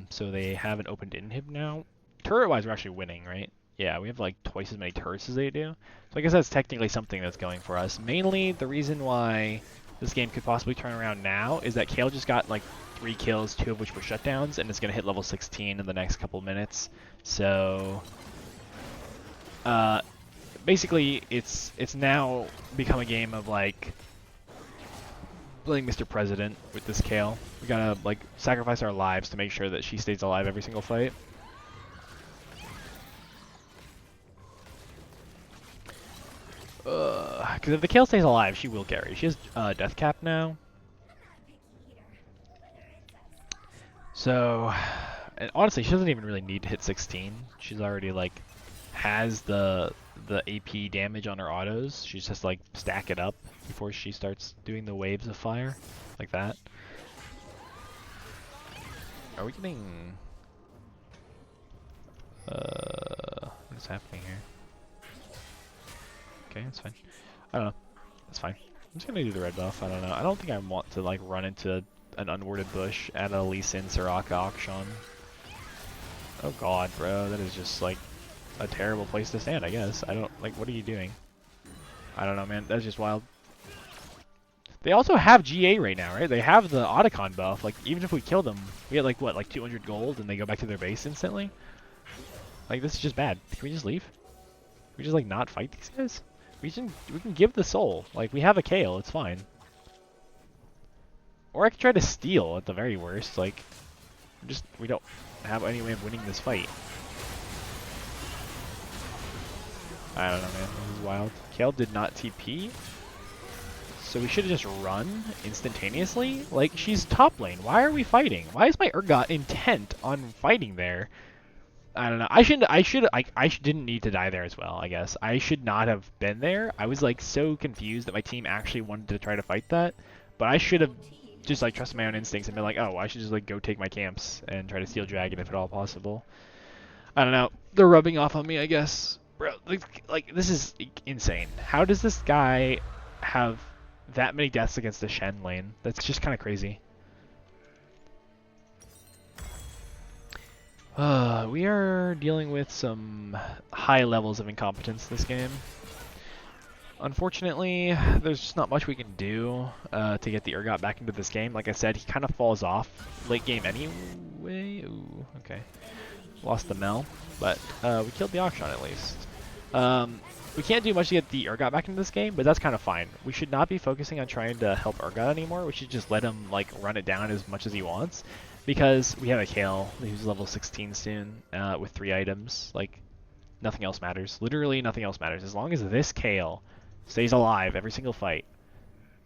So they have an opened inhib now. Turret-wise, we're actually winning, right? Yeah, we have like twice as many turrets as they do. So I guess that's technically something that's going for us. Mainly, the reason why this game could possibly turn around now is that Kayle just got like 3 kills, 2 of which were shutdowns, and it's going to hit level 16 in the next couple minutes. So basically, it's now become a game of like playing Mr. President with this Kayle. We gotta like sacrifice our lives to make sure that she stays alive every single fight. Because if the Kayle stays alive, she will carry. She has death cap now. So, and honestly, she doesn't even really need to hit 16. She's already like has the AP damage on her autos. She's just like stack it up before she starts doing the waves of fire, like that. Are we getting? What's happening here? Okay, that's fine. I don't know. That's fine. I'm just gonna do the red buff. I don't know. I don't think I want to like run into an unworded bush at a Lee Sin Soraka Akshan. Oh god, bro, that is just like a terrible place to stand, I guess. I don't like. What are you doing? I don't know, man. That's just wild. They also have GA right now, right? They have the Otacon buff. Like, even if we kill them, we get like what, like 200 gold, and they go back to their base instantly. Like, this is just bad. Can we just leave? Can we just like not fight these guys? We can give the soul. Like, we have a Kayle, it's fine. Or I could try to steal at the very worst. Like, we don't have any way of winning this fight. I don't know, man. This is wild. Kayle did not TP. So we should have just run instantaneously? Like, she's top lane. Why are we fighting? Why is my Urgot intent on fighting there? I don't know. Didn't need to die there as well, I guess. I should not have been there. I was like so confused that my team actually wanted to try to fight that, but I should have just like trusted my own instincts and been like, oh, I should just like go take my camps and try to steal dragon if at all possible. I don't know. They're rubbing off on me, I guess. Bro, like this is insane. How does this guy have that many deaths against the Shen lane? That's just kind of crazy. We are dealing with some high levels of incompetence this game. Unfortunately, there's just not much we can do to get the Urgot back into this game. Like I said, he kind of falls off late game anyway. Ooh, okay. Lost the Mel, but we killed the Auction at least. We can't do much to get the Urgot back into this game, but that's kind of fine. We should not be focusing on trying to help Urgot anymore. We should just let him like run it down as much as he wants, because we have a Kale who's level 16 soon with 3 items. Like, nothing else matters. Literally nothing else matters. As long as this Kale stays alive every single fight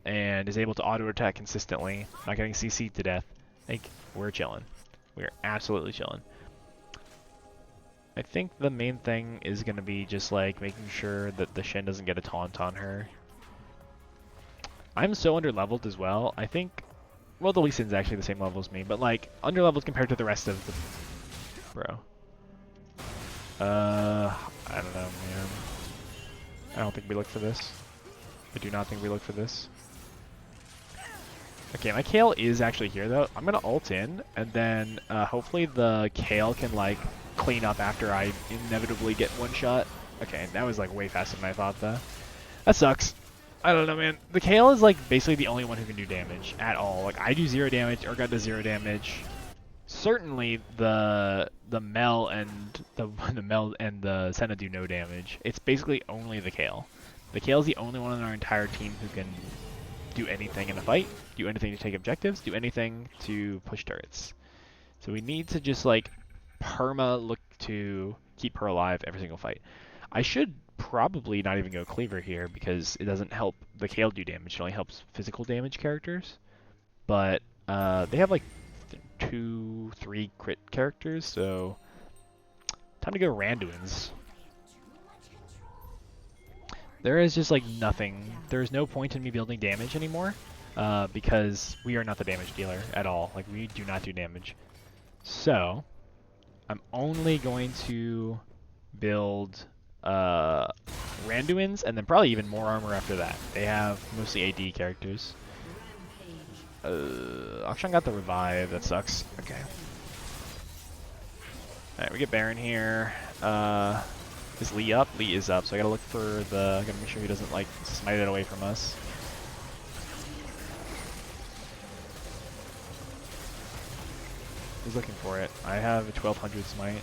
and is able to auto attack consistently, not getting CC'd to death, I think we're chilling. We're absolutely chilling. I think the main thing is going to be just like making sure that the Shen doesn't get a taunt on her. I'm so under-leveled as well. I think, well, the Lee Sin's actually the same level as me, but like under-leveled compared to the rest of the... Bro. I don't know, man. I don't think we look for this. I do not think we look for this. Okay, my Kale is actually here though. I'm gonna ult in, and then hopefully the Kale can like clean up after I inevitably get one shot. Okay, that was like way faster than I thought though. That sucks. I don't know, man. The Kale is like basically the only one who can do damage at all. Like I do 0 damage, Urgot does 0 damage. Certainly the Mel and the Mel and the Senna do no damage. It's basically only the Kale. The Kale is the only one on our entire team who can do anything in a fight, do anything to take objectives, do anything to push turrets. So we need to just like look to keep her alive every single fight. I should probably not even go Cleaver here because it doesn't help the Kale do damage. It only helps physical damage characters. But they have like 2-3 crit characters, so time to go Randuin's. There is just like nothing. There is no point in me building damage anymore because we are not the damage dealer at all. Like we do not do damage. So I'm only going to build Randuin's and then probably even more armor after that. They have mostly AD characters. Akshan got the revive. That sucks. Okay. Alright, we get Baron here. Is Lee up? Lee is up, so I gotta look for the... I gotta make sure he doesn't, like, smite it away from us. He's looking for it. I have a 1200 smite.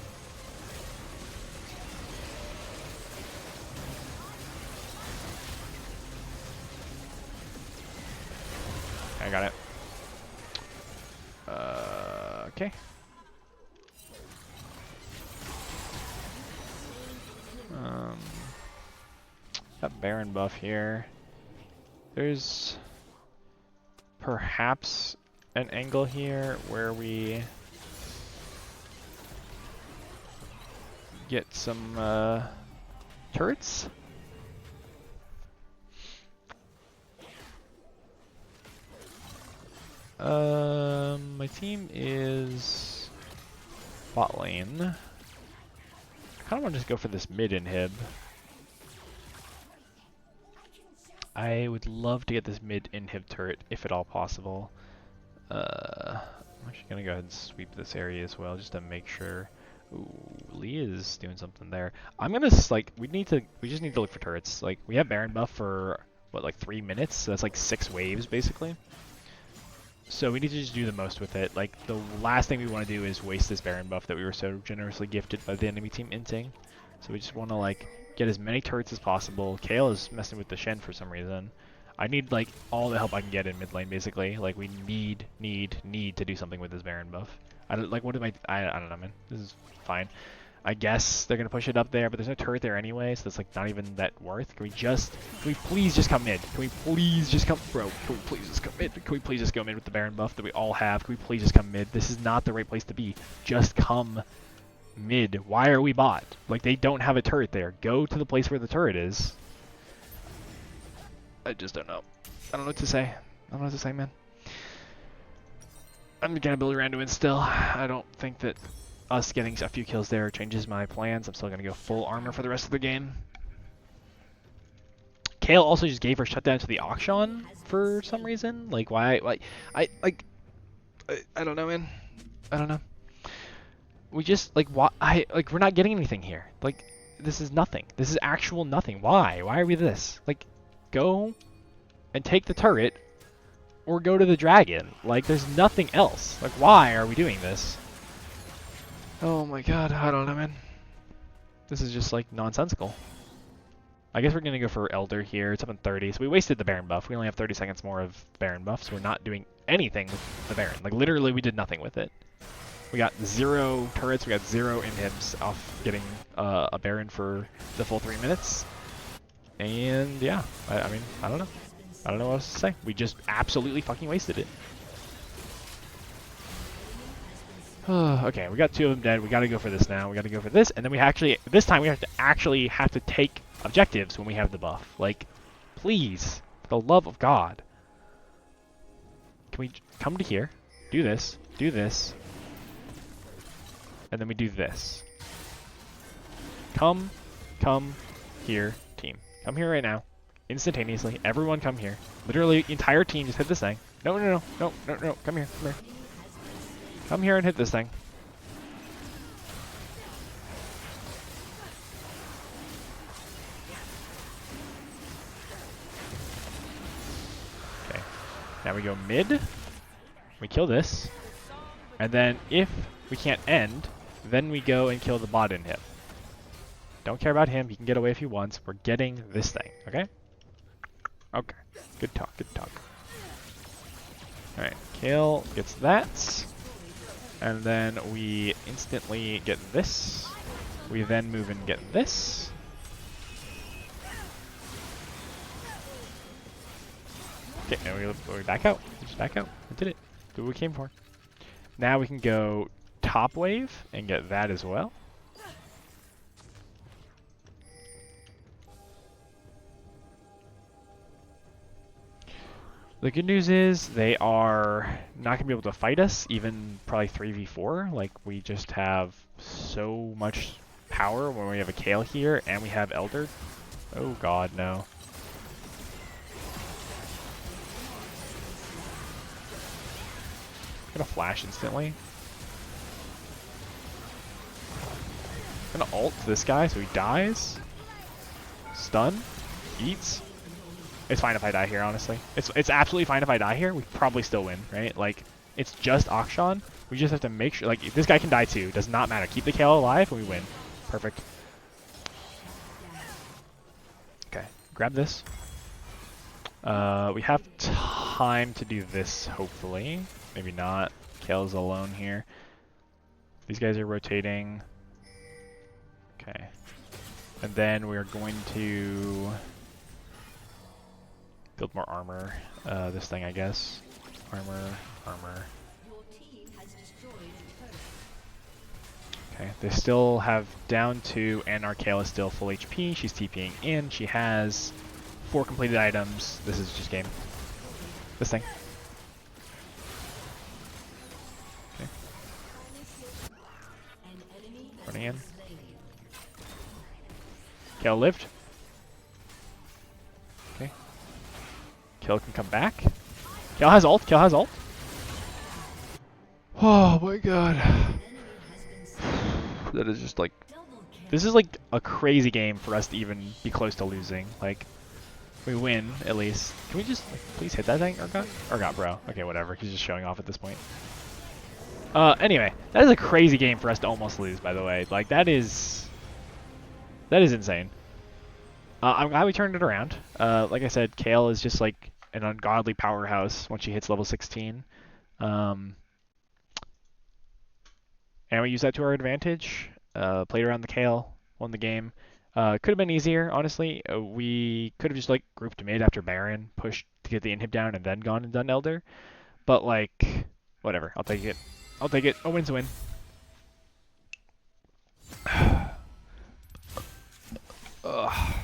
I got it. Okay. Got Baron buff here. There's perhaps an angle here where we get some turrets. My team is bot lane. I kind of want to just go for this mid inhib. I would love to get this mid inhib turret if at all possible. I'm actually gonna go ahead and sweep this area as well just to make sure. Ooh, Lee is doing something there. I'm gonna like we just need to look for turrets. Like we have Baron buff for what, like 3 minutes? So that's like 6 waves basically. So we need to just do the most with it. Like the last thing we want to do is waste this Baron buff that we were so generously gifted by the enemy team inting. So we just want to like get as many turrets as possible. Kale is messing with the Shen for some reason. I need like all the help I can get in mid lane basically. Like we need to do something with this Baron buff. I don't like what am I don't know, man. This is fine. I guess they're gonna push it up there, but there's no turret there anyway, so it's like not even that worth. Can we please just come mid? Can we please just come, bro? Can we please just come mid? Can we please just go mid with the Baron buff that we all have? Can we please just come mid? This is not the right place to be. Just come mid? Why are we bot? Like, they don't have a turret there. Go to the place where the turret is. I just don't know. I don't know what to say. I don't know what to say, man. I'm gonna build around to win still. I don't think that us getting a few kills there changes my plans. I'm still gonna go full armor for the rest of the game. Kale also just gave her shutdown to the auction for some reason. Like, why? Like, I don't know, man. I don't know. We just like why? We're not getting anything here. Like, this is nothing. This is actual nothing. Why? Why are we this? Like, go and take the turret, or go to the dragon. Like, there's nothing else. Like, why are we doing this? Oh my god, I don't know, man. This is just like nonsensical. I guess we're gonna go for Elder here. It's up in 30, so we wasted the Baron buff. We only have 30 seconds more of Baron buff, so we're not doing anything with the Baron. Like, literally, we did nothing with it. We got 0 turrets, we got 0 inhibs off getting a Baron for the full 3 minutes. And yeah, I mean, I don't know. I don't know what else to say. We just absolutely fucking wasted it. Okay, we got 2 of them dead. We gotta go for this now. We gotta go for this, and then we actually, this time we have to take objectives when we have the buff. Like, please, for the love of God. Can we come to here, do this, and then we do this. Come here, team. Come here right now. Instantaneously. Everyone come here. Literally, the entire team just hit this thing. No. Come here. Come here and hit this thing. Okay. Now we go mid. We kill this. And then if we can't end, then we go and kill the bot in him. Don't care about him. He can get away if he wants. We're getting this thing. Okay? Okay. Good talk. Alright. Kale gets that. And then we instantly get this. We then move and get this. Okay, now we back out. We just back out. We did it. Did what we came for. Now we can go top wave and get that as well. The good news is they are not going to be able to fight us, even probably 3v4. Like, we just have so much power when we have a Kale here and we have Elder. Oh god, no. Gonna flash instantly. Gonna ult this guy so he dies. Stun. Eats. It's fine if I die here, honestly. It's absolutely fine if I die here. We probably still win, right? Like, it's just Akshan. We just have to make sure, like, this guy can die too. Does not matter. Keep the Kale alive and we win. Perfect. Okay, grab this. We have time to do this, hopefully. Maybe not. Kale's alone here. These guys are rotating. Okay. And then we're going to build more armor. This thing, I guess. Armor. Okay, they still have down 2, and our Kale is still full HP. She's TPing in. She has 4 completed items. This is just game. This thing. Okay. Running in. Kale lived. Okay. Kale can come back. Kale has ult. Oh my god. That is just like... This is like a crazy game for us to even be close to losing. Like, we win, at least. Can we just, like, please hit that thing, Urgot? Urgot, bro. Okay, whatever. He's just showing off at this point. Anyway. That is a crazy game for us to almost lose, by the way. Like, that is insane. I'm glad we turned it around. Like I said, Kale is just like an ungodly powerhouse once she hits level 16. And we use that to our advantage. Played around the Kale, won the game. Could have been easier, honestly. We could have just like grouped mid after Baron, pushed to get the inhib down, and then gone and done Elder. But like, whatever. I'll take it. A win's a win. Ugh.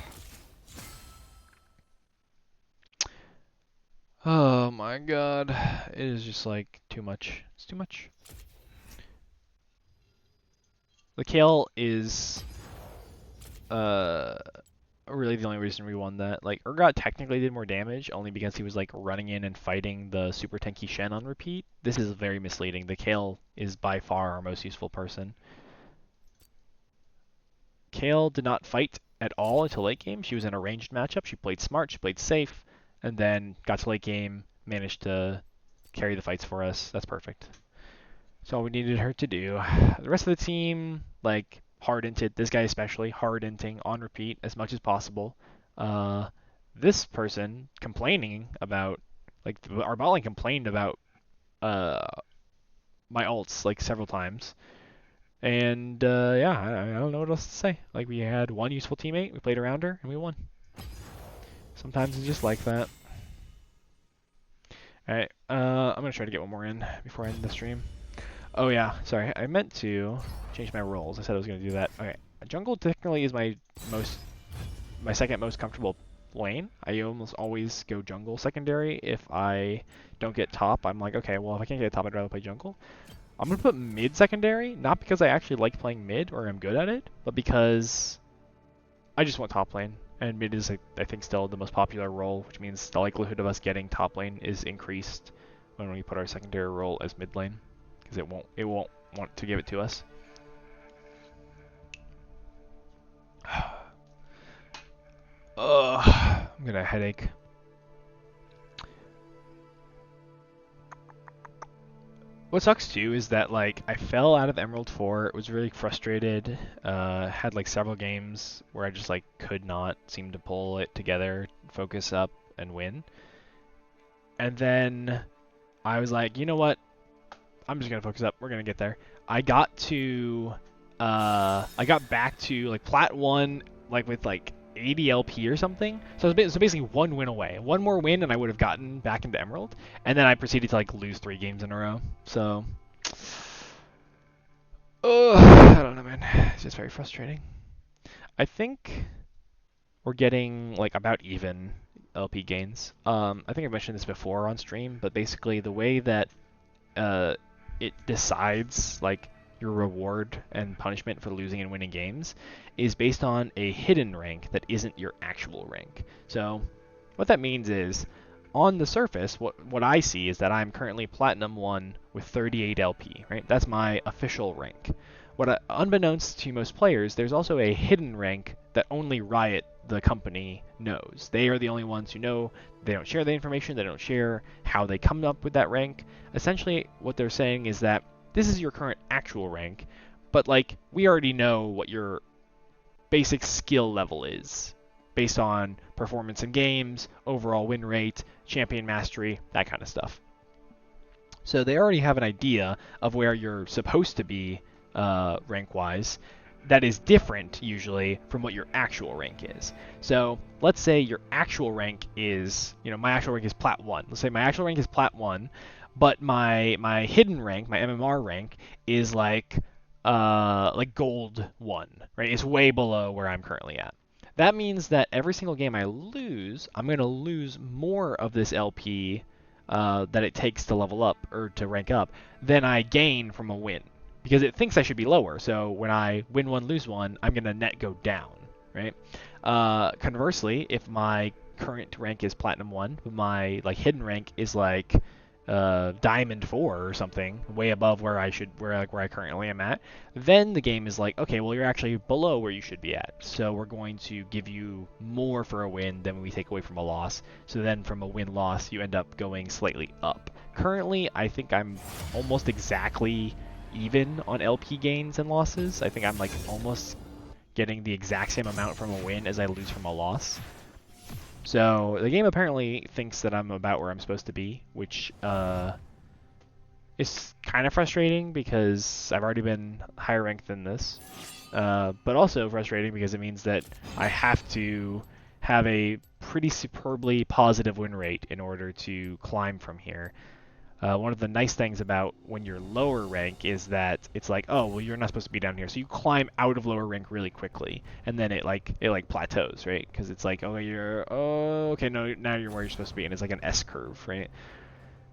Oh my god. It is just like too much. It's too much. The Kale is really the only reason we won that. Like, Urgot technically did more damage only because he was like running in and fighting the super tanky Shen on repeat. This is very misleading. The Kale is by far our most useful person. Kale did not fight at all until late game. She was in a ranged matchup. She played smart, she played safe, and then got to late game, managed to carry the fights for us. That's perfect. That's all we needed her to do. The rest of the team, like, hard inted, this guy especially, hard inting on repeat as much as possible. This person complaining about, like, our bot lane complained about uh, my ults, like, several times. And yeah, I don't know what else to say. Like, we had one useful teammate, we played around her, and we won. Sometimes it's just like that. Alright, I'm gonna try to get one more in before I end the stream. Oh yeah, sorry, I meant to change my roles. I said I was gonna do that. Okay, jungle technically is my second most comfortable lane. I almost always go jungle secondary. If I don't get top, I'm like, okay, well if I can't get top, I'd rather play jungle. I'm going to put mid secondary, not because I actually like playing mid or I'm good at it, but because I just want top lane. And mid is, I think, still the most popular role, which means the likelihood of us getting top lane is increased when we put our secondary role as mid lane, because it won't want to give it to us. Ugh, I'm gonna headache. What sucks too is that like I fell out of Emerald 4, was really frustrated, had like several games where I just like could not seem to pull it together, focus up, and win. And then I was like, you know what? I'm just gonna focus up. We're gonna get there. I got back to like Plat 1, like with like 80 LP or something. So basically one win away. One more win and I would have gotten back into Emerald. And then I proceeded to like lose 3 games in a row. So, I don't know, man. It's just very frustrating. I think we're getting like about even LP gains. I think I mentioned this before on stream, but basically the way that it decides like your reward and punishment for losing and winning games is based on a hidden rank that isn't your actual rank. So what that means is, on the surface, what I see is that I'm currently Platinum 1 with 38 LP, right? That's my official rank. Unbeknownst to most players, there's also a hidden rank that only Riot, the company, knows. They are the only ones who know. They don't share the information, they don't share how they come up with that rank. Essentially, what they're saying is that this is your current actual rank, but like, we already know what your basic skill level is based on performance in games, overall win rate, champion mastery, that kind of stuff. So they already have an idea of where you're supposed to be rank-wise. That is different, usually, from what your actual rank is. So let's say your actual rank is, my actual rank is Plat 1. Let's say my actual rank is Plat 1, but my hidden rank, my MMR rank, is like Gold 1, right? It's way below where I'm currently at. That means that every single game I lose, I'm going to lose more of this LP that it takes to level up or to rank up than I gain from a win. Because it thinks I should be lower, so when I win one, lose one, I'm going to net go down, right? Conversely, if my current rank is Platinum 1, but my hidden rank is Diamond 4 or something, way above where I currently am at, then the game is like, okay, well, you're actually below where you should be at, so we're going to give you more for a win than we take away from a loss. So then from a win-loss, you end up going slightly up. Currently, I think I'm almost exactly even on LP gains and losses. I think I'm almost getting the exact same amount from a win as I lose from a loss. So the game apparently thinks that I'm about where I'm supposed to be, which is kind of frustrating because I've already been higher ranked than this. But also frustrating because it means that I have to have a pretty superbly positive win rate in order to climb from here. One of the nice things about when you're lower rank is that it's like, oh, well, you're not supposed to be down here, so you climb out of lower rank really quickly, and then it plateaus, right? Because it's like, okay, no, now you're where you're supposed to be, and it's like an S curve, right?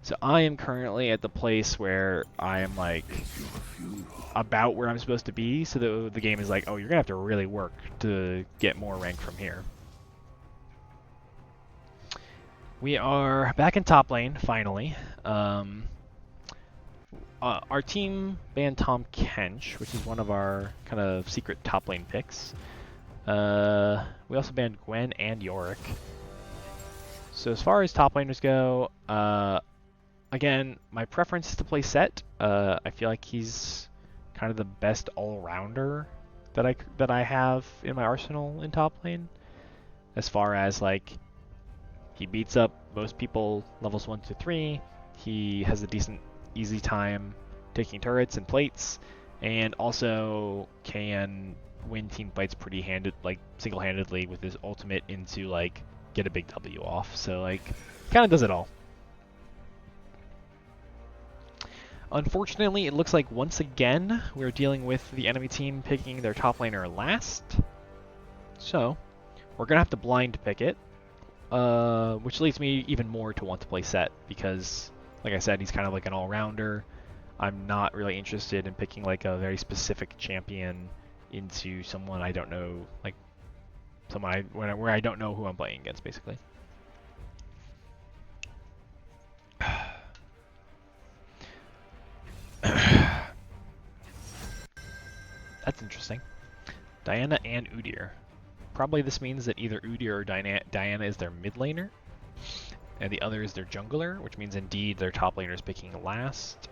So I am currently at the place where I am like about where I'm supposed to be, so the game is like, oh, you're gonna have to really work to get more rank from here. We are back in top lane, finally. Our team banned Tom Kench, which is one of our kind of secret top lane picks. We also banned Gwen and Yorick. So as far as top laners go, again, my preference is to play Set. I feel like he's kind of the best all-rounder that I have in my arsenal in top lane. As far as like, he beats up most people levels 1 to 3. He has a decent, easy time taking turrets and plates, and also can win team fights pretty single-handedly with his ultimate into like get a big W off. So like, kind of does it all. Unfortunately, it looks like once again we're dealing with the enemy team picking their top laner last. So we're gonna have to blind pick it. Which leads me even more to want to play Set, because, like I said, he's kind of like an all-rounder. I'm not really interested in picking like a very specific champion into someone I don't know, like where I don't know who I'm playing against, basically. That's interesting. Diana and Udyr. Probably this means that either Udyr or Diana is their mid laner, and the other is their jungler, which means indeed their top laner is picking last.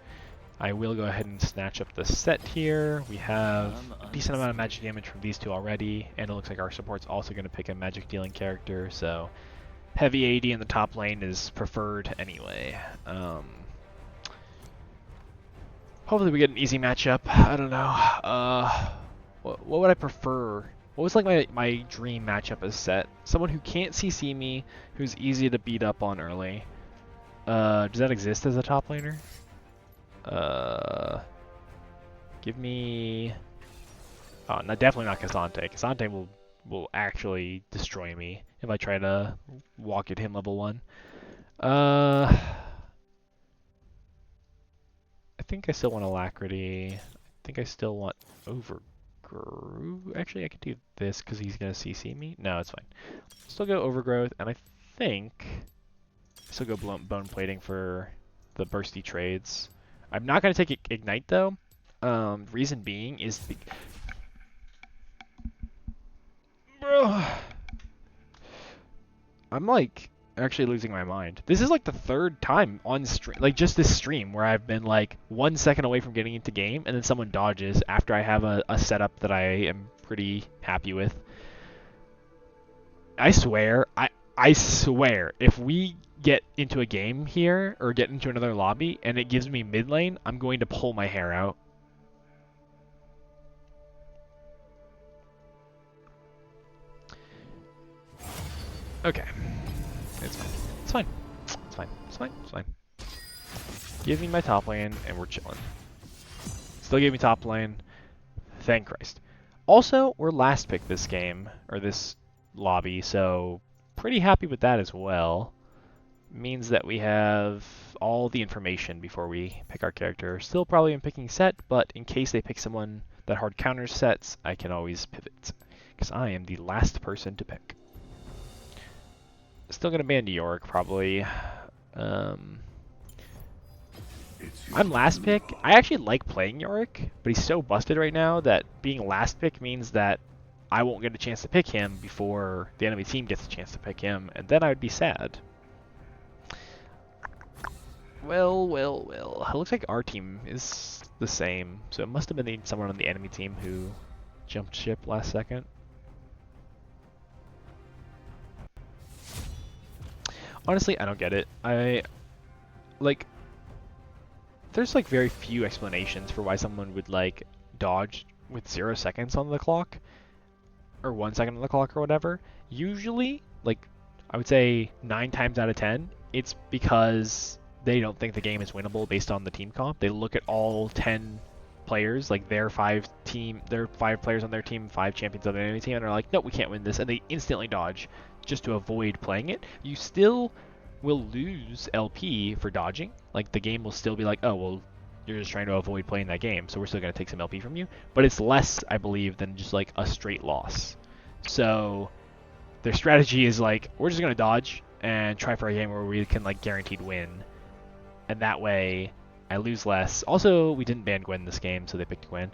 I will go ahead and snatch up the Set here. We have a decent amount of magic damage from these two already, and it looks like our support's also going to pick a magic dealing character, so heavy AD in the top lane is preferred anyway. Hopefully we get an easy matchup. I don't know. What would I prefer? What was like my dream matchup as Set? Someone who can't CC me, who's easy to beat up on early. Does that exist as a top laner? Give me... Oh, no, definitely not Cassante. Cassante will actually destroy me if I try to walk at him level 1. I think I still want Alacrity. I think I still want Overgrowth. Actually, I could do this because he's going to CC me. No, it's fine. Still go Overgrowth, and I think still go Bone Plating for the bursty trades. I'm not going to take Ignite, though. Reason being is... Bro, I'm like actually losing my mind. This is like the third time on stream, like just this stream, where I've been like 1 second away from getting into game, and then someone dodges after I have a setup that I am pretty happy with. I swear, I swear, if we get into a game here, or get into another lobby, and it gives me mid lane, I'm going to pull my hair out. Okay. It's fine. It's fine. It's fine. It's fine. It's fine. Give me my top lane, and we're chilling. Still gave me top lane. Thank Christ. Also, we're last pick this game, or this lobby, so pretty happy with that as well. Means that we have all the information before we pick our character. Still probably am picking Set, but in case they pick someone that hard counters Sets, I can always pivot, because I am the last person to pick. Still gonna ban Yorick, probably. I'm last pick. I actually like playing Yorick, but he's so busted right now that being last pick means that I won't get a chance to pick him before the enemy team gets a chance to pick him, and then I would be sad. Well, well, well. It looks like our team is the same, so it must have been someone on the enemy team who jumped ship last second. Honestly, I don't get it. There's like very few explanations for why someone would like dodge with 0 seconds on the clock, or 1 second on the clock or whatever. Usually, like, I would say 9 times out of 10, it's because they don't think the game is winnable based on the team comp. They look at all 10 players, like their 5 players on their team, 5 champions on their enemy team, and they're like, nope, we can't win this, and they instantly dodge just to avoid playing it. You still will lose LP for dodging. Like the game will still be like, oh well, you're just trying to avoid playing that game, so we're still going to take some LP from you. But it's less, I believe, than just like a straight loss. So their strategy is like, we're just going to dodge and try for a game where we can like guaranteed win. And that way I lose less. Also, we didn't ban Gwen this game, so they picked Gwen.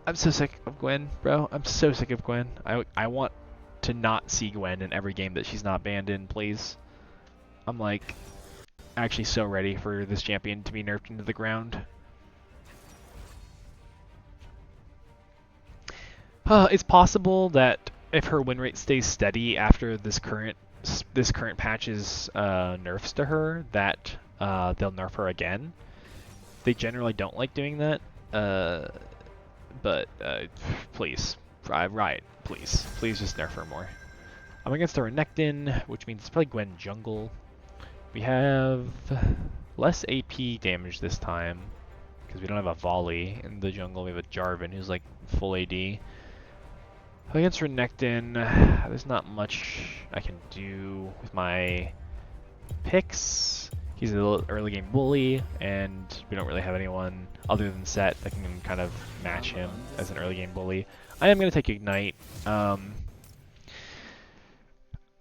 I'm so sick of Gwen, bro. I'm so sick of Gwen. I want to not see Gwen in every game that she's not banned in, please. I'm like actually so ready for this champion to be nerfed into the ground. It's possible that if her win rate stays steady after this current patch's nerfs to her, that they'll nerf her again. They generally don't like doing that, but please, Riot, please just nerf her more. I'm against the Renekton, which means it's probably Gwen jungle. We have less AP damage this time because we don't have a volley in the jungle. We have a Jarvan who's like full AD. Against Renekton, there's not much I can do with my picks. He's a little early game bully, and we don't really have anyone other than Set that can kind of match him as an early game bully. I am going to take Ignite.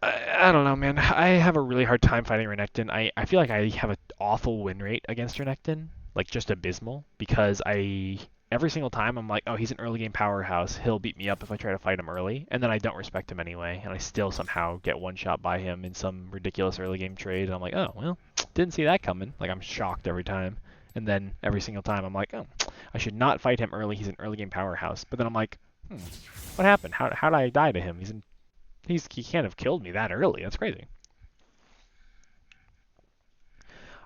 I don't know, man. I have a really hard time fighting Renekton. I feel like I have an awful win rate against Renekton, like just abysmal, because every single time I'm like, oh, he's an early game powerhouse. He'll beat me up if I try to fight him early, and then I don't respect him anyway, and I still somehow get one shot by him in some ridiculous early game trade, and I'm like, oh, well, didn't see that coming. Like, I'm shocked every time. And then every single time I'm like, oh, I should not fight him early. He's an early game powerhouse. But then I'm like, what happened? How did I die to him? He can't have killed me that early. That's crazy.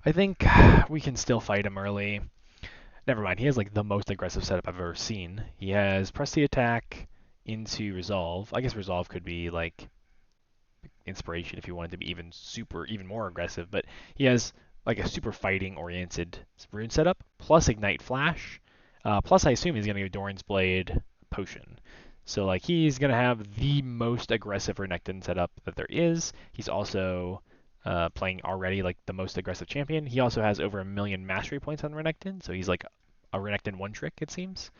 I think we can still fight him early. Never mind. He has like the most aggressive setup I've ever seen. He has press the attack into resolve. I guess resolve could be like inspiration if you wanted to be even more aggressive. But he has like a super fighting oriented rune setup plus ignite flash. Plus I assume he's gonna go Doran's Blade potion. So like he's gonna have the most aggressive Renekton setup that there is. He's also playing already like the most aggressive champion. He also has over 1 million mastery points on Renekton, so he's like a Renekton one trick it seems.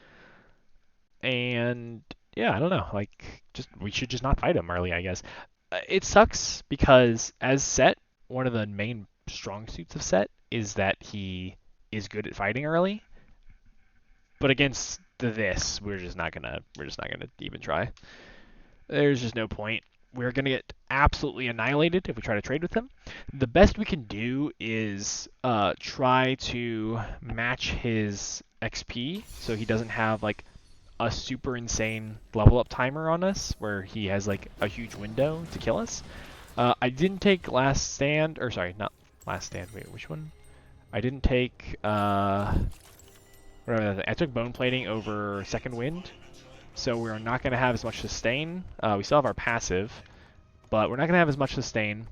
And yeah, I don't know. Like we should just not fight him early, I guess. It sucks because as Set, one of the main strong suits of Set is that he is good at fighting early. But against this, we're just not gonna even try. There's just no point. We're gonna get absolutely annihilated if we try to trade with him. The best we can do is try to match his XP so he doesn't have like a super insane level up timer on us where he has like a huge window to kill us. I didn't take Last Stand, or sorry, not Last Stand. Wait, which one? I didn't take I took Bone Plating over Second Wind, so we're not going to have as much sustain. We still have our passive, but we're not going to have as much sustain.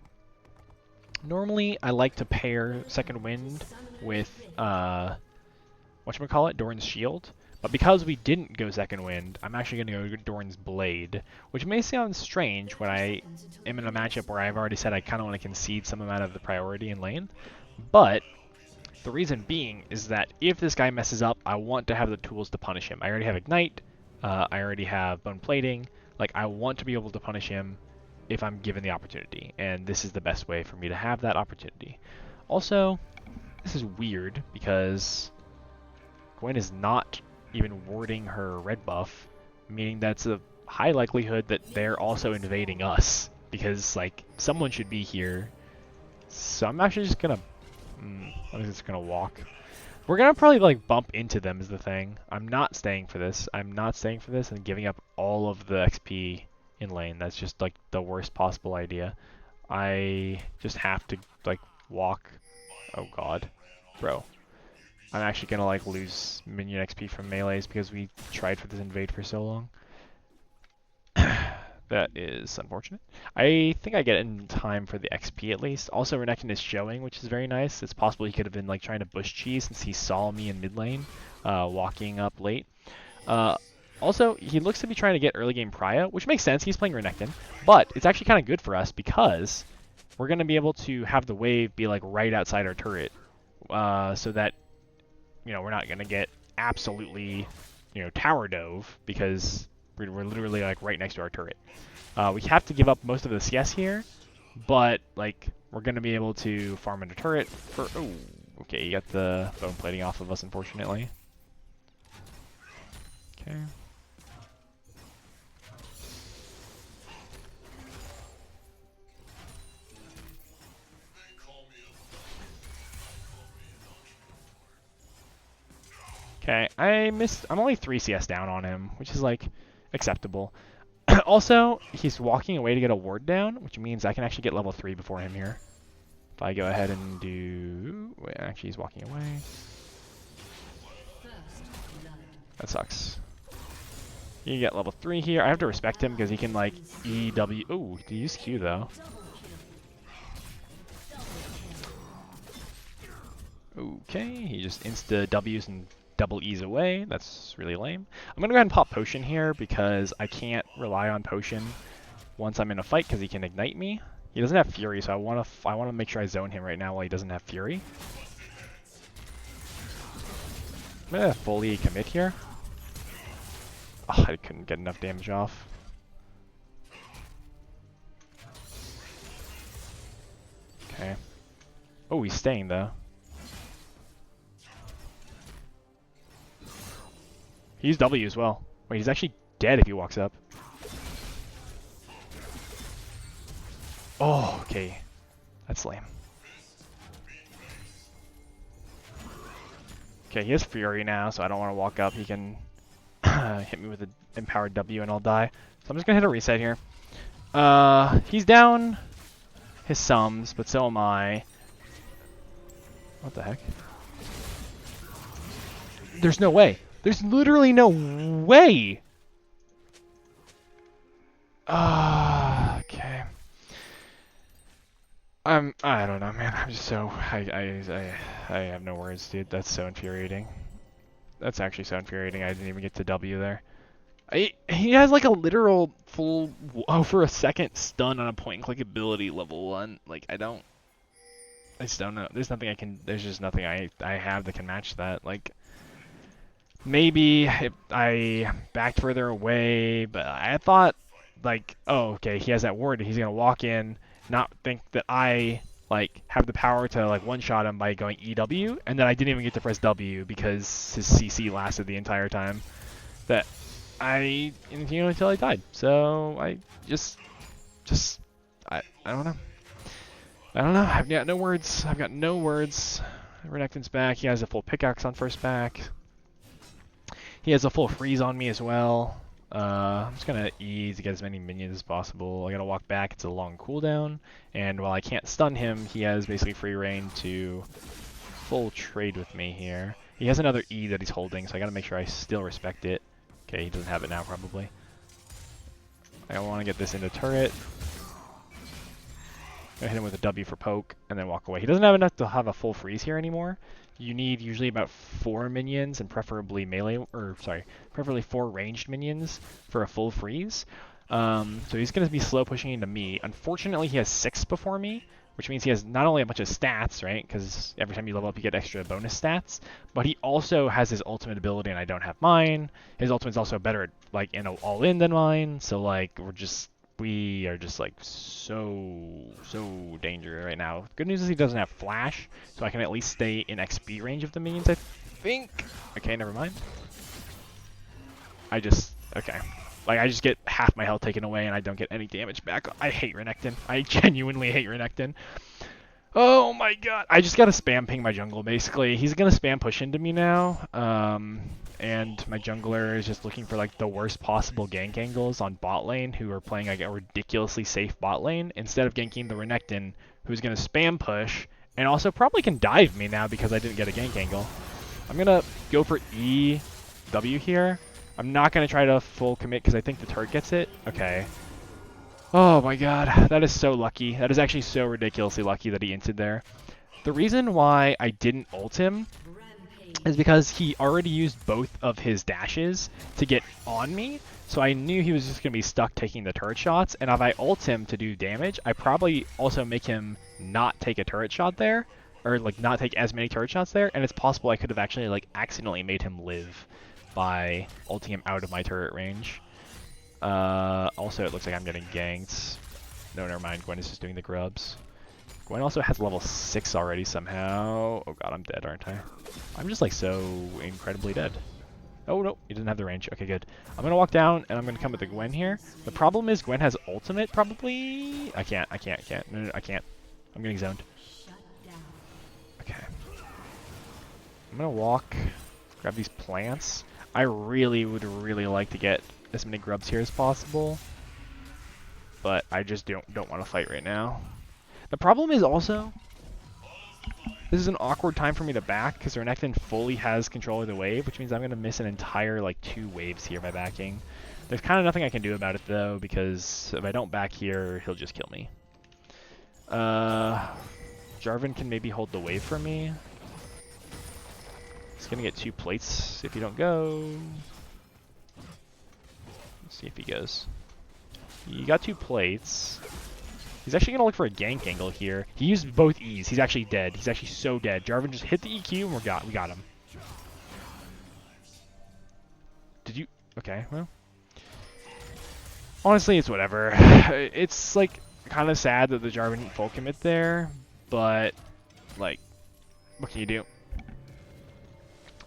Normally, I like to pair Second Wind with, whatchamacallit, Doran's Shield, but because we didn't go Second Wind, I'm actually going to go Doran's Blade, which may sound strange when I am in a matchup where I've already said I kind of want to concede some amount of the priority in lane, but the reason being is that if this guy messes up, I want to have the tools to punish him. I already have Ignite, I already have Bone Plating, like I want to be able to punish him if I'm given the opportunity, and this is the best way for me to have that opportunity. Also, this is weird because Gwen is not even warding her red buff, meaning that's a high likelihood that they're also invading us, because like someone should be here. So I'm actually just gonna I'm just gonna walk. We're gonna probably like bump into them is the thing. I'm not staying for this. I'm not staying for this and giving up all of the XP in lane. That's just like the worst possible idea. I just have to like walk. Oh god. Bro. I'm actually gonna like lose minion XP from melees because we tried for this invade for so long. That is unfortunate. I think I get it in time for the XP at least. Also, Renekton is showing, which is very nice. It's possible he could have been like trying to bush cheese since he saw me in mid lane, walking up late. Also, he looks to be trying to get early game Prio, which makes sense. He's playing Renekton, but it's actually kind of good for us because we're going to be able to have the wave be like right outside our turret, so that we're not going to get absolutely tower dove because we're literally like right next to our turret. We have to give up most of the CS here, but like we're gonna be able to farm into turret for. Oh, okay, you got the bone plating off of us, unfortunately. Okay. Okay, I'm only 3 CS down on him, which is like acceptable. Also, he's walking away to get a ward down, which means I can actually get level 3 before him here. If I go ahead and do... Wait, actually, he's walking away. That sucks. You get level 3 here. I have to respect him because he can, like, EW... Ooh, he used Q, though. Okay, he just insta-Ws and double E's away. That's really lame. I'm gonna go ahead and pop Potion here because I can't rely on Potion once I'm in a fight because he can ignite me. He doesn't have Fury, so I wanna make sure I zone him right now while he doesn't have Fury. I'm gonna fully commit here. Oh, I couldn't get enough damage off. Okay. Oh, he's staying though. He used W as well. Wait, he's actually dead if he walks up. Oh, okay. That's lame. Okay, he has Fury now, so I don't want to walk up. He can hit me with an empowered W and I'll die. So I'm just going to hit a reset here. He's down his sums, but so am I. What the heck? There's no way. There's literally no way! Okay. I don't know, man. I'm just so... I have no words, dude. That's so infuriating. That's actually so infuriating. I didn't even get to W there. He has like a literal full over a second stun on a point and click ability level 1. Like, I just don't know. There's just nothing I have that can match that. Like... Maybe if I backed further away, but I thought, like, oh, okay, he has that ward, he's gonna walk in, not think that I, like, have the power to, like, one-shot him by going EW, and then I didn't even get to press W because his CC lasted the entire time. That until I died. So I I don't know. I don't know. I've got no words. Renekton's back. He has a full pickaxe on first back. He has a full freeze on me as well. I'm just gonna E to get as many minions as possible. I gotta walk back, it's a long cooldown, and while I can't stun him, he has basically free reign to full trade with me here. He has another E that he's holding, so I gotta make sure I still respect it. Okay, he doesn't have it now probably. I wanna get this into turret. I hit him with a W for poke, and then walk away. He doesn't have enough to have a full freeze here anymore. You need usually about 4 minions and preferably preferably 4 ranged minions for a full freeze. So he's going to be slow pushing into me. Unfortunately, he has 6 before me, which means he has not only a bunch of stats, right? Because every time you level up, you get extra bonus stats. But he also has his ultimate ability, and I don't have mine. His ultimate's also better at, like, in all-in than mine. So, like, we are just like so dangerous right now. Good news is he doesn't have flash, so I can at least stay in XP range of the minions, I think. Okay, never mind. Okay. Like, I just get half my health taken away and I don't get any damage back. I hate Renekton. I genuinely hate Renekton. Oh my god. I just gotta spam ping my jungle, basically. He's gonna spam push into me now. And my jungler is just looking for like the worst possible gank angles on bot lane, who are playing like a ridiculously safe bot lane, instead of ganking the Renekton, who's gonna spam push, and also probably can dive me now because I didn't get a gank angle. I'm gonna go for EW here. I'm not gonna try to full commit because I think the turret gets it. Okay. Oh my god, that is so lucky. That is actually so ridiculously lucky that he inted there. The reason why I didn't ult him is because he already used both of his dashes to get on me, so I knew he was just going to be stuck taking the turret shots, and if I ult him to do damage, I probably also make him not take a turret shot there, or like not take as many turret shots there, and it's possible I could have actually like accidentally made him live by ulting him out of my turret range. Also, it looks like I'm getting ganked. No, never mind. Gwen is just doing the grubs. Gwen also has level 6 already somehow. Oh god, I'm dead, aren't I? I'm just like so incredibly dead. Oh no, he doesn't have the range. Okay, good. I'm gonna walk down and I'm gonna come with the Gwen here. The problem is Gwen has ultimate probably. I can't. No, I can't. I'm getting zoned. Okay. I'm gonna walk, grab these plants. I really would like to get as many grubs here as possible, but I just don't want to fight right now. The problem is also, this is an awkward time for me to back because Renekton fully has control of the wave, which means I'm going to miss an entire like 2 waves here by backing. There's kind of nothing I can do about it though, because if I don't back here, he'll just kill me. Jarvan can maybe hold the wave for me. He's going to get 2 plates if you don't go. Let's see if he goes. He got 2 plates. He's actually going to look for a gank angle here. He used both E's. He's actually dead. He's actually so dead. Jarvan just hit the EQ and we got him. Did you? Okay, well. Honestly, it's whatever. It's like kind of sad that the Jarvan didn't full commit there, but like, what can you do?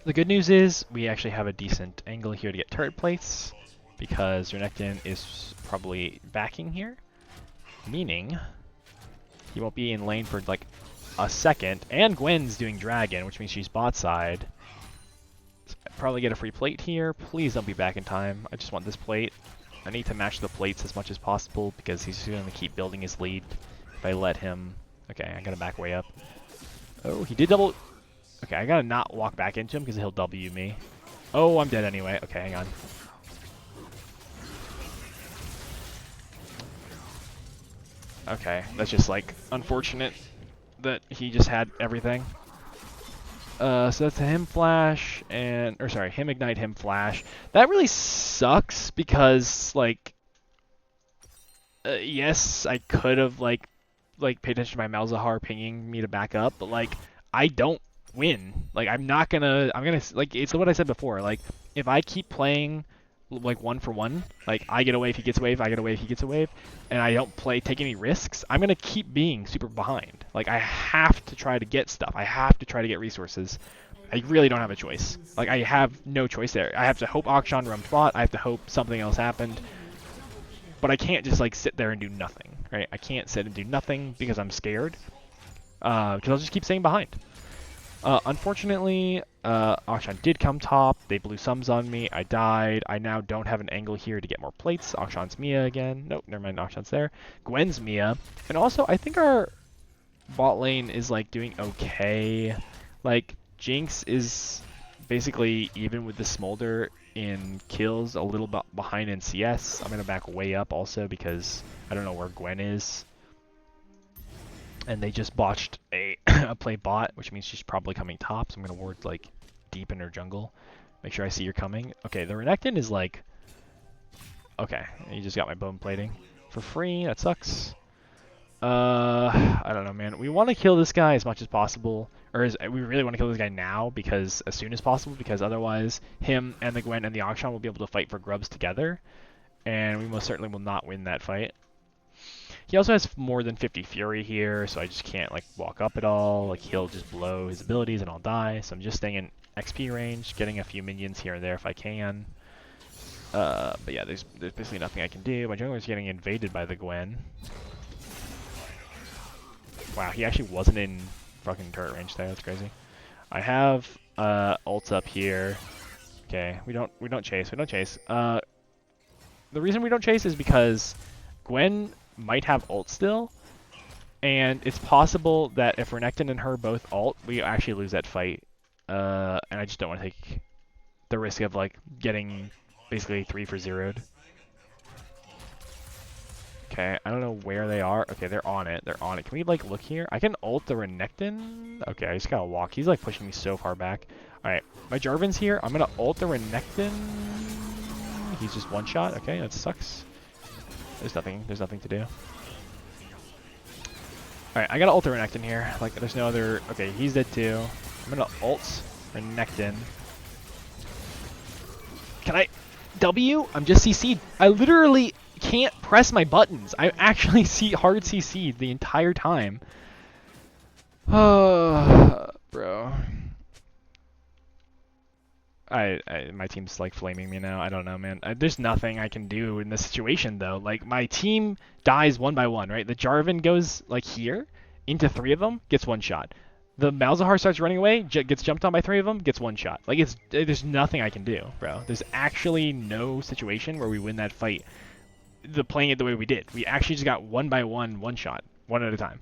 The good news is we actually have a decent angle here to get turret plates because Renekton is probably backing here, meaning he won't be in lane for like a second, and Gwen's doing dragon, which means she's bot side. So probably get a free plate here. Please don't be back in time. I just want this plate. I need to match the plates as much as possible because he's going to keep building his lead if I let him. Okay, I gotta back way up. Oh, he did double. Okay, I gotta not walk back into him because he'll W me. Oh, I'm dead anyway. Okay, hang on. Okay, that's just like unfortunate that he just had everything. So that's a him flash and, or sorry, him ignite, him flash. That really sucks because like, yes, I could have like paid attention to my Malzahar pinging me to back up, but like I don't win. Like I'm gonna like, it's what I said before. Like if I keep playing like 1 for 1, like I get a wave, he gets a wave, I get a wave, he gets a wave, and I don't take any risks, I'm gonna keep being super behind. Like I have to try to get stuff. I have to try to get resources. I really don't have a choice. Like I have no choice there. I have to hope Akshan roamed bot. I have to hope something else happened. But I can't just like sit there and do nothing, right? I can't sit and do nothing because I'm scared. Because I'll just keep staying behind. Unfortunately, Akshan did come top. They blew sums on me. I died. I now don't have an angle here to get more plates. Akshan's Mia again. Nope, never mind. Akshan's there. Gwen's Mia. And also, I think our bot lane is like doing okay. Like, Jinx is basically even with the Smolder in kills, a little bit behind in CS. I'm going to back way up also because I don't know where Gwen is. And they just botched a play bot, which means she's probably coming top. So I'm going to ward like deep in her jungle. Make sure I see her coming. Okay, the Renekton is like... Okay, you just got my bone plating for free. That sucks. I don't know, man. We want to kill this guy as much as possible. We really want to kill this guy now, because as soon as possible, because otherwise him and the Gwen and the Akshan will be able to fight for grubs together. And we most certainly will not win that fight. He also has more than 50 Fury here, so I just can't like walk up at all. Like he'll just blow his abilities and I'll die. So I'm just staying in XP range, getting a few minions here and there if I can. But yeah, there's basically nothing I can do. My jungler's getting invaded by the Gwen. Wow, he actually wasn't in fucking turret range there. That's crazy. I have ults up here. Okay, we don't chase. We don't chase. The reason we don't chase is because Gwen might have ult still, and it's possible that if Renekton and her both ult, we actually lose that fight. And I just don't want to take the risk of like getting basically 3 for 0'd. Okay, I don't know where they are. Okay, they're on it. They're on it. Can we, like, look here? I can ult the Renekton. Okay, I just gotta walk. He's, like, pushing me so far back. Alright, my Jarvan's here. I'm gonna ult the Renekton. He's just one shot. Okay, that sucks. There's nothing to do. Alright, I gotta ult the Renekton here. Like, there's no other... Okay, he's dead too. I'm gonna ult Renekton. Can I... W? I'm just CC'd. I literally can't press my buttons. I actually hard CC'd the entire time. Oh, bro. My team's like flaming me now. I don't know, man. There's nothing I can do in this situation though. Like my team dies one by one, right? The Jarvan goes like here into 3 of them, gets 1 shot. The Malzahar starts running away, gets jumped on by 3 of them, gets 1 shot. Like there's nothing I can do, bro. There's actually no situation where we win that fight. Playing it the way we did. We actually just got 1 by 1 shot, 1 at a time.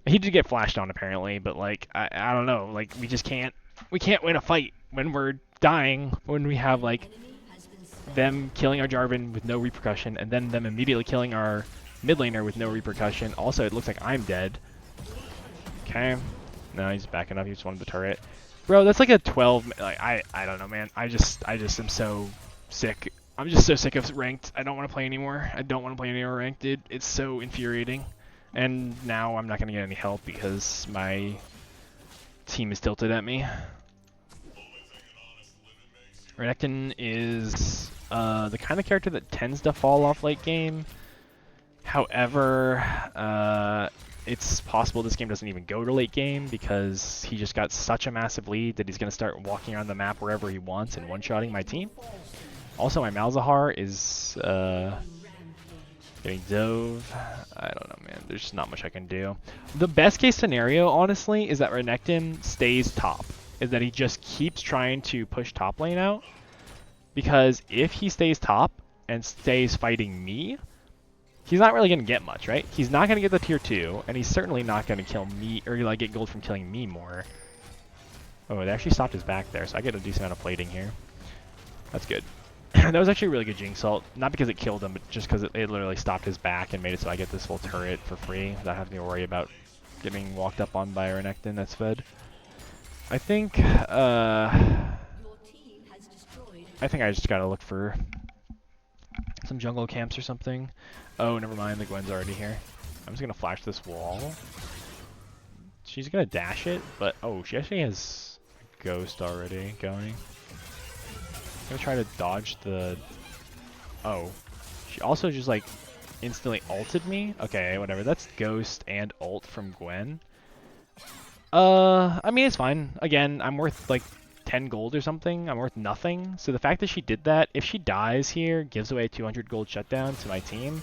He did get flashed on apparently, but like I don't know. Like we can't win a fight when we're dying, when we have like them killing our Jarvan with no repercussion, and then them immediately killing our mid laner with no repercussion. Also, it looks like I'm dead. Okay. No, he's backing up. He just wanted the turret. Bro, that's like a 12. Like I don't know, man. I just am so sick. I'm just so sick of ranked. I don't want to play anymore. I don't want to play any more ranked, dude. It's so infuriating. And now I'm not gonna get any help because my team is tilted at me. Renekton is the kind of character that tends to fall off late game. However, it's possible this game doesn't even go to late game because he just got such a massive lead that he's going to start walking around the map wherever he wants and one-shotting my team. Also, my Malzahar is getting dove. I don't know, man. There's just not much I can do. The best case scenario, honestly, is that Renekton stays top. Is that he just keeps trying to push top lane out. Because if he stays top and stays fighting me, he's not really going to get much, right? He's not going to get the tier 2, and he's certainly not going to kill me, or like get gold from killing me more. Oh, it actually stopped his back there, so I get a decent amount of plating here. That's good. That was actually a really good Jinx ult. Not because it killed him, but just because it literally stopped his back and made it so I get this full turret for free without having to worry about getting walked up on by a Renekton that's fed. I think I just gotta look for some jungle camps or something. Oh, never mind, the Gwen's already here. I'm just gonna flash this wall. She's gonna dash it, but oh, she actually has Ghost already going. I'm gonna try to dodge the... Oh. She also just like instantly ulted me? Okay, whatever. That's Ghost and ult from Gwen. I mean, it's fine. Again, I'm worth like 10 gold or something. I'm worth nothing. So the fact that she did that, if she dies here, gives away a 200 gold shutdown to my team,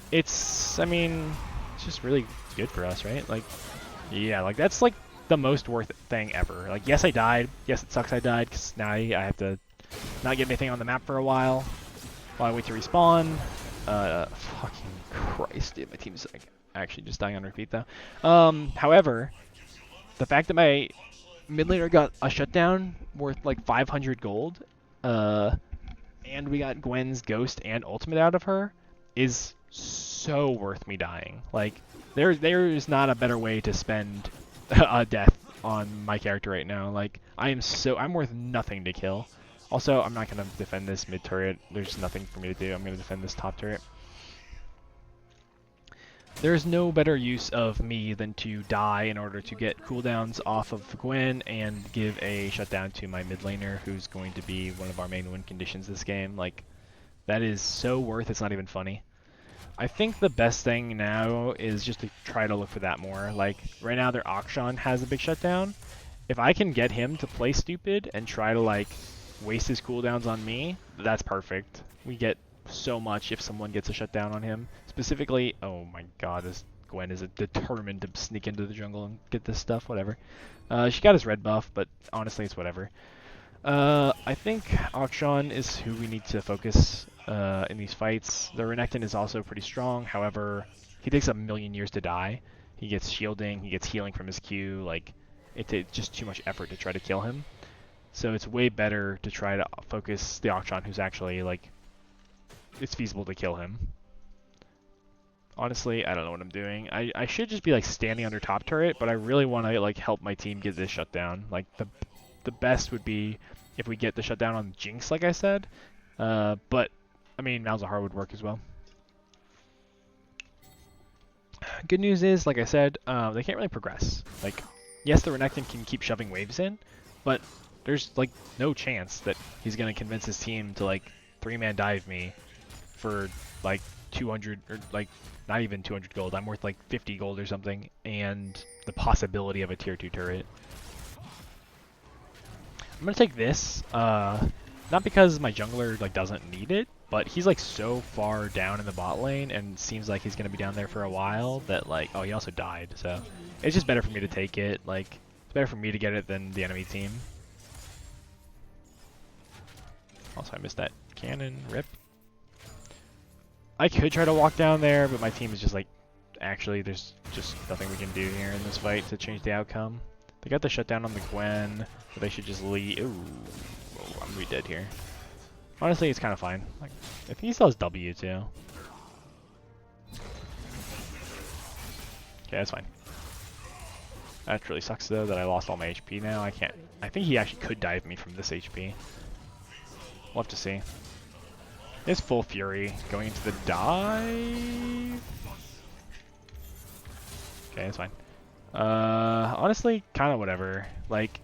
it's, I mean, it's just really good for us, right? Like, yeah, like that's like the most worth it thing ever. Like, yes, I died. Yes, it sucks I died because now I have to not get anything on the map for a while I wait to respawn. Fucking Christ, dude, my team's like actually just dying on repeat though. However, the fact that my mid laner got a shutdown worth like 500 gold, and we got Gwen's Ghost and ultimate out of her is so worth me dying. Like, there is not a better way to spend a death on my character right now. Like, I'm worth nothing to kill. Also, I'm not gonna defend this mid turret. There's nothing for me to do. I'm gonna defend this top turret. There's no better use of me than to die in order to get cooldowns off of Gwen and give a shutdown to my mid laner, who's going to be one of our main win conditions this game. Like, that is so worth it's not even funny. I think the best thing now is just to try to look for that more. Like, right now their Akshan has a big shutdown. If I can get him to play stupid and try to, like, waste his cooldowns on me, that's perfect. We get so much if someone gets a shutdown on him. Specifically, oh my god, this Gwen is determined to sneak into the jungle and get this stuff, whatever. She got his red buff, but honestly it's whatever. I think Akshan is who we need to focus in these fights. The Renekton is also pretty strong, however, he takes a million years to die. He gets shielding, he gets healing from his Q, like, it's just too much effort to try to kill him. So it's way better to try to focus the Akshan who's actually, like, it's feasible to kill him. Honestly, I don't know what I'm doing. I should just be like standing under top turret, but I really want to like help my team get this shutdown. Like the best would be if we get the shutdown on Jinx, like I said. But I mean, Malzahar would work as well. Good news is, like I said, they can't really progress. Like, yes, the Renekton can keep shoving waves in, but there's like no chance that he's gonna convince his team to like 3-man dive me for like 200 or like not even 200 gold. I'm worth like 50 gold or something, and the possibility of a tier 2 turret. I'm gonna take this, not because my jungler like doesn't need it, but he's like so far down in the bot lane and seems like he's gonna be down there for a while that like, oh, he also died, so it's just better for me to take it. Like, it's better for me to get it than the enemy team. Also, I missed that cannon. Rip. I could try to walk down there, but my team is just like, actually, there's just nothing we can do here in this fight to change the outcome. They got the shutdown on the Gwen, but they should just leave. Ooh, I'm gonna be dead here. Honestly, it's kind of fine. Like, I think he still has W too. Okay, that's fine. That really sucks though that I lost all my HP now. I can't. I think he actually could dive me from this HP. We'll have to see. It's full fury going into the dive. Okay, that's fine. Honestly, kind of whatever. Like,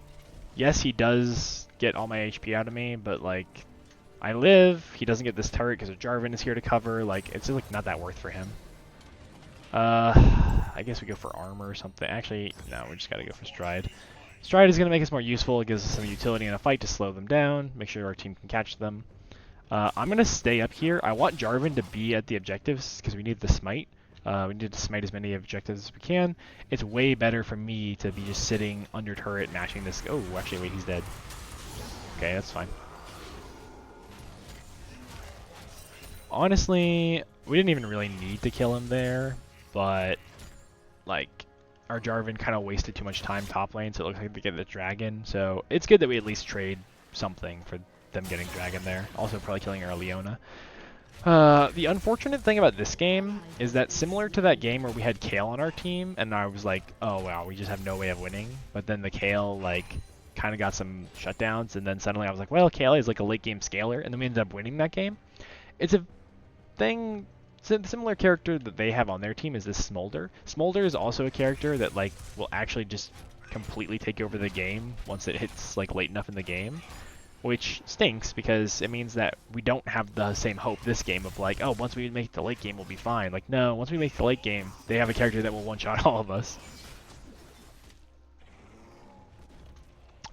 yes, he does get all my HP out of me, but like, I live. He doesn't get this turret because Jarvan is here to cover. Like, it's just like not that worth for him. I guess we go for armor or something. Actually, no, we just gotta go for stride. Stride is gonna make us more useful. It gives us some utility in a fight to slow them down, make sure our team can catch them. I'm gonna stay up here. I want Jarvan to be at the objectives because we need the smite. We need to smite as many objectives as we can. It's way better for me to be just sitting under turret mashing this. Oh, actually, wait, he's dead. Okay, that's fine. Honestly, we didn't even really need to kill him there, but like our Jarvan kind of wasted too much time top lane, so it looks like they get the dragon. So it's good that we at least trade something for them getting dragon there. Also probably killing our Leona. The unfortunate thing about this game is that similar to that game where we had Kayle on our team, and I was like, oh wow, we just have no way of winning. But then the Kayle like kind of got some shutdowns, and then suddenly I was like, well, Kayle is like a late game scaler, and then we ended up winning that game. It's a thing. Similar character that they have on their team is this Smolder. Smolder is also a character that like will actually just completely take over the game once it hits like late enough in the game, which stinks because it means that we don't have the same hope this game of like, oh, once we make the late game we'll be fine. Like, no, once we make the late game, they have a character that will one-shot all of us.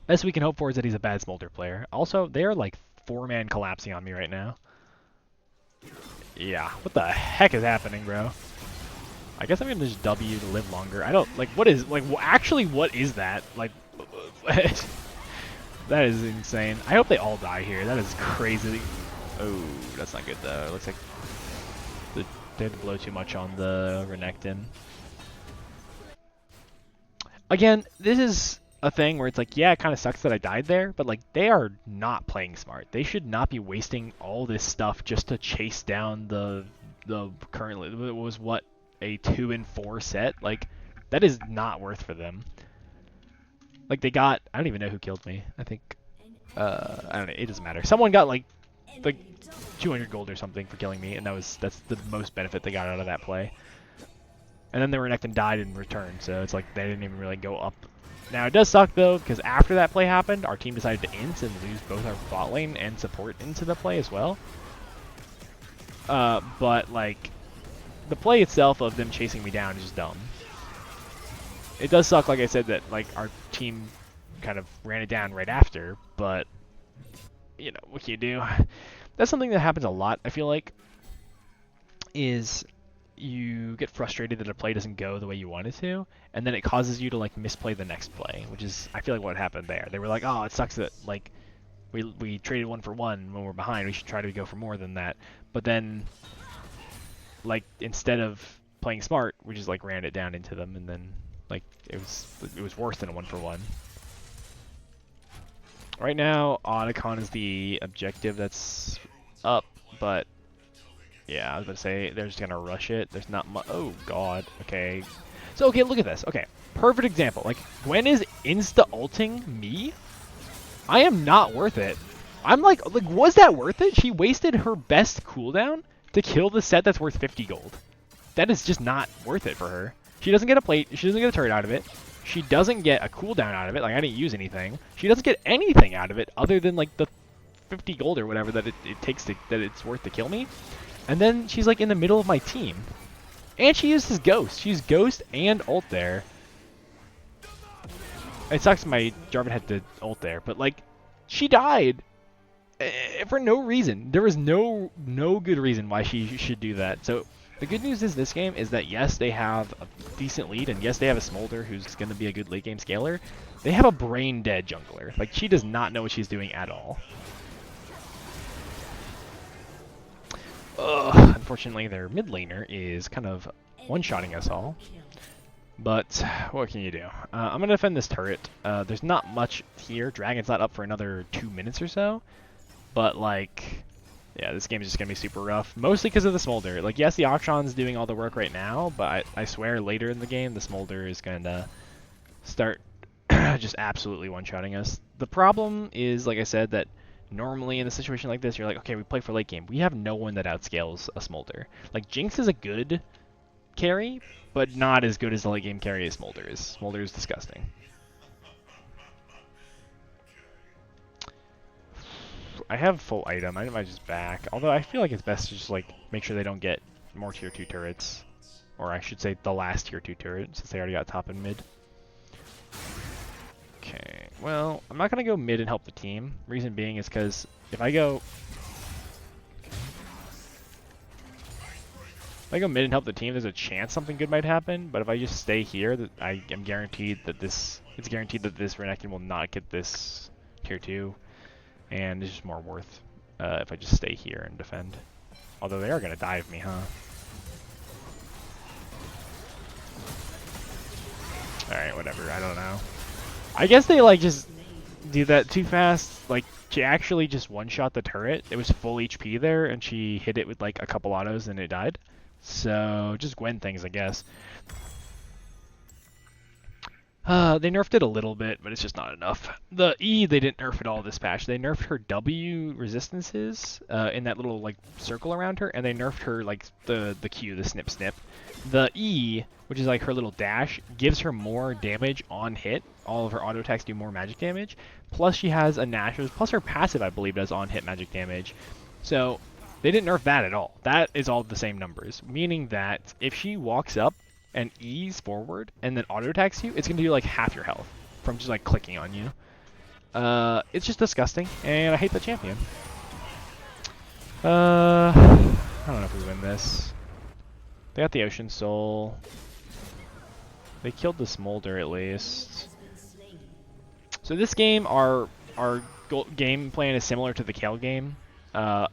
Best we can hope for is that he's a bad Smolder player. Also, they are like 4-man collapsing on me right now. Yeah, what the heck is happening, bro? I guess I'm gonna just W to live longer. I don't, like, what is, like, actually, what is that? Like, that is insane. I hope they all die here. That is crazy. Oh, that's not good, though. It looks like they had to blow too much on the Renekton. Again, this is a thing where it's like, yeah, it kind of sucks that I died there, but like, they are not playing smart. They should not be wasting all this stuff just to chase down the currently, it was what, a 2-4 set? Like, that is not worth for them. Like, they got, I don't even know who killed me. I think, I don't know, it doesn't matter. Someone got like 200 gold or something for killing me, and that's the most benefit they got out of that play. And then the Renekton died in return, so it's like they didn't even really go up. Now, it does suck, though, because after that play happened, our team decided to int and lose both our bot lane and support into the play as well. But, like, the play itself of them chasing me down is just dumb. It does suck, like I said, that, like, our team kind of ran it down right after, but, you know, what can you do? That's something that happens a lot, I feel like, is you get frustrated that a play doesn't go the way you want it to, and then it causes you to like misplay the next play, which is, I feel like, what happened there. They were like, oh, it sucks that like we traded 1 for 1 when we're behind. We should try to go for more than that. But then, like, instead of playing smart, we just like ran it down into them, and then like it was worse than a 1 for 1. Right now, Otacon is the objective that's up, but Yeah, I was about to say, they're just gonna rush it. There's not much. Oh, God. Okay. So, okay, look at this. Okay, perfect example. Like, Gwen is insta-ulting me? I am not worth it. I'm like, was that worth it? She wasted her best cooldown to kill the set that's worth 50 gold. That is just not worth it for her. She doesn't get a plate. She doesn't get a turret out of it. She doesn't get a cooldown out of it. Like, I didn't use anything. She doesn't get anything out of it other than, like, the 50 gold or whatever that it takes to, that it's worth to kill me. And then she's, like, in the middle of my team. And she uses Ghost. She used Ghost and ult there. It sucks my Jarvan had to ult there, but, like, she died for no reason. There was no good reason why she should do that. So the good news is this game is that, yes, they have a decent lead, and yes, they have a Smolder who's going to be a good late game scaler. They have a brain dead jungler. Like, she does not know what she's doing at all. Ugh, unfortunately, their mid laner is kind of one-shotting us all. But what can you do? I'm going to defend this turret. There's not much here. Dragon's not up for another 2 minutes or so. But, like, yeah, this game is just going to be super rough. Mostly because of the Smolder. Like, yes, the Akshan's doing all the work right now, but I swear later in the game, the Smolder is going to start just absolutely one-shotting us. The problem is, like I said, that normally in a situation like this, you're like, okay, we play for late game. We have no one that outscales a Smolder. Like, Jinx is a good carry, but not as good as the late game carry as Smolder is. Smolder is disgusting. I have full item. I might just back. Although I feel like it's best to just like make sure they don't get more tier 2 turrets. Or I should say the last tier 2 turret, since they already got top and mid. Okay, well, I'm not going to go mid and help the team. Reason being is because if I go mid and help the team, there's a chance something good might happen. But if I just stay here, that I am guaranteed that it's guaranteed that this Renekton will not get this tier 2. And it's just more worth if I just stay here and defend. Although they are going to dive me, huh? Alright, whatever. I don't know. I guess they, like, just do that too fast. Like, she actually just one-shot the turret. It was full HP there, and she hit it with, like, a couple autos, and it died. So, just Gwen things, I guess. They nerfed it a little bit, but it's just not enough. The E, they didn't nerf at all this patch. They nerfed her W resistances in that little, like, circle around her, and they nerfed her, like, the Q, the snip snip. The E, which is, like, her little dash, gives her more damage on hit. All of her auto attacks do more magic damage. Plus, she has a Nashor's, plus her passive, I believe, does on-hit magic damage. So, they didn't nerf that at all. That is all the same numbers, meaning that if she walks up and E's forward and then auto attacks you, it's gonna do like half your health from just like clicking on you. It's just disgusting, and I hate the champion. I don't know if we win this. They got the Ocean Soul. They killed the Smolder at least. So this game, our game plan is similar to the Kale game.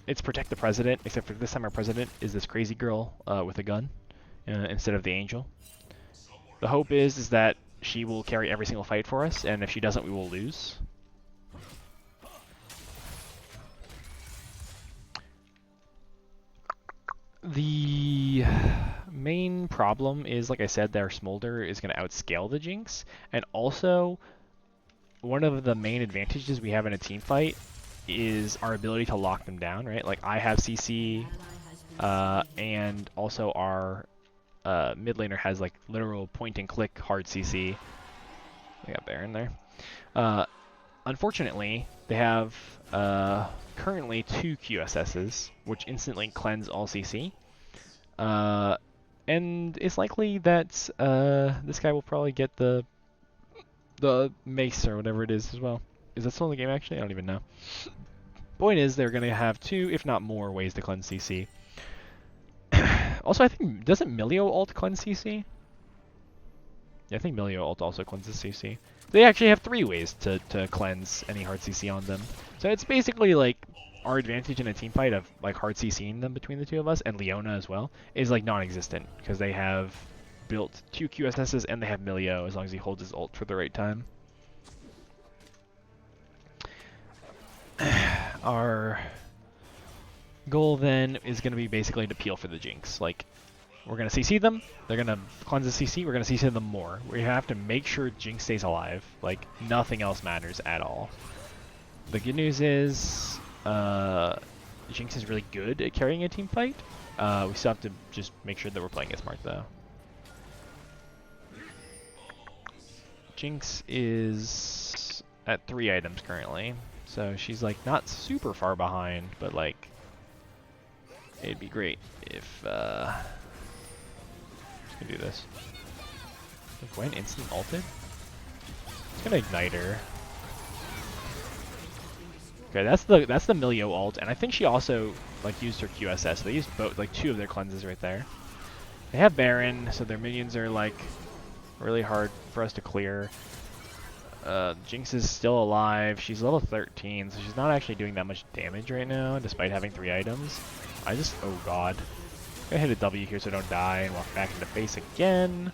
It's protect the president, except for this time our president is this crazy girl with a gun. Instead of the angel. The hope is that she will carry every single fight for us, and if she doesn't, we will lose. The main problem is, like I said, their Smolder is going to outscale the Jinx, and also one of the main advantages we have in a team fight is our ability to lock them down, right? Like, I have CC, and also our mid laner has like literal point and click hard CC. We got Baron there. Unfortunately, they have currently 2 QSSs, which instantly cleanse all CC. And it's likely that this guy will probably get the mace or whatever it is as well. Is that still in the game actually? I don't even know. Point is, they're going to have 2, if not more, ways to cleanse CC. Also, I think, doesn't Milio ult cleanse CC? Yeah, I think Milio ult also cleanses CC. They actually have 3 ways to cleanse any hard CC on them. So it's basically like our advantage in a team fight of like hard CCing them between the two of us, and Leona as well, is like non-existent because they have built 2 QSSs and they have Milio as long as he holds his ult for the right time. Our goal then is going to be basically to peel for the Jinx. Like, we're going to CC them, they're going to cleanse the CC, we're going to CC them more. We have to make sure Jinx stays alive. Like, nothing else matters at all. The good news is, Jinx is really good at carrying a team fight. We still have to just make sure that we're playing it smart though. Jinx is at 3 items currently, so she's like not super far behind, but like it'd be great if let's do this. If Gwen instant ulted, it's gonna ignite her. Okay, that's the Milio ult, and I think she also like used her QSS. So they used both, like 2 of their cleanses right there. They have Baron, so their minions are like really hard for us to clear. Jinx is still alive. She's level 13, so she's not actually doing that much damage right now, despite having 3 items. Oh god. I'm gonna hit a W here so I don't die and walk back into base again.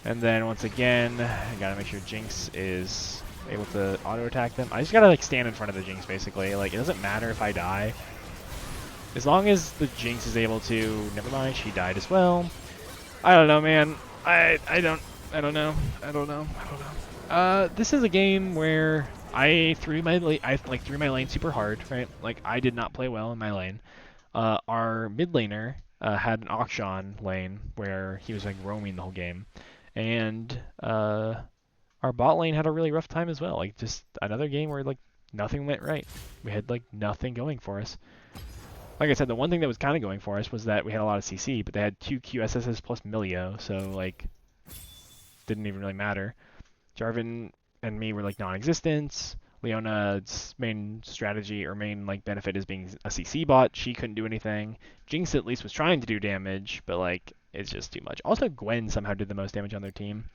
And then once again, I gotta make sure Jinx is able to auto attack them. I just gotta like stand in front of the Jinx basically. Like it doesn't matter if I die. As long as the Jinx is able to, never mind, she died as well. I don't know, man. I don't know. This is a game where I threw my lane super hard, right? Like I did not play well in my lane. Our mid laner had an auction lane where he was like roaming the whole game, and our bot lane had a really rough time as well. Like just another game where like nothing went right. We had like nothing going for us. Like I said, the one thing that was kind of going for us was that we had a lot of CC, but they had 2 QSSs plus Milio, so like didn't even really matter. Jarvan and me were like non-existent. Leona's main strategy or main like benefit is being a CC bot. She couldn't do anything. Jinx at least was trying to do damage, but like it's just too much. Also, Gwen somehow did the most damage on their team.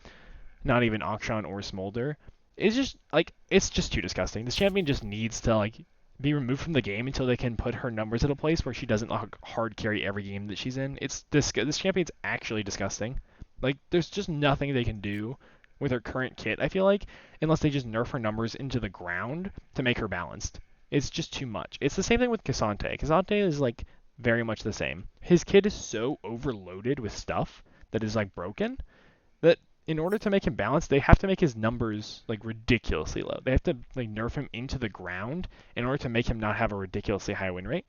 Not even Akshan or Smolder. It's just too disgusting. This champion just needs to like be removed from the game until they can put her numbers at a place where she doesn't like, hard carry every game that she's in. This champion's actually disgusting. Like there's just nothing they can do with her current kit, I feel like, unless they just nerf her numbers into the ground to make her balanced. It's just too much. It's the same thing with Cassante. Cassante is like very much the same. His kit is so overloaded with stuff that is like broken that in order to make him balanced, they have to make his numbers like ridiculously low. They have to like nerf him into the ground in order to make him not have a ridiculously high win rate.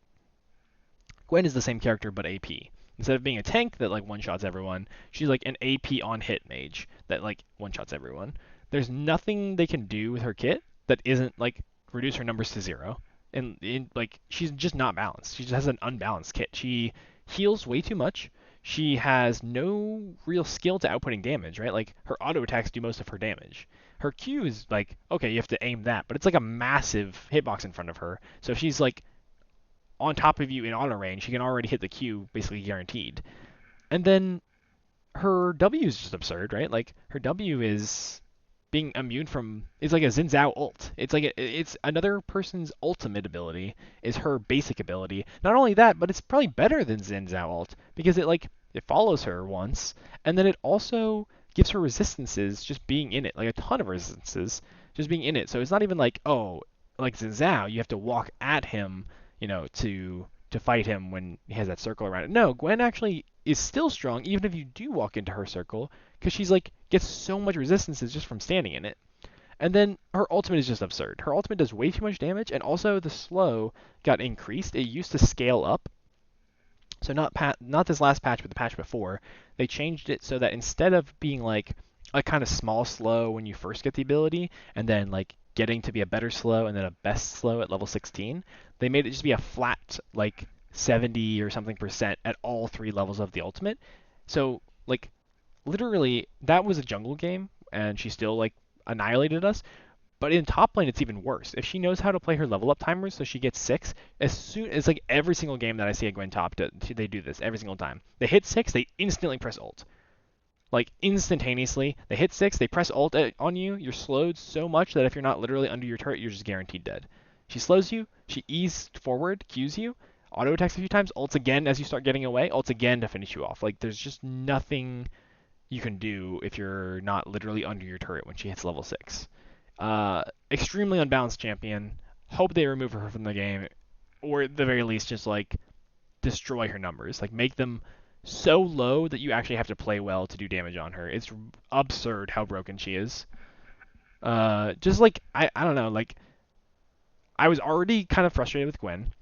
Gwen is the same character but AP. Instead of being a tank that like one-shots everyone, she's like an AP on hit mage that like one-shots everyone. There's nothing they can do with her kit that isn't like reduce her numbers to 0. And like she's just not balanced. She just has an unbalanced kit. She heals way too much. She has no real skill to outputting damage, right? Like her auto attacks do most of her damage. Her Q is like, okay, you have to aim that, but it's like a massive hitbox in front of her. So if she's like on top of you in auto range, she can already hit the Q basically guaranteed. And then her W is just absurd, right? Like her W is being immune from, it's like a Xin Zhao ult. It's like it's another person's ultimate ability is her basic ability. Not only that, but it's probably better than Xin Zhao ult because it follows her once, and then it also gives her resistances just being in it, like a ton of resistances just being in it. So it's not even like, oh, like Xin Zhao, you have to walk at him, to fight him when he has that circle around it. No, Gwen actually is still strong even if you do walk into her circle because she's like gets so much resistances just from standing in it. And then her ultimate is just absurd. Her ultimate does way too much damage, and also the slow got increased. It used to scale up. So not this last patch, but the patch before, they changed it so that instead of being like a kind of small slow when you first get the ability, and then like getting to be a better slow and then a best slow at level 16, they made it just be a flat like 70 or something percent at all 3 levels of the ultimate. So like literally that was a jungle game, and she still like annihilated us. But in top lane, it's even worse. If she knows how to play her level up timers, so she gets 6, as soon as like every single game that I see a Gwen top, they do this every single time. They hit 6, they instantly press ult. Like instantaneously, they hit 6, they press ult on you, you're slowed so much that if you're not literally under your turret, you're just guaranteed dead. She slows you, she E's forward, Qs you, auto attacks a few times, ults again as you start getting away, ults again to finish you off. Like there's just nothing you can do if you're not literally under your turret when she hits level 6. Extremely unbalanced champion. Hope they remove her from the game or at the very least, just like destroy her numbers. Like make them so low that you actually have to play well to do damage on her. It's absurd how broken she is. Just like I don't know, like I was already kind of frustrated with Gwen,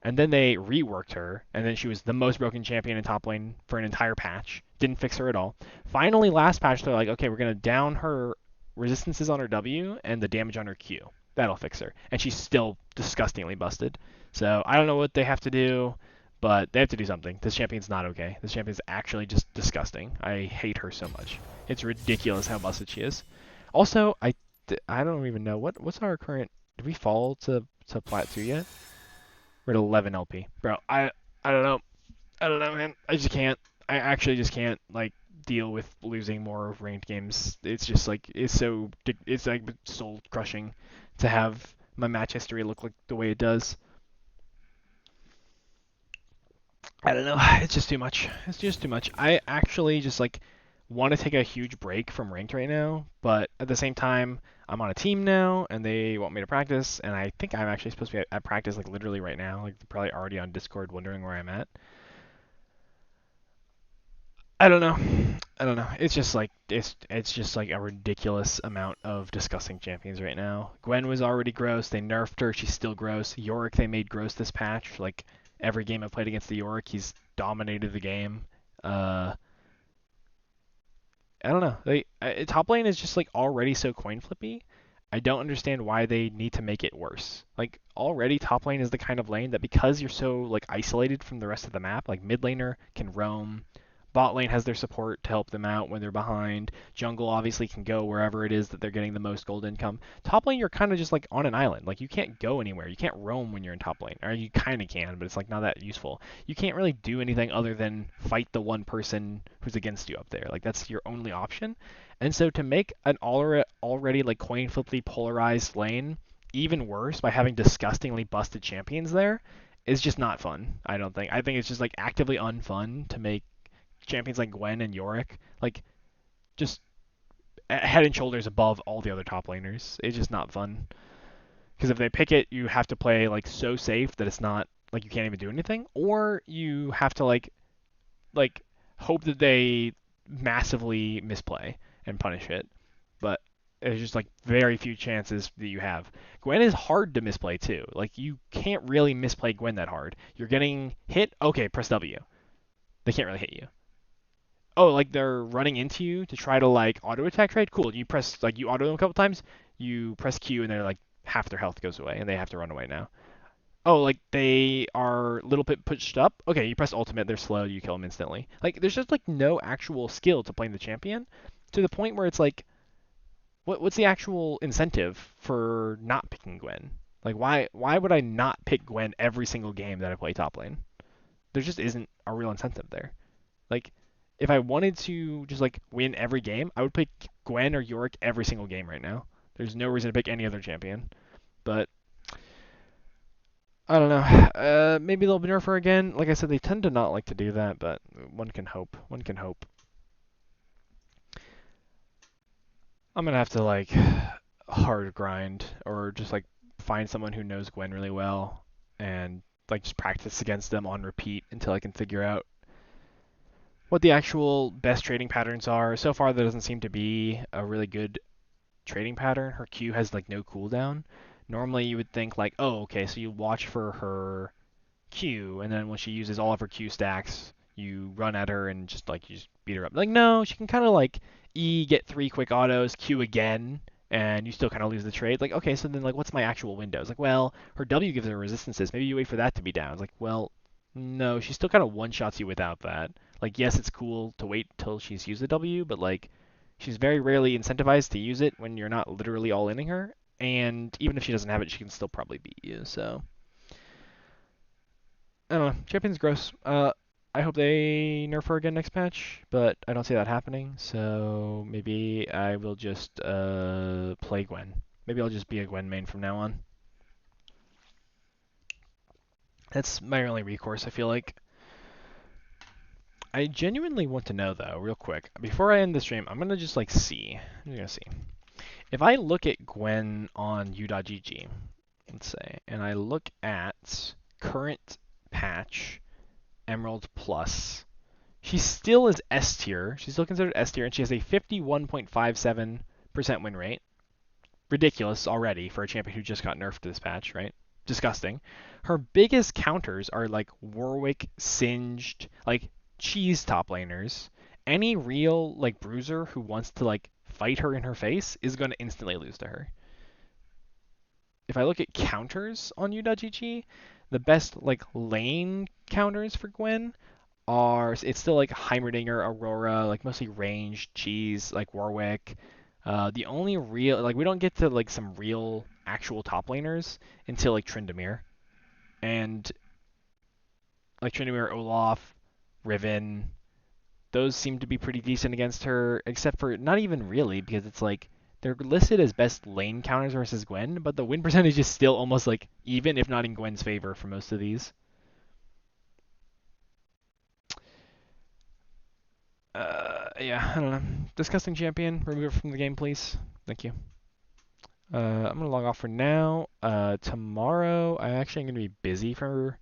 and then they reworked her, and then she was the most broken champion in top lane for an entire patch. Didn't fix her at all. Finally, last patch, they're like, okay, we're gonna down her resistances on her W and the damage on her Q. That'll fix her, and she's still disgustingly busted. So I don't know what they have to do, but they have to do something. This champion's not okay. This champion's actually just disgusting. I hate her so much. It's ridiculous how busted she is. Also, I don't even know what's our current. Did we fall to plat 2 yet? We're at 11 LP. Bro, I don't know. I don't know, man. I just can't. I actually just can't like deal with losing more ranked games. It's just like it's like soul crushing to have my match history look like the way it does. I don't know. It's just too much. It's just too much. I actually just like want to take a huge break from ranked right now, but at the same time, I'm on a team now, and they want me to practice, and I think I'm actually supposed to be at practice like literally right now. Like they're probably already on Discord wondering where I'm at. I don't know. I don't know. It's just like it's just like a ridiculous amount of disgusting champions right now. Gwen was already gross. They nerfed her. She's still gross. Yorick they made gross this patch. Like every game I've played against the Yorick, he's dominated the game. I don't know. Top lane is just like already so coin flippy. I don't understand why they need to make it worse. Like already top lane is the kind of lane that because you're so like isolated from the rest of the map, like mid laner can roam, bot lane has their support to help them out when they're behind. Jungle obviously can go wherever it is that they're getting the most gold income. Top lane, you're kind of just like on an island. Like you can't go anywhere. You can't roam when you're in top lane. Or you kind of can, but it's like not that useful. You can't really do anything other than fight the one person who's against you up there. Like that's your only option. And so to make an already like coin flippy polarized lane even worse by having disgustingly busted champions there is just not fun. I don't think. I think it's just like actively unfun to make champions like Gwen and Yorick, like just head and shoulders above all the other top laners. It's just not fun. Because if they pick it, you have to play like so safe that it's not like you can't even do anything, or you have to like hope that they massively misplay and punish it. But there's just like very few chances that you have. Gwen is hard to misplay too. Like you can't really misplay Gwen that hard. You're getting hit, okay, press W. They can't really hit you. Oh, like they're running into you to try to like auto attack trade? Cool. You press like you auto them a couple times, you press Q and they're like half their health goes away and they have to run away now. Oh, like they are a little bit pushed up. Okay, you press ultimate, they're slow, you kill them instantly. Like there's just like no actual skill to playing the champion to the point where it's like what's the actual incentive for not picking Gwen? Like why would I not pick Gwen every single game that I play top lane? There just isn't a real incentive there. Like if I wanted to just like win every game, I would pick Gwen or Yorick every single game right now. There's no reason to pick any other champion. But I don't know. Maybe they'll nerf her again. Like I said, they tend to not like to do that, but one can hope. One can hope. I'm gonna have to like hard grind or just like find someone who knows Gwen really well and like just practice against them on repeat until I can figure out what the actual best trading patterns are. So far, there doesn't seem to be a really good trading pattern. Her Q has like no cooldown. Normally, you would think like, oh, okay, so you watch for her Q, and then when she uses all of her Q stacks, you run at her and just like you just beat her up. Like no, she can kind of like E get 3 quick autos, Q again, and you still kind of lose the trade. Like okay, so then like what's my actual window? It's like well, her W gives her resistances. Maybe you wait for that to be down. It's like well, no, she still kind of one shots you without that. Like yes, it's cool to wait till she's used the W, but like she's very rarely incentivized to use it when you're not literally all inning her. And even if she doesn't have it, she can still probably beat you. So I don't know. Champion's gross. I hope they nerf her again next patch, but I don't see that happening. So maybe I will just play Gwen. Maybe I'll just be a Gwen main from now on. That's my only recourse, I feel like. I genuinely want to know, though, real quick. Before I end the stream, I'm going to just, like, see. I'm going to see. If I look at Gwen on u.gg, let's say, and I look at current patch, Emerald Plus, she still is S tier. She's still considered S tier, and she has a 51.57% win rate. Ridiculous already for a champion who just got nerfed this patch, right? Disgusting. Her biggest counters are like Warwick, Singed, like cheese top laners. Any real like bruiser who wants to like fight her in her face is going to instantly lose to her. If I look at counters on U.GG, the best like lane counters for Gwen are, it's still like Heimerdinger, Aurora, like mostly ranged, cheese, like Warwick. The only real, like we don't get to like some real actual top laners until like Tryndamere. And like Tryndamere, Olaf, Riven, those seem to be pretty decent against her, except for not even really, because it's like they're listed as best lane counters versus Gwen, but the win percentage is still almost like even, if not in Gwen's favor for most of these. Yeah, I don't know. Disgusting champion. Remove it from the game, please. Thank you. I'm gonna log off for now. Tomorrow, I actually am gonna be busy for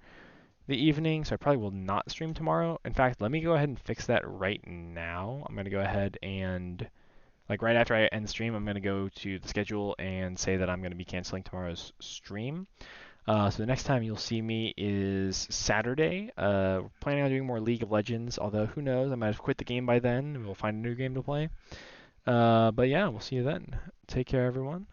the evening, so I probably will not stream tomorrow. In fact, let me go ahead and fix that right now. I'm gonna go ahead and, like right after I end stream, I'm gonna go to the schedule and say that I'm gonna be canceling tomorrow's stream. So the next time you'll see me is Saturday. Planning on doing more League of Legends, although who knows, I might have quit the game by then and we'll find a new game to play. But yeah, we'll see you then. Take care, everyone.